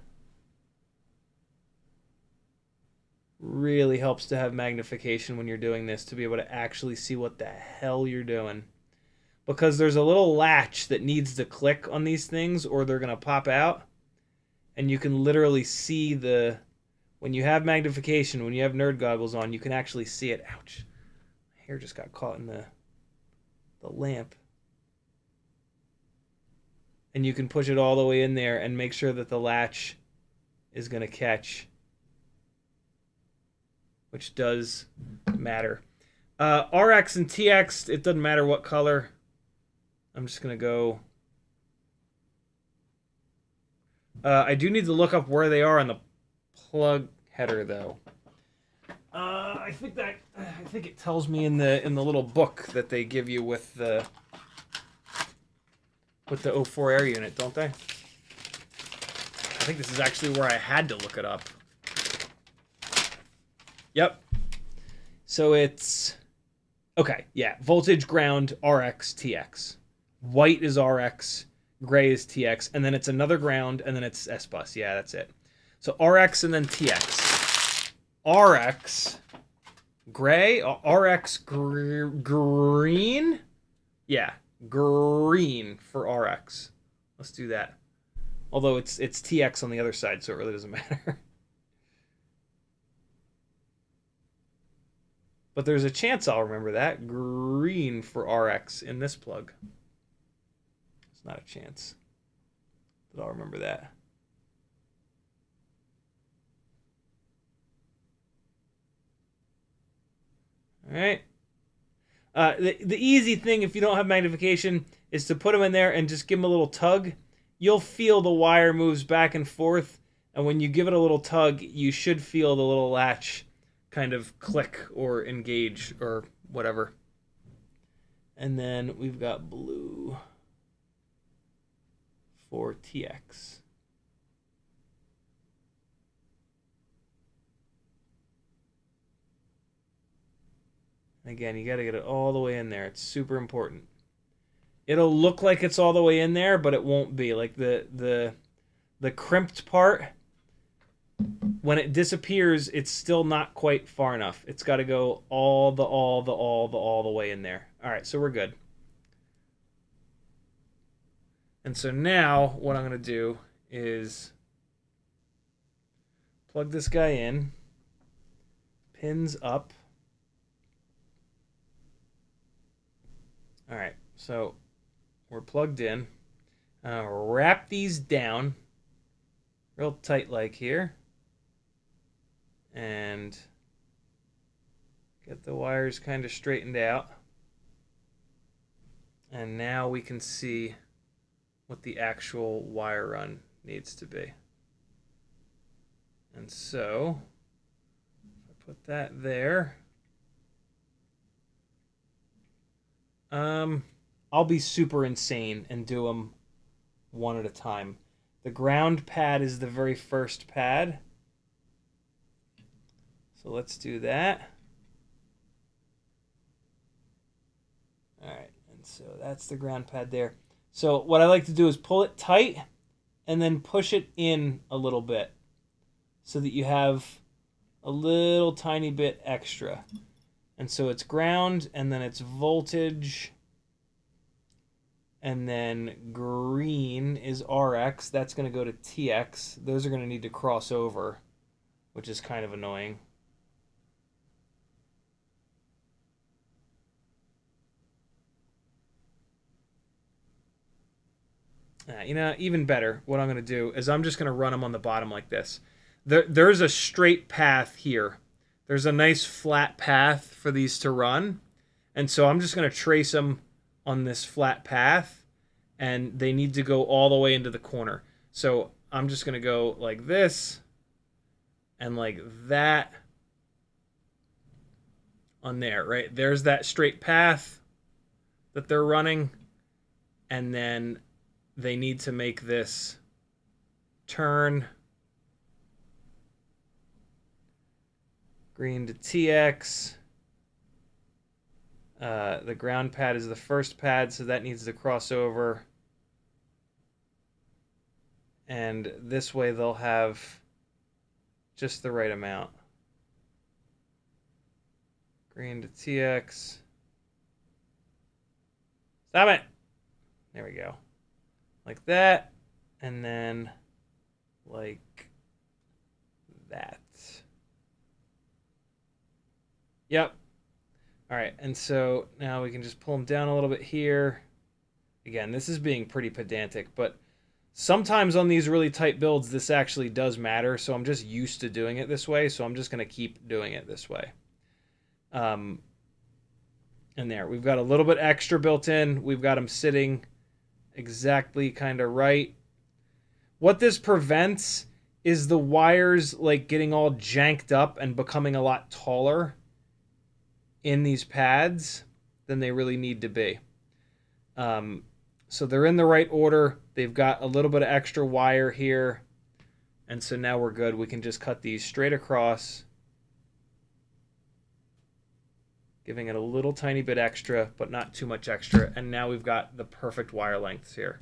Really helps to have magnification when you're doing this to be able to actually see what the hell you're doing. Because there's a little latch that needs to click on these things or they're going to pop out. And you can literally see the... When you have magnification, when you have nerd goggles on, you can actually see it. Ouch. My hair just got caught in the lamp. And you can push it all the way in there and make sure that the latch is going to catch, which does matter. RX and TX, it doesn't matter what color. I'm just going to go... I do need to look up where they are on the plug header, though. I think it tells me in the little book that they give you with the O4 air unit, don't they? I think this is actually where I had to look it up. Yep. So it's... Okay, yeah. Voltage, ground, RX, TX. White is RX, gray is TX, and then it's another ground, and then it's S-bus. Yeah, that's it. So RX and then TX. RX, gray, RX green? Yeah, green for RX. Let's do that. Although it's TX on the other side, so it really doesn't matter. But there's a chance I'll remember that. Green for RX in this plug. It's not a chance that I'll remember that. All right. The easy thing, if you don't have magnification, is to put them in there and just give them a little tug. You'll feel the wire moves back and forth, and when you give it a little tug, you should feel the little latch kind of click or engage or whatever. And then we've got blue for TX. Again, you got to get it all the way in there. It's super important. It'll look like it's all the way in there, but it won't be. Like the crimped part, when it disappears, it's still not quite far enough. It's got to go all the way in there. All right, so we're good. And so now what I'm going to do is plug this guy in, pins up. All right, so we're plugged in. Wrap these down real tight like here. And get the wires kind of straightened out. And now we can see what the actual wire run needs to be. And so, if I put that there, I'll be super insane and do them one at a time. The ground pad is the very first pad. So let's do that. All right, and so that's the ground pad there. So what I like to do is pull it tight and then push it in a little bit so that you have a little tiny bit extra. And so it's ground, and then it's voltage, and then green is RX. That's going to go to TX. Those are going to need to cross over, which is kind of annoying. You know, even better, what I'm going to do is I'm just going to run them on the bottom like this. There's a straight path here. There's a nice flat path for these to run. And so I'm just going to trace them on this flat path. And they need to go all the way into the corner. So I'm just going to go like this and like that on there, right? There's that straight path that they're running. And then they need to make this turn. Green to TX. The ground pad is the first pad, so that needs to cross over. And this way they'll have just the right amount. Green to TX. Stop it! There we go. Like that. And then like that. Yep. All right, and so now we can just pull them down a little bit here. Again, this is being pretty pedantic, but sometimes on these really tight builds, this actually does matter, so I'm just used to doing it this way, so I'm just going to keep doing it this way. And there, we've got a little bit extra built in. We've got them sitting exactly kind of right. What this prevents is the wires like getting all janked up and becoming a lot taller in these pads than they really need to be. So they're in the right order. They've got a little bit of extra wire here. And so now we're good. We can just cut these straight across, giving it a little tiny bit extra, but not too much extra. And now we've got the perfect wire lengths here.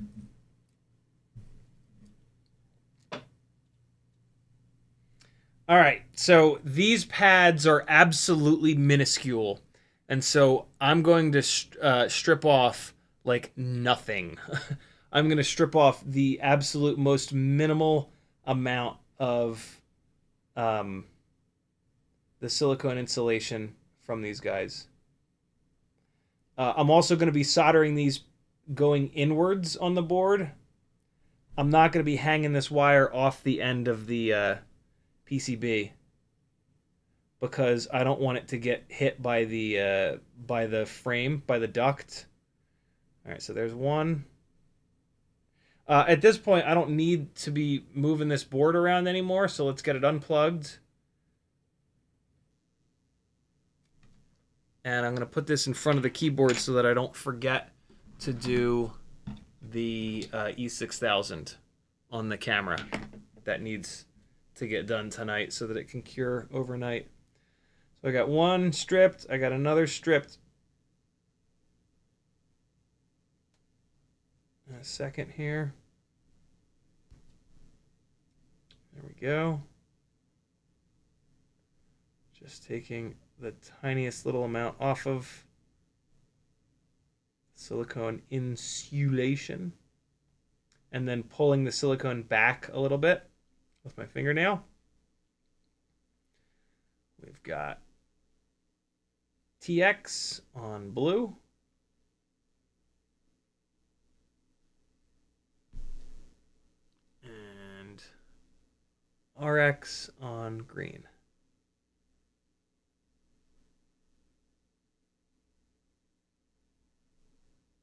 All right, so these pads are absolutely minuscule. And so I'm going to strip off like nothing. I'm going to strip off the absolute most minimal amount of the silicone insulation from these guys. I'm also going to be soldering these going inwards on the board. I'm not going to be hanging this wire off the end of the PCB because I don't want it to get hit by the frame, by the duct. All right, so there's one. At this point, I don't need to be moving this board around anymore, so let's get it unplugged. And I'm going to put this in front of the keyboard so that I don't forget to do the E6000 on the camera. That needs to get done tonight so that it can cure overnight. So I got one stripped. I got another stripped. A second here. There we go. Just taking the tiniest little amount off of silicone insulation and then pulling the silicone back a little bit with my fingernail. We've got TX on blue. And RX on green.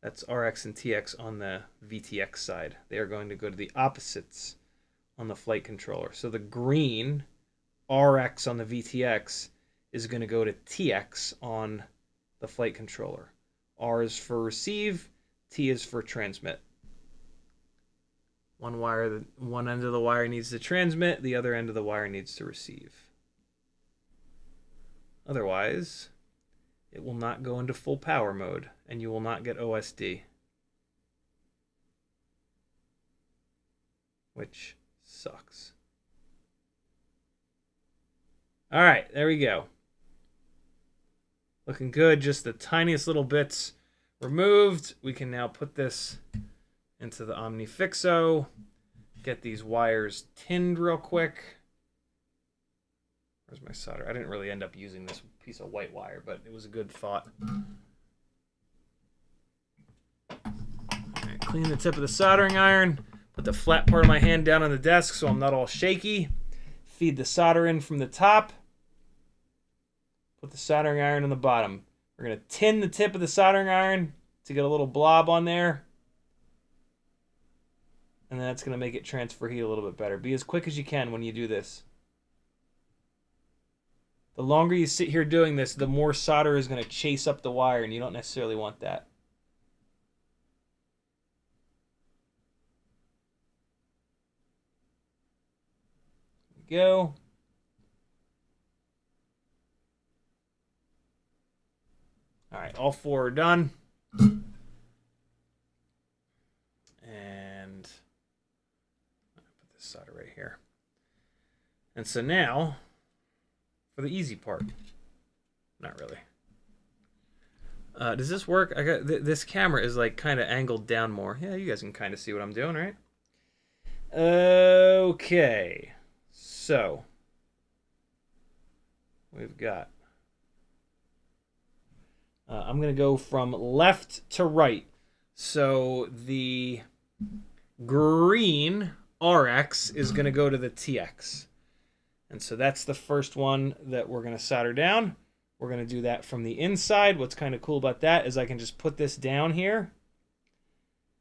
That's RX and TX on the VTX side. They are going to go to the opposites on the flight controller. So the green RX on the VTX is going to go to TX on the flight controller. R is for receive, T is for transmit. One end of the wire needs to transmit, the other end of the wire needs to receive. Otherwise, it will not go into full power mode, and you will not get OSD. Which sucks. All right, there we go. Looking good, just the tiniest little bits removed. We can now put this into the OmniFixo. Get these wires tinned real quick. Where's my solder? I didn't really end up using this piece of white wire, but it was a good thought. All right, clean the tip of the soldering iron. Put the flat part of my hand down on the desk so I'm not all shaky. Feed the solder in from the top. Put the soldering iron on the bottom. We're going to tin the tip of the soldering iron to get a little blob on there. And that's going to make it transfer heat a little bit better. Be as quick as you can when you do this. The longer you sit here doing this, the more solder is going to chase up the wire, and you don't necessarily want that. There we go. All right, all four are done. And I'll put this solder right here. And so now, for the easy part. Not really. Does this work? I got this camera is like kind of angled down more. Yeah, you guys can kind of see what I'm doing, right? Okay, so we've got. I'm gonna go from left to right. So the green RX is gonna go to the TX, and so that's the first one that we're gonna solder down. We're going to do that from the inside. What's kind of cool about that is I can just put this down here.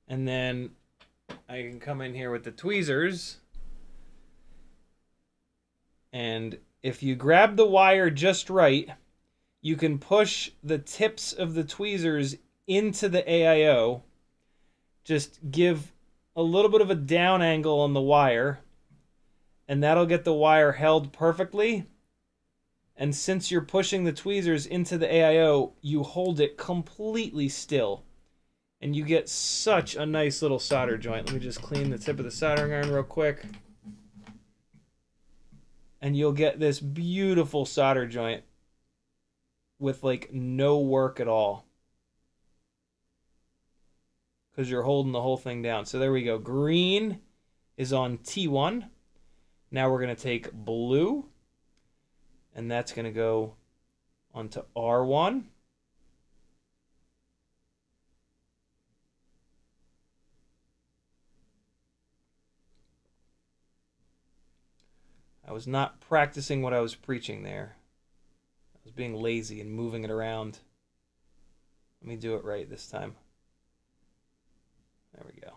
And then I can come in here with the tweezers. And if you grab the wire just right, you can push the tips of the tweezers into the AIO. Just give a little bit of a down angle on the wire. And that'll get the wire held perfectly. And since you're pushing the tweezers into the AIO, you hold it completely still. And you get such a nice little solder joint. Let me just clean the tip of the soldering iron real quick. And you'll get this beautiful solder joint with like no work at all. Because you're holding the whole thing down. So there we go. Green is on T1. Now we're going to take blue. And that's going to go onto R1. I was not practicing what I was preaching there. I was being lazy and moving it around. Let me do it right this time. There we go.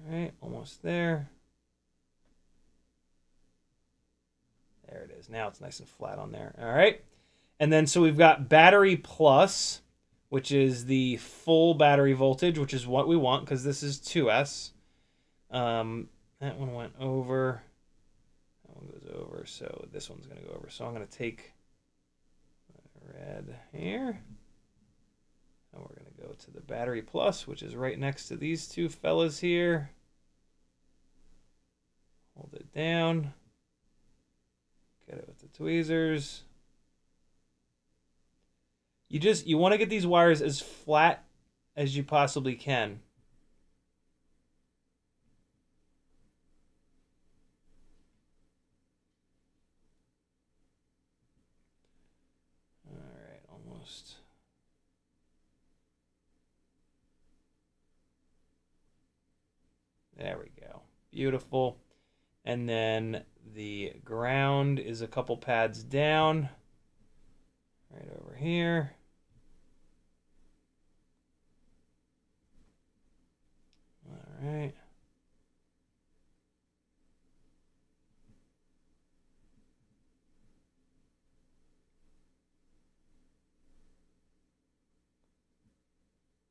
All right, almost there. There it is. Now it's nice and flat on there. All right. And then so we've got battery plus, which is the full battery voltage, which is what we want because this is 2S. That one went over. That one goes over. So this one's going to go over. So I'm going to take red here. And we're going to go to the battery plus, which is right next to these two fellas here. Hold it down. Get it with the tweezers. You want to get these wires as flat as you possibly can. All right, almost. There we go. Beautiful. And then the ground is a couple pads down. Right over here. All right.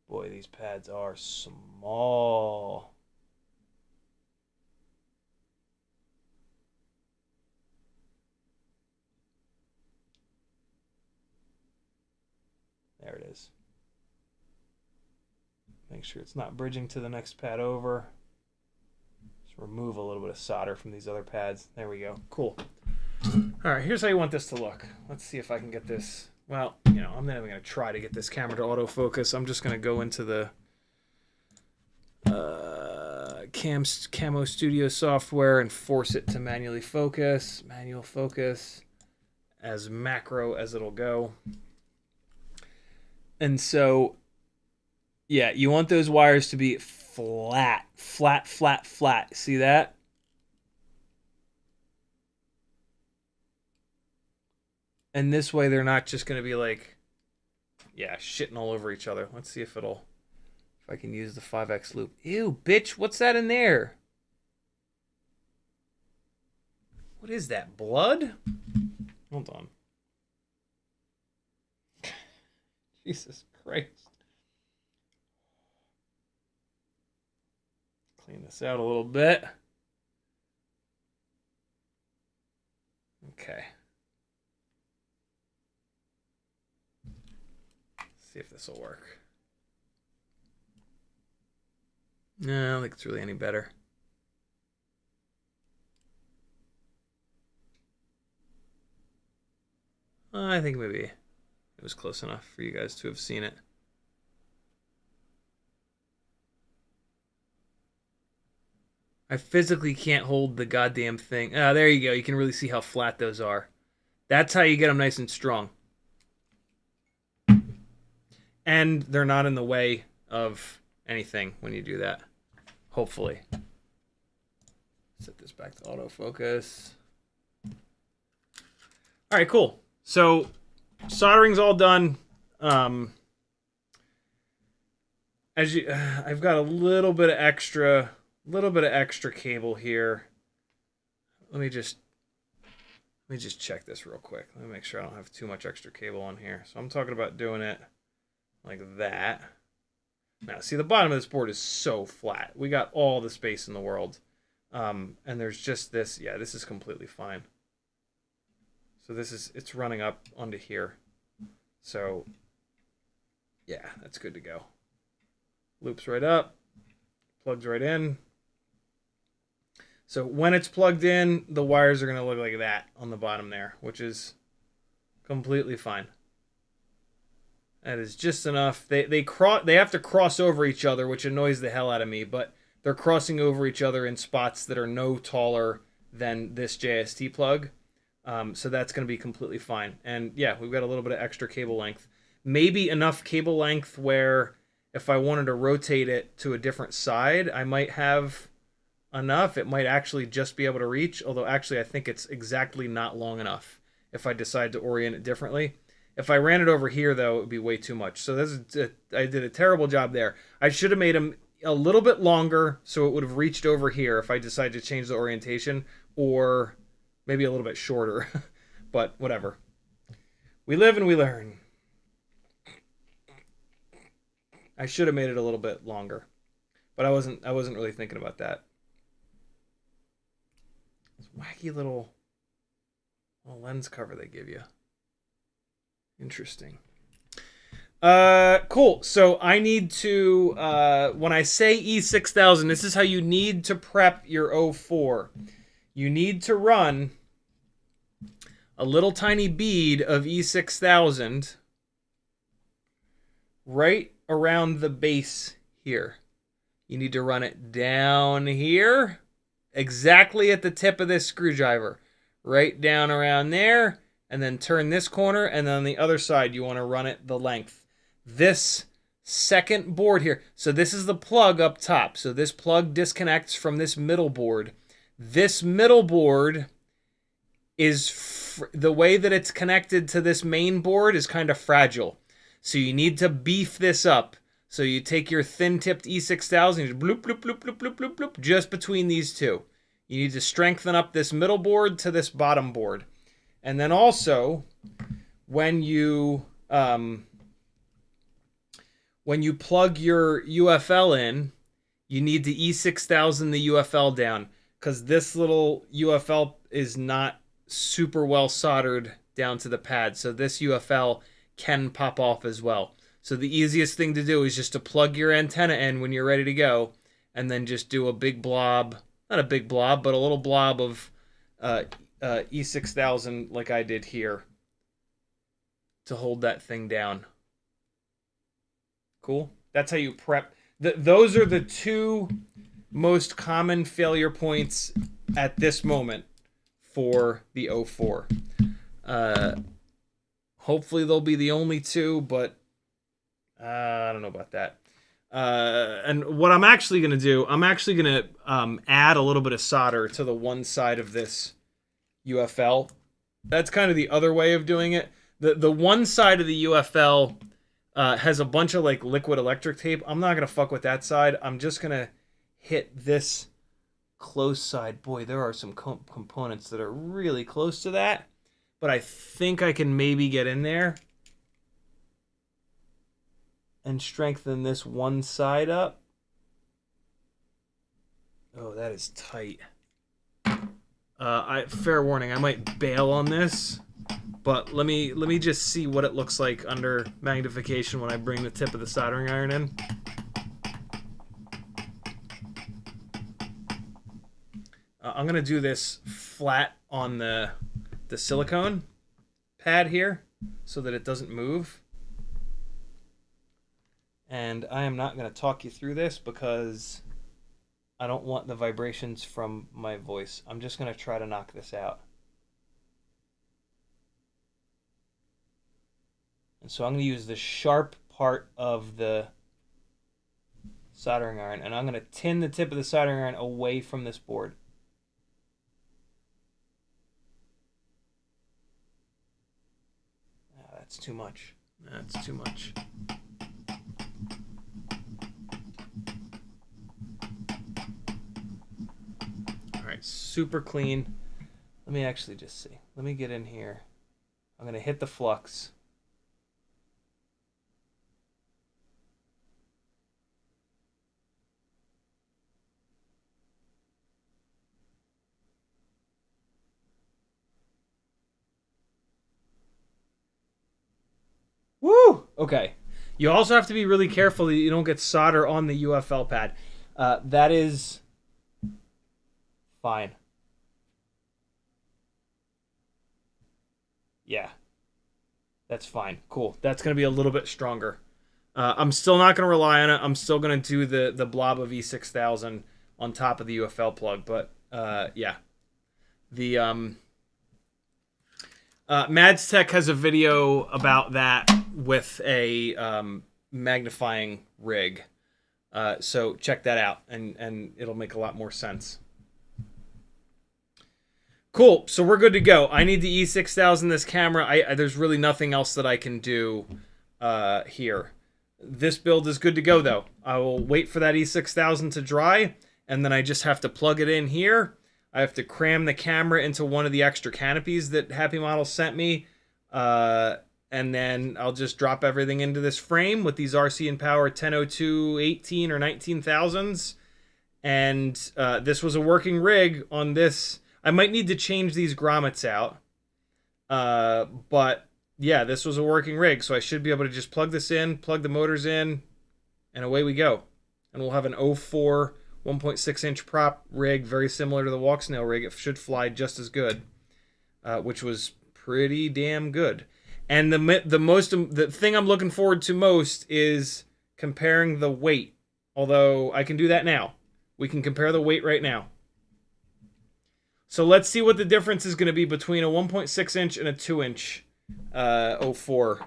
Boy, these pads are small. There it is. Make sure it's not bridging to the next pad over. Just remove a little bit of solder from these other pads. There we go. Cool. All right, here's how you want this to look. Let's see if I can get this. Well, I'm not even going to try to get this camera to autofocus. I'm just going to go into the Camo Studio software and force it to manually focus. Manual focus. As macro as it'll go. And so, yeah, you want those wires to be flat, flat, flat, flat. See that? And this way they're not just going to be like, yeah, shitting all over each other. Let's see if I can use the 5X loop. Ew, bitch, what's that in there? What is that, blood? Hold on. Jesus Christ. Clean this out a little bit. Okay. Let's see if this will work. No, I don't think it's really any better. I think maybe it was close enough for you guys to have seen it. I physically can't hold the goddamn thing. Ah, there you go. You can really see how flat those are. That's how you get them nice and strong. And they're not in the way of anything when you do that. Hopefully. Set this back to autofocus. All right, cool. So soldering's all done. I've got a little bit of extra cable here. Let me just check this real quick. Let me make sure I don't have too much extra cable on here. So I'm talking about doing it like that. Now, see, the bottom of this board is so flat. We got all the space in the world. And there's just this. Yeah, this is completely fine. So it's running up onto here. So, yeah, that's good to go. Loops right up. Plugs right in. So when it's plugged in, the wires are going to look like that on the bottom there, which is completely fine. That is just enough. They have to cross over each other, which annoys the hell out of me, but they're crossing over each other in spots that are no taller than this JST plug. So that's going to be completely fine. And yeah, we've got a little bit of extra cable length. Maybe enough cable length where if I wanted to rotate it to a different side, I might have enough. It might actually just be able to reach, although actually I think it's exactly not long enough if I decide to orient it differently. If I ran it over here, though, it would be way too much. So I did a terrible job there. I should have made them a little bit longer so it would have reached over here if I decided to change the orientation, or maybe a little bit shorter. But whatever. We live and we learn. I should have made it a little bit longer, but I wasn't really thinking about that. This wacky little lens cover they give you. Interesting. Cool. So I need to, when I say E6000, this is how you need to prep your O4. You need to run a little tiny bead of E6000 right around the base here. You need to run it down here, exactly at the tip of this screwdriver, right down around there, and then turn this corner, and then on the other side, you want to run it the length. This second board here, so this is the plug up top. So this plug disconnects from this middle board. This middle board is, the way that it's connected to this main board is kind of fragile. So you need to beef this up. So you take your thin-tipped E6000, you just bloop, bloop, bloop, bloop, bloop, bloop, bloop, just between these two. You need to strengthen up this middle board to this bottom board. And then also, when you plug your UFL in, you need to E6000 the UFL down, because this little UFL is not super well soldered down to the pad. So this UFL can pop off as well. So the easiest thing to do is just to plug your antenna in when you're ready to go, and then just do a big blob, not a big blob, but a little blob of E6000 like I did here to hold that thing down. Cool. That's how you prep. Those are the two most common failure points at this moment for the O4. Hopefully they'll be the only two, but I don't know about that. And what I'm actually going to do, I'm actually going to add a little bit of solder to the one side of this UFL. That's kind of the other way of doing it. The one side of the UFL has a bunch of like liquid electric tape. I'm not going to fuck with that side. I'm just going to hit this close side. Boy, there are some components that are really close to that, but I think I can maybe get in there and strengthen this one side up. Oh, that is tight. Fair warning, I might bail on this, but let me just see what it looks like under magnification when I bring the tip of the soldering iron in. I'm gonna do this flat on the silicone pad here. so that it doesn't move. And I am not going to talk you through this because I don't want the vibrations from my voice. I'm just going to try to knock this out. And so I'm going to use the sharp part of the soldering iron, and I'm going to tin the tip of the soldering iron away from this board. That's too much. That's too much. All right, super clean. Let me actually just see. Let me get in here. I'm going to hit the flux. Woo! Okay. You also have to be really careful that you don't get solder on the UFL pad. That is fine. Yeah. That's fine. Cool. That's going to be a little bit stronger. I'm still not going to rely on it. I'm still going to do the blob of E6000 on top of the UFL plug. But, yeah. The Mads Tech has a video about that with a magnifying rig. So check that out, and it'll make a lot more sense. Cool, so we're good to go. I need the E6000 this camera. There's really nothing else that I can do here. This build is good to go, though. I will wait for that E6000 to dry, and then I just have to plug it in here. I have to cram the camera into one of the extra canopies that Happy Model sent me. And then I'll just drop everything into this frame with these RC and Power 1002 18 or 19,000s. And this was a working rig on this. I might need to change these grommets out. But yeah, this was a working rig. So I should be able to just plug this in, plug the motors in, and away we go. And we'll have an O4 1.6-inch prop rig, very similar to the walk snail rig. It should fly just as good, which was pretty damn good. And the thing I'm looking forward to most is comparing the weight. Although I can do that now. We can compare the weight right now. So let's see what the difference is going to be between a 1.6-inch and a 2-inch O4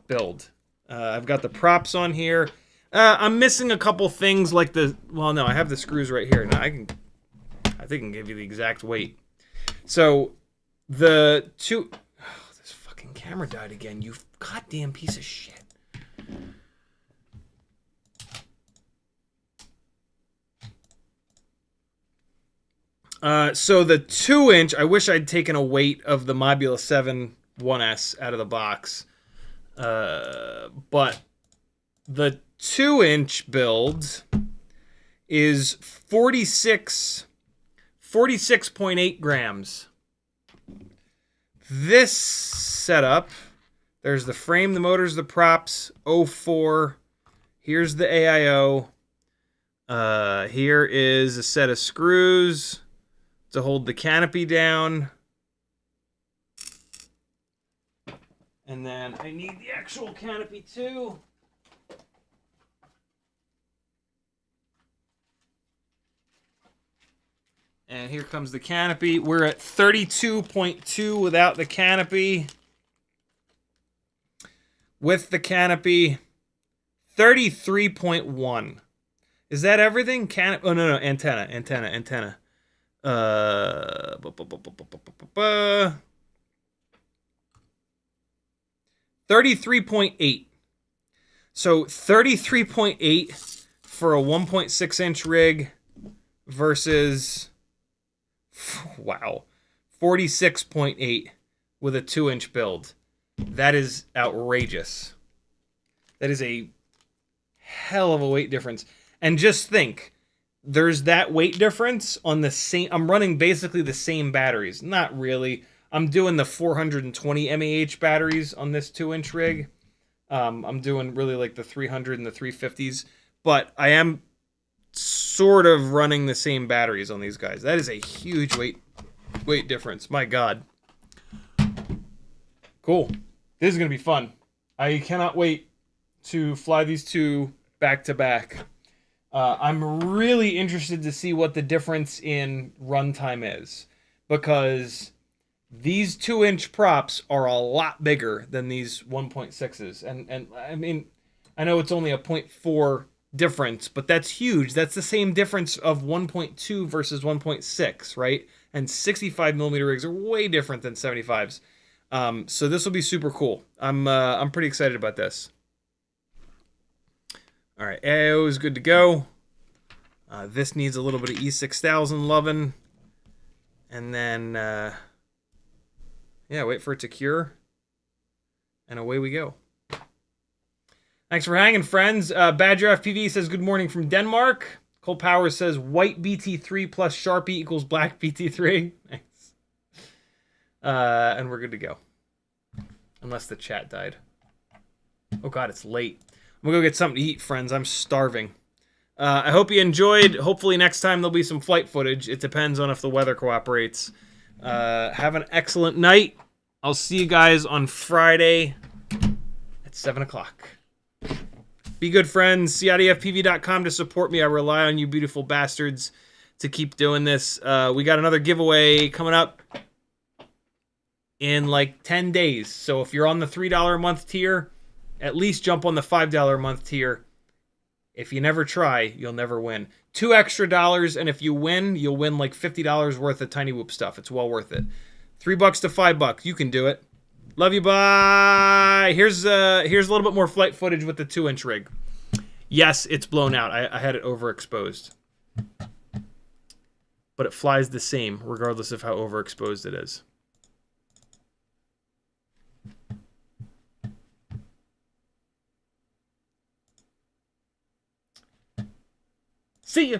build. I've got the props on here. I'm missing a couple things like well, no, I have the screws right here. Now I think I can give you the exact weight. So the two, this fucking camera died again. You goddamn piece of shit. So the 2-inch, I wish I'd taken a weight of the Mobula6 1S out of the box. But the 2-inch build is 46.8 grams. This setup, there's the frame, the motors, the props, O4. Here's the AIO. Here is a set of screws to hold the canopy down. And then I need the actual canopy too. And here comes the canopy. We're at 32.2 without the canopy. With the canopy, 33.1. Is that everything? Oh, no, antenna. 33.8. So 33.8 for a 1.6-inch rig versus, wow, 46.8 with a 2-inch build. That is outrageous. That is a hell of a weight difference. And just think, there's that weight difference on the same. I'm running basically the same batteries. Not really. I'm doing the 420 mAh batteries on this 2-inch rig. I'm doing really like the 300 and the 350s. But I am sort of running the same batteries on these guys. That is a huge weight difference. My God. Cool. This is going to be fun. I cannot wait to fly these two back to back. I'm really interested to see what the difference in runtime is, because these 2-inch props are a lot bigger than these 1.6s. And I mean, I know it's only a 0.4 difference, but that's huge. That's the same difference of 1.2 versus 1.6, right? And 65 millimeter rigs are way different than 75s. So this will be super cool. I'm pretty excited about this. All right, AIO is good to go. This needs a little bit of E6000 loving. And then, yeah, wait for it to cure. And away we go. Thanks for hanging, friends. Badger FPV says, good morning from Denmark. Cole Powers says, white BT3 plus Sharpie equals black BT3. Nice. And we're good to go. Unless the chat died. Oh, God, it's late. I'm going to go get something to eat, friends. I'm starving. I hope you enjoyed. Hopefully next time there'll be some flight footage. It depends on if the weather cooperates. Have an excellent night. I'll see you guys on Friday at 7 o'clock. Be good, friends. CiottiFPV.com to support me. I rely on you beautiful bastards to keep doing this. We got another giveaway coming up in like 10 days. So if you're on the $3 a month tier, at least jump on the $5 a month tier. If you never try, you'll never win. $2 extra, and if you win, you'll win like $50 worth of Tiny Whoop stuff. It's well worth it. $3 to $5. You can do it. Love you, bye. Here's a little bit more flight footage with the 2-inch rig. Yes, it's blown out. I had it overexposed. But it flies the same, regardless of how overexposed it is. See ya.